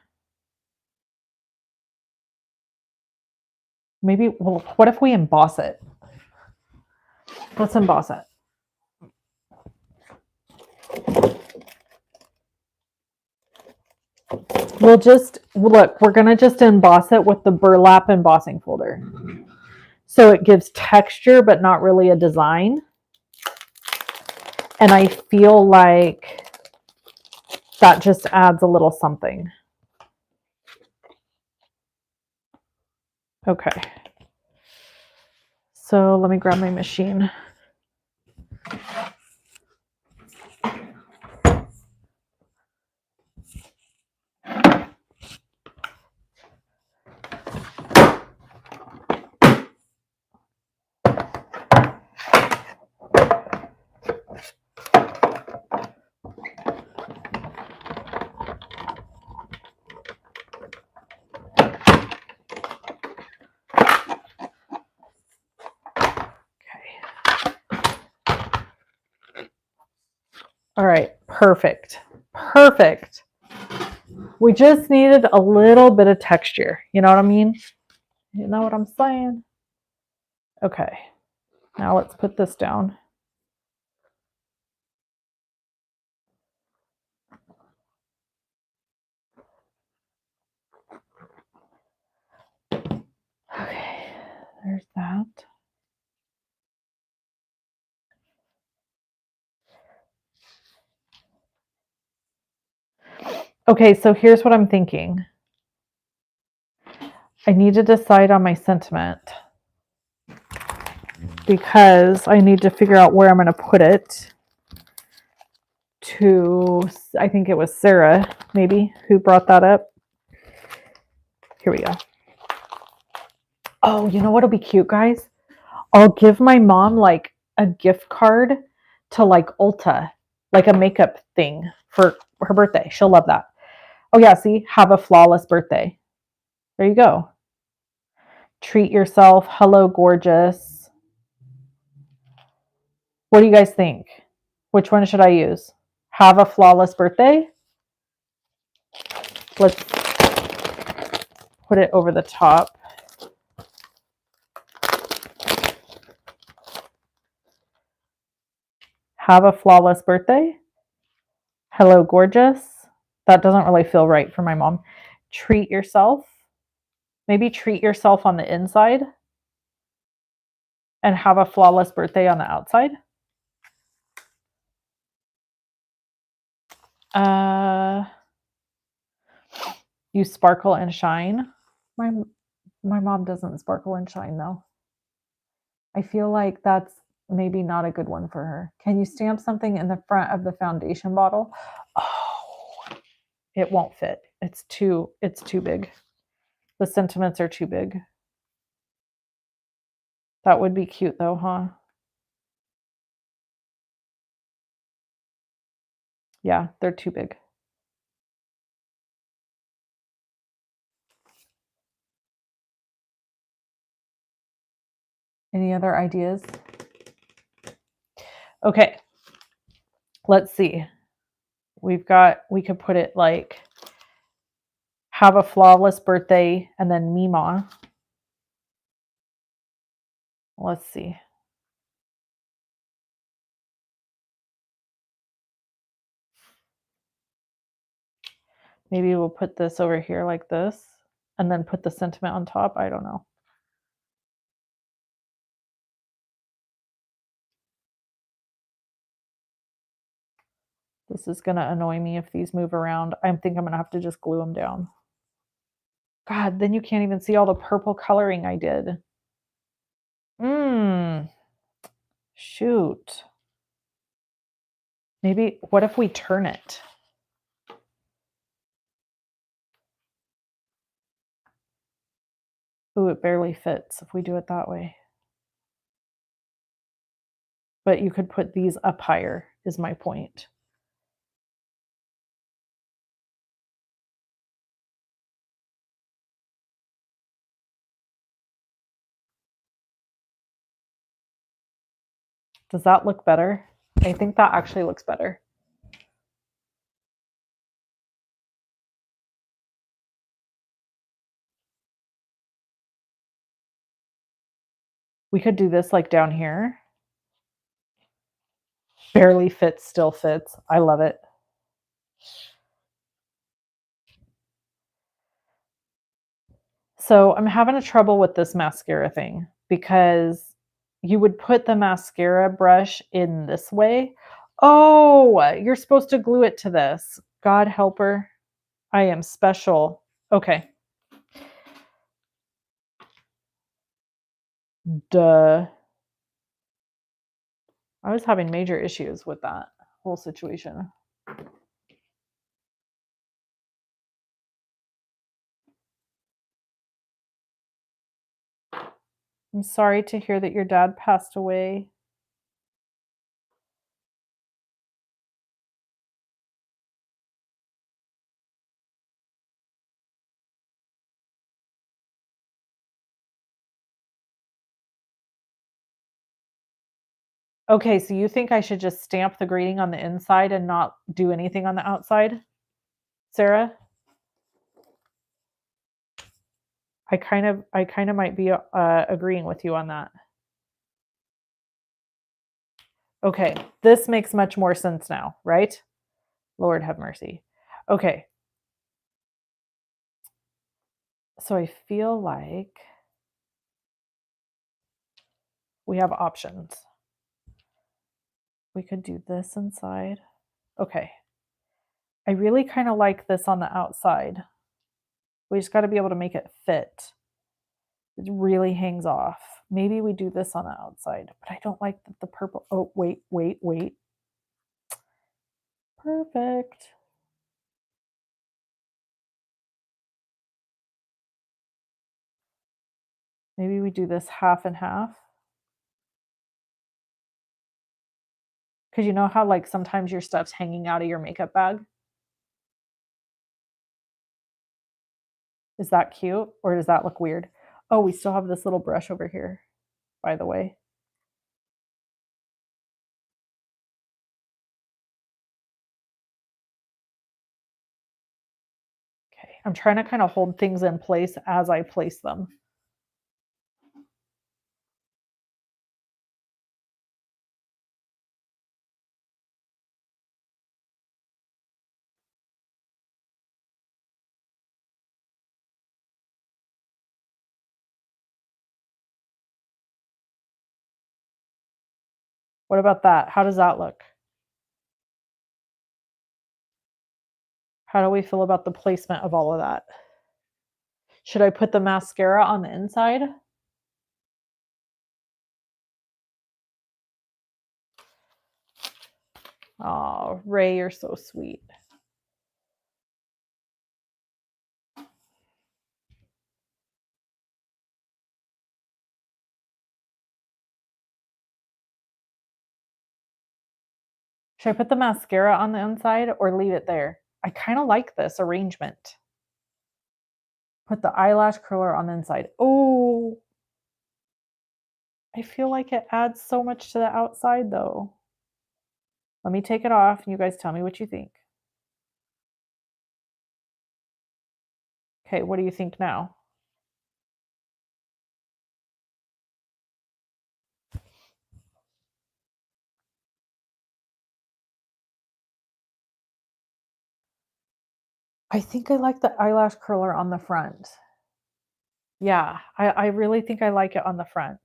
Maybe, well, what if we emboss it? Let's emboss it. We'll just, look, we're going to just emboss it with the burlap embossing folder. So it gives texture, but not really a design. And I feel like that just adds a little something. Okay. So let me grab my machine. All right, perfect. Perfect. We just needed a little bit of texture. You know what I mean? You know what I'm saying? Okay. Now let's put this down. Okay, there's that. Okay, so here's what I'm thinking. I need to decide on my sentiment because I need to figure out where I'm going to put it. I think it was Sarah, maybe, who brought that up. Here we go. Oh, you know what'll be cute, guys? I'll give my mom like a gift card to like Ulta, like a makeup thing for her birthday. She'll love that. Oh yeah, see, have a flawless birthday. There you go. Treat yourself. Hello, gorgeous. What do you guys think? Which one should I use? Have a flawless birthday. Let's put it over the top. Have a flawless birthday. Hello, gorgeous. That doesn't really feel right for my mom. Treat yourself. Maybe treat yourself on the inside and have a flawless birthday on the outside. You sparkle and shine. My mom doesn't sparkle and shine though. I feel like that's maybe not a good one for her. Can you stamp something in the front of the foundation bottle? Oh, it won't fit. It's too big. The sentiments are too big. That would be cute though, huh? Yeah, they're too big. Any other ideas? Okay. Let's see. We could put it like have a flawless birthday and then Mima. Let's see. Maybe we'll put this over here like this and then put the sentiment on top. I don't know. This is going to annoy me if these move around. I think I'm going to have to just glue them down. God, then you can't even see all the purple coloring I did. Shoot. Maybe, what if we turn it? Ooh, it barely fits if we do it that way. But you could put these up higher, is my point. Does that look better? I think that actually looks better. We could do this like down here. Barely fits, still fits. I love it. So I'm having a trouble with this mascara thing because you would put the mascara brush in this way. Oh, you're supposed to glue it to this. God help her. I am special. Okay. Duh. I was having major issues with that whole situation. I'm sorry to hear that your dad passed away. Okay, so you think I should just stamp the greeting on the inside and not do anything on the outside, Sarah? I kind of might be agreeing with you on that. Okay, this makes much more sense now, right? Lord have mercy. Okay. So I feel like we have options. We could do this inside. Okay. I really kind of like this on the outside. We just got to be able to make it fit. It really hangs off. Maybe we do this on the outside, but I don't like the purple. Oh, wait. Perfect. Maybe we do this half and half. Because you know how like sometimes your stuff's hanging out of your makeup bag? Is that cute or does that look weird? Oh, we still have this little brush over here, by the way. Okay, I'm trying to kind of hold things in place as I place them. What about that? How does that look? How do we feel about the placement of all of that? Should I put the mascara on the inside? Oh, Ray, you're so sweet. Should I put the mascara on the inside or leave it there? I kind of like this arrangement. Put the eyelash curler on the inside. Oh, I feel like it adds so much to the outside though. Let me take it off and you guys tell me what you think. Okay, what do you think now? I think I like the eyelash curler on the front. Yeah, I really think I like it on the front.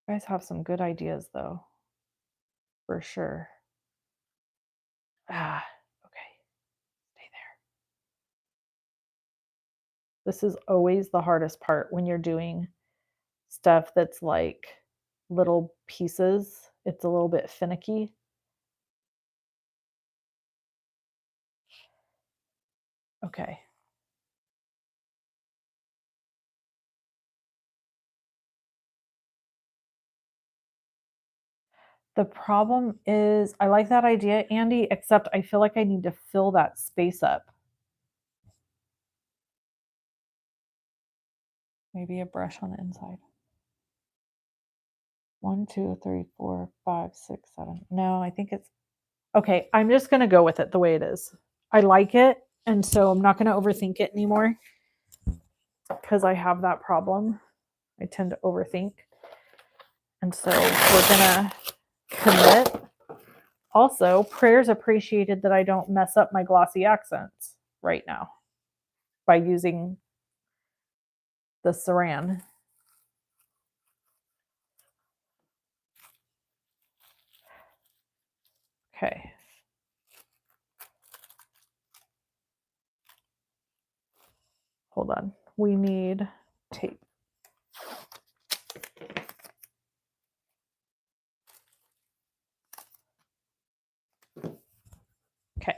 You guys have some good ideas though, for sure. Ah, okay, stay there. This is always the hardest part when you're doing stuff that's like little pieces. It's a little bit finicky. Okay. The problem is, I like that idea, Andy, except I feel like I need to fill that space up. Maybe a brush on the inside. 1, 2, 3, 4, 5, 6, 7. No, I think it's okay. I'm just going to go with it the way it is. I like it. And so I'm not going to overthink it anymore because I have that problem. I tend to overthink. And so we're going to commit. Also, prayers appreciated that I don't mess up my glossy accents right now by using the saran. Okay. Hold on. We need tape. Okay.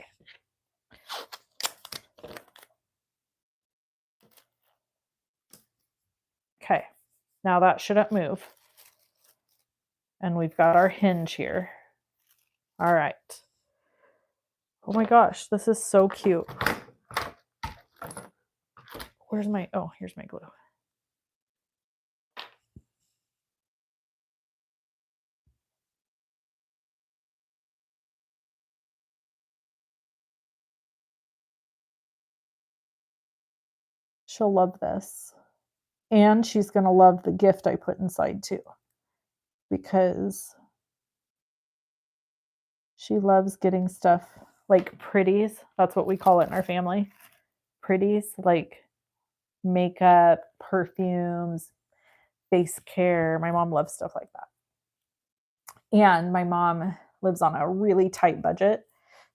Okay. Now that shouldn't move. And we've got our hinge here. All right. Oh my gosh, this is so cute. Where's my, oh, here's my glue. She'll love this. And she's going to love the gift I put inside too, because she loves getting stuff like pretties. That's what we call it in our family. Pretties, like makeup, perfumes, face care. My mom loves stuff like that. And my mom lives on a really tight budget,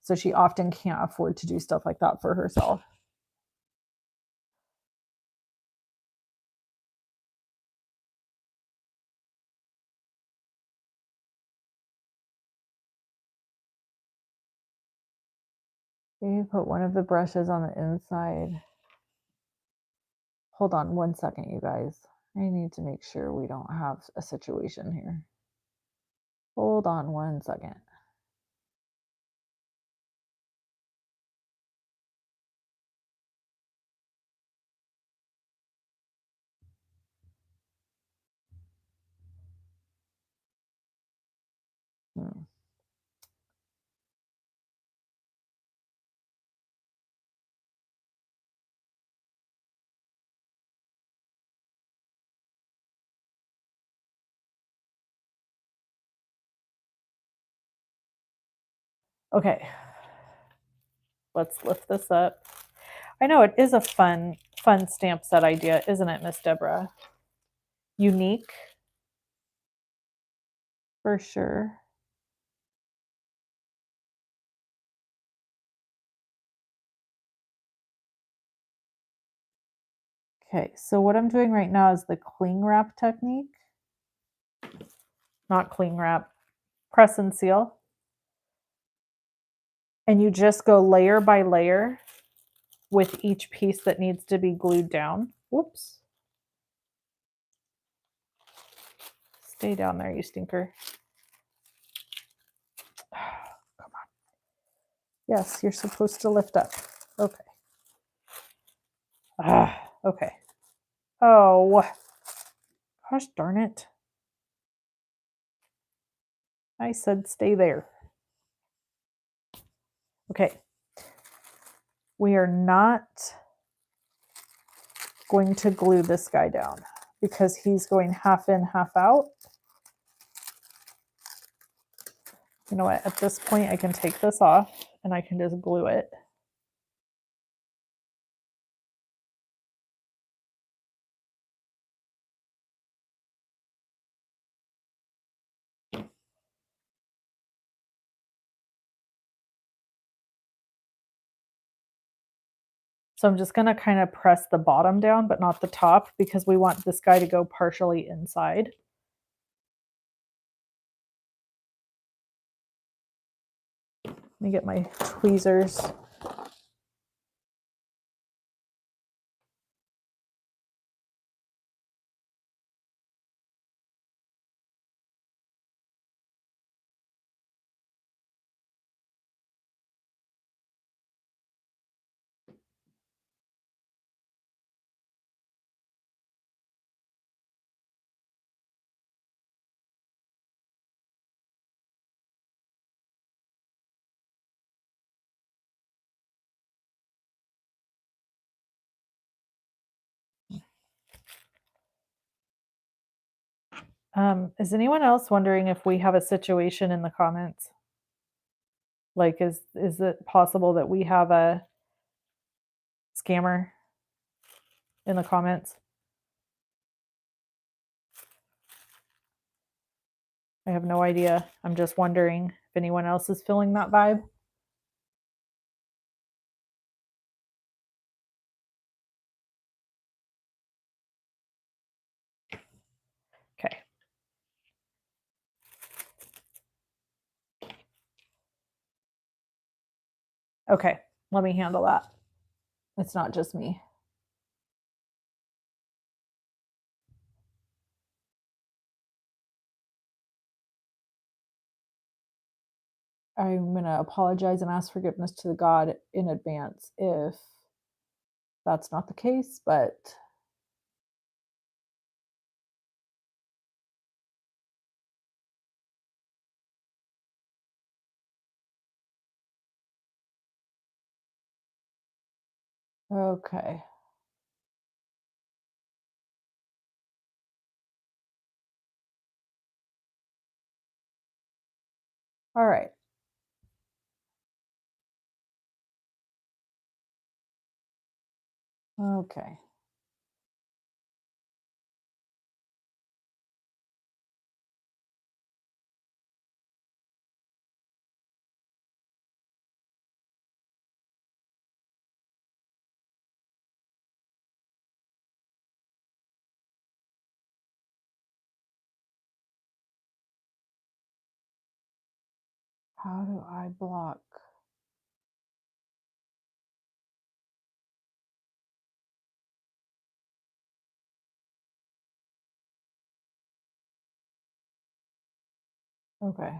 so she often can't afford to do stuff like that for herself. Maybe put one of the brushes on the inside. Hold on one second, you guys. I need to make sure we don't have a situation here. Hold on one second. Hmm. Okay, let's lift this up. I know it is a fun stamp set idea, isn't it, Miss Deborah? Unique, for sure. Okay, so what I'm doing right now is the cling wrap technique. Not cling wrap, press and seal. And you just go layer by layer with each piece that needs to be glued down. Whoops. Stay down there, you stinker. Come on. Yes, you're supposed to lift up. Okay. Okay. Oh, gosh darn it. I said stay there. Okay. We are not going to glue this guy down because he's going half in, half out. You know what? At this point, I can take this off and I can just glue it. So I'm just going to kind of press the bottom down, but not the top, because we want this guy to go partially inside. Let me get my tweezers. Is anyone else wondering if we have a situation in the comments? Like, is it possible that we have a scammer in the comments? I have no idea. I'm just wondering if anyone else is feeling that vibe. Okay. Okay, let me handle that. It's not just me. I'm going to apologize and ask forgiveness to God in advance if that's not the case, but okay. All right. Okay. How do I block? Okay.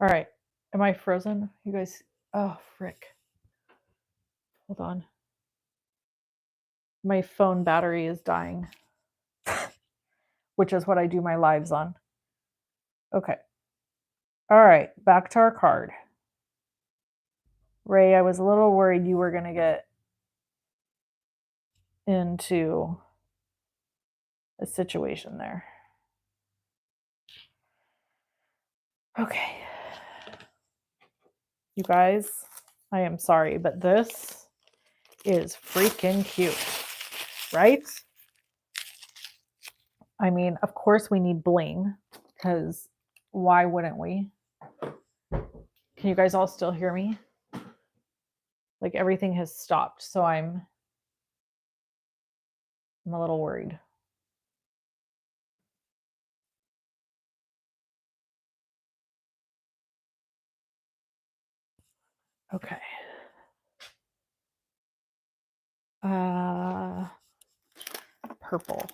All right. Am I frozen? You guys, oh, frick. Hold on. My phone battery is dying, which is what I do my lives on. Okay. All right, back to our card. Ray, I was a little worried you were going to get into a situation there. Okay. You guys, I am sorry, but this is freaking cute, right? I mean, of course we need bling, because why wouldn't we? Can you guys all still hear me? Like everything has stopped, so I'm a little worried. Okay. Purple.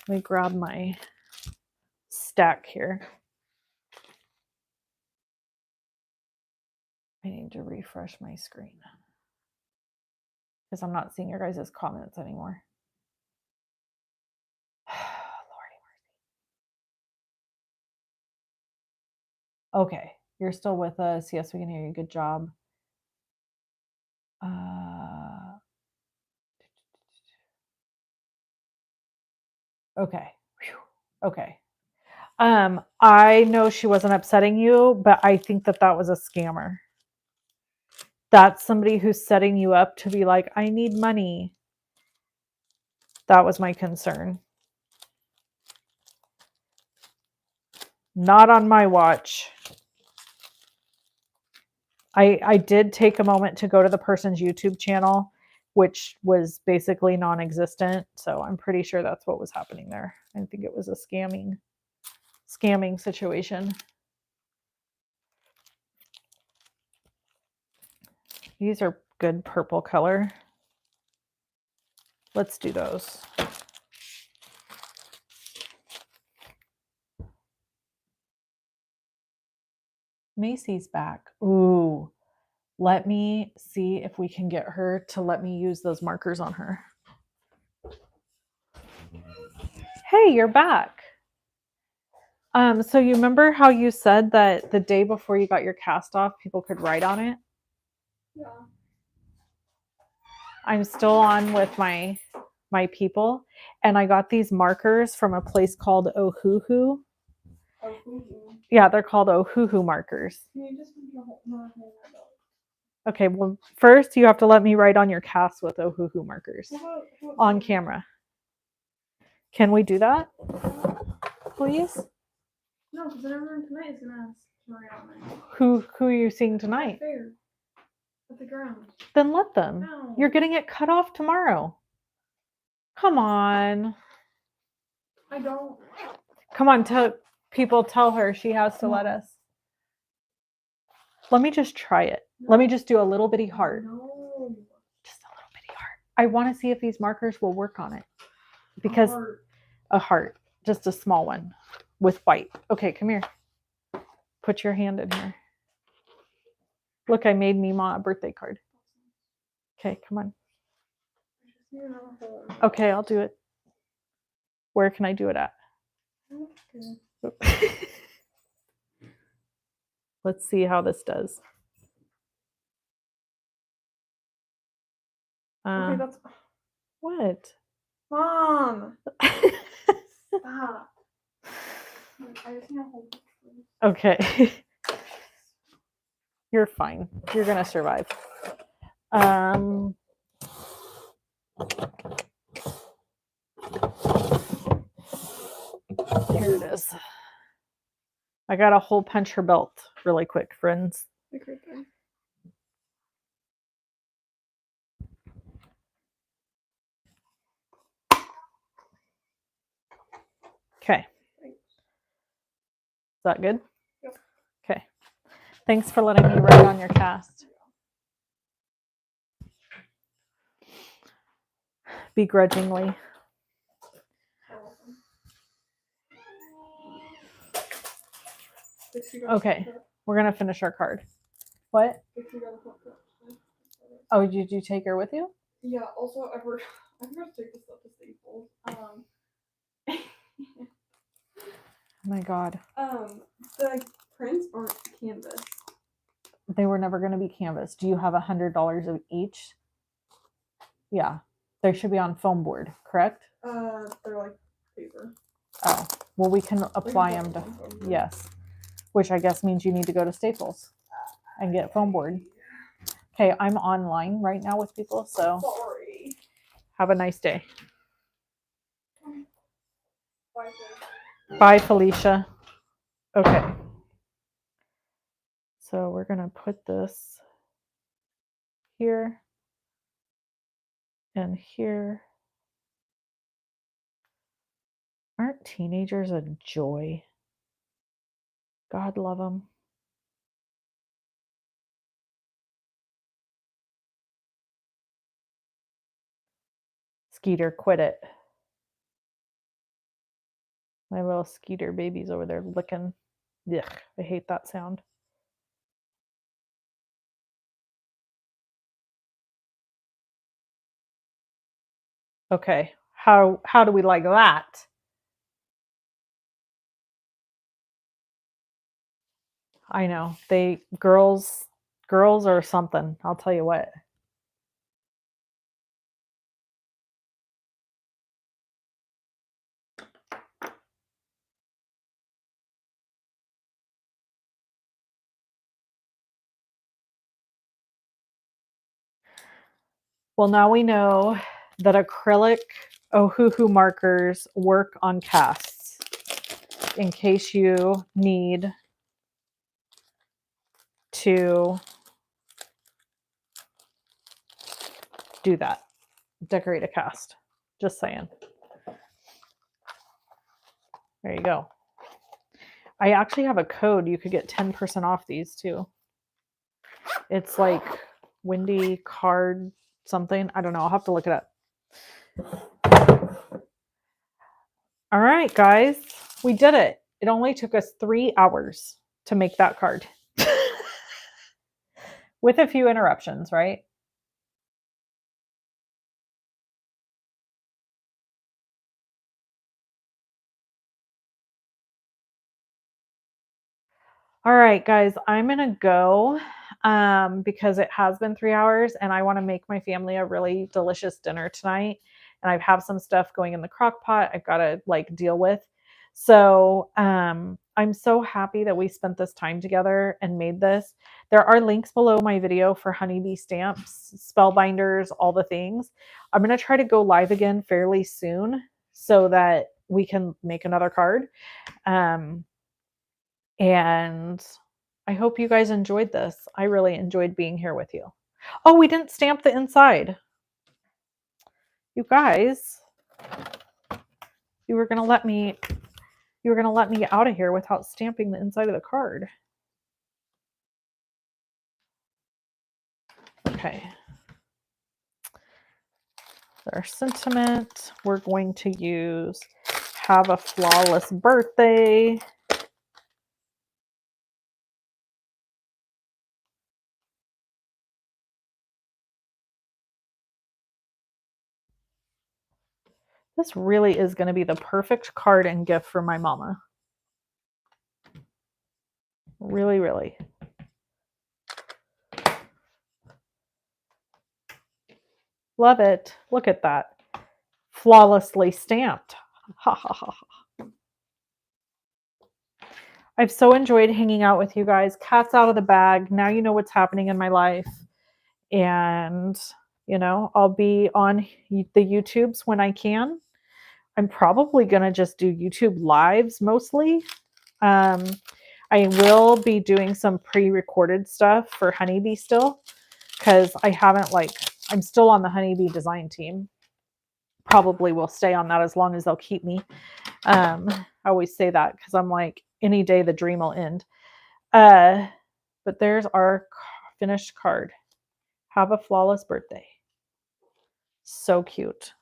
Let me grab my stack here. I need to refresh my screen because I'm not seeing your guys' comments anymore. Lordy mercy. Okay, you're still with us. Yes, we can hear you. Good job. Okay. Whew. Okay. I know she wasn't upsetting you, but I think that that was a scammer. That's somebody who's setting you up to be like, I need money. That was my concern. Not on my watch. I did take a moment to go to the person's YouTube channel, which was basically non-existent. So I'm pretty sure that's what was happening there. I think it was a scamming situation. These are good purple color. Let's do those. Macy's back. Ooh, let me see if we can get her to let me use those markers on her. Hey, you're back. So you remember how you said that the day before you got your cast off, people could write on it? Yeah. I'm still on with my people, and I got these markers from a place called Ohuhu. Ohuhu. Yeah, they're called Ohuhu markers. Can you just put your whole Okay, well, first you have to let me write on your cast with Ohuhu markers how on camera. Can we do that, please? No, because everyone tonight is gonna ask to write on it. Who are you seeing tonight? Fair. At the ground. Then let them. No. You're getting it cut off tomorrow. Come on. I don't. Come on, tell her she has to let us. Let me just try it. No. Let me just do a little bitty heart. No. Just a little bitty heart. I want to see if these markers will work on it. Because a heart, just a small one with white. Okay, come here. Put your hand in here. Look, I made Mima a birthday card. Okay, come on. Okay, I'll do it. Where can I do it at? Okay. Let's see how this does. Okay, that's what? Mom. Stop. I just need a whole picture. Okay. You're fine. You're gonna survive. Here it is. I gotta hole punch her belt really quick, friends. Okay. Is that good? Yep. Okay. Thanks for letting me write on your cast. Begrudgingly. Okay, we're gonna finish our card. What? Oh, did you take her with you? Yeah. Also, I forgot to take this up to Staples. Oh my God. The prints aren't canvas. They were never going to be canvas. Do you have $100 of each? Yeah. They should be on foam board, correct? They're like paper. Oh, well, we can apply them to, yes. Which I guess means you need to go to Staples and get foam board. Okay, I'm online right now with people, so Sorry. have a nice day. Bye. Bye, Felicia. Okay. So we're going to put this here and here. Aren't teenagers a joy? God love them. Skeeter, quit it. My little Skeeter baby's over there licking. Yuck, I hate that sound. Okay, how do we like that? I know, girls are something, I'll tell you what. Well, now we know that acrylic Ohuhu markers work on casts. In case you need to do that, decorate a cast. Just saying. There you go. I actually have a code. You could get 10% off these too. It's like Wendy card something. I don't know. I'll have to look it up. All right, guys. We did it. It only took us 3 hours to make that card. With a few interruptions, right? All right, guys, I'm going to go because it has been 3 hours and I want to make my family a really delicious dinner tonight. And I have some stuff going in the crock pot I've got to like deal with. So I'm so happy that we spent this time together and made this. There are links below my video for honeybee stamps, spellbinders, all the things. I'm going to try to go live again fairly soon so that we can make another card. And I hope you guys enjoyed this. I really enjoyed being here with you. Oh, we didn't stamp the inside. You guys, you were going to let me get out of here without stamping the inside of the card. Okay. Our sentiment, we're going to use have a flawless birthday. This really is going to be the perfect card and gift for my mama. Really, really. Love it. Look at that. Flawlessly stamped. Ha ha ha. I've so enjoyed hanging out with you guys. Cat's out of the bag. Now you know what's happening in my life. And, you know, I'll be on the YouTubes when I can. I'm probably going to just do YouTube lives mostly. I will be doing some pre-recorded stuff for Honeybee still because I haven't I'm still on the Honeybee design team. Probably will stay on that as long as they'll keep me. I always say that because I'm like, any day the dream will end. But there's our finished card. Have a flawless birthday. So cute.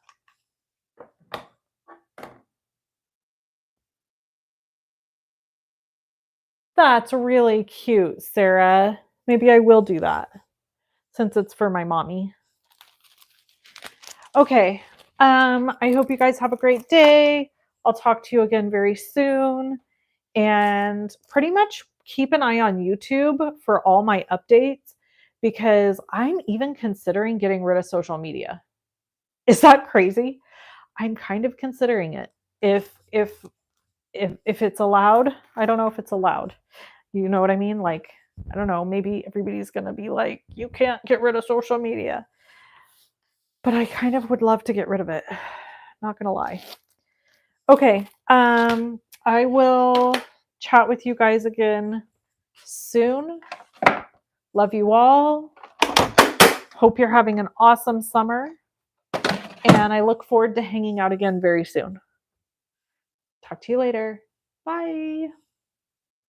That's really cute, Sarah. Maybe I will do that since it's for my mommy. Okay. I hope you guys have a great day. I'll talk to you again very soon. and pretty much keep an eye on YouTube for all my updates because I'm even considering getting rid of social media. Is that crazy? I'm kind of considering it. If it's allowed, I don't know if it's allowed. You know what I mean? Like, I don't know, maybe everybody's going to be like, you can't get rid of social media. But I kind of would love to get rid of it. Not going to lie. Okay. I will chat with you guys again soon. Love you all. Hope you're having an awesome summer. And I look forward to hanging out again very soon. Talk to you later. Bye.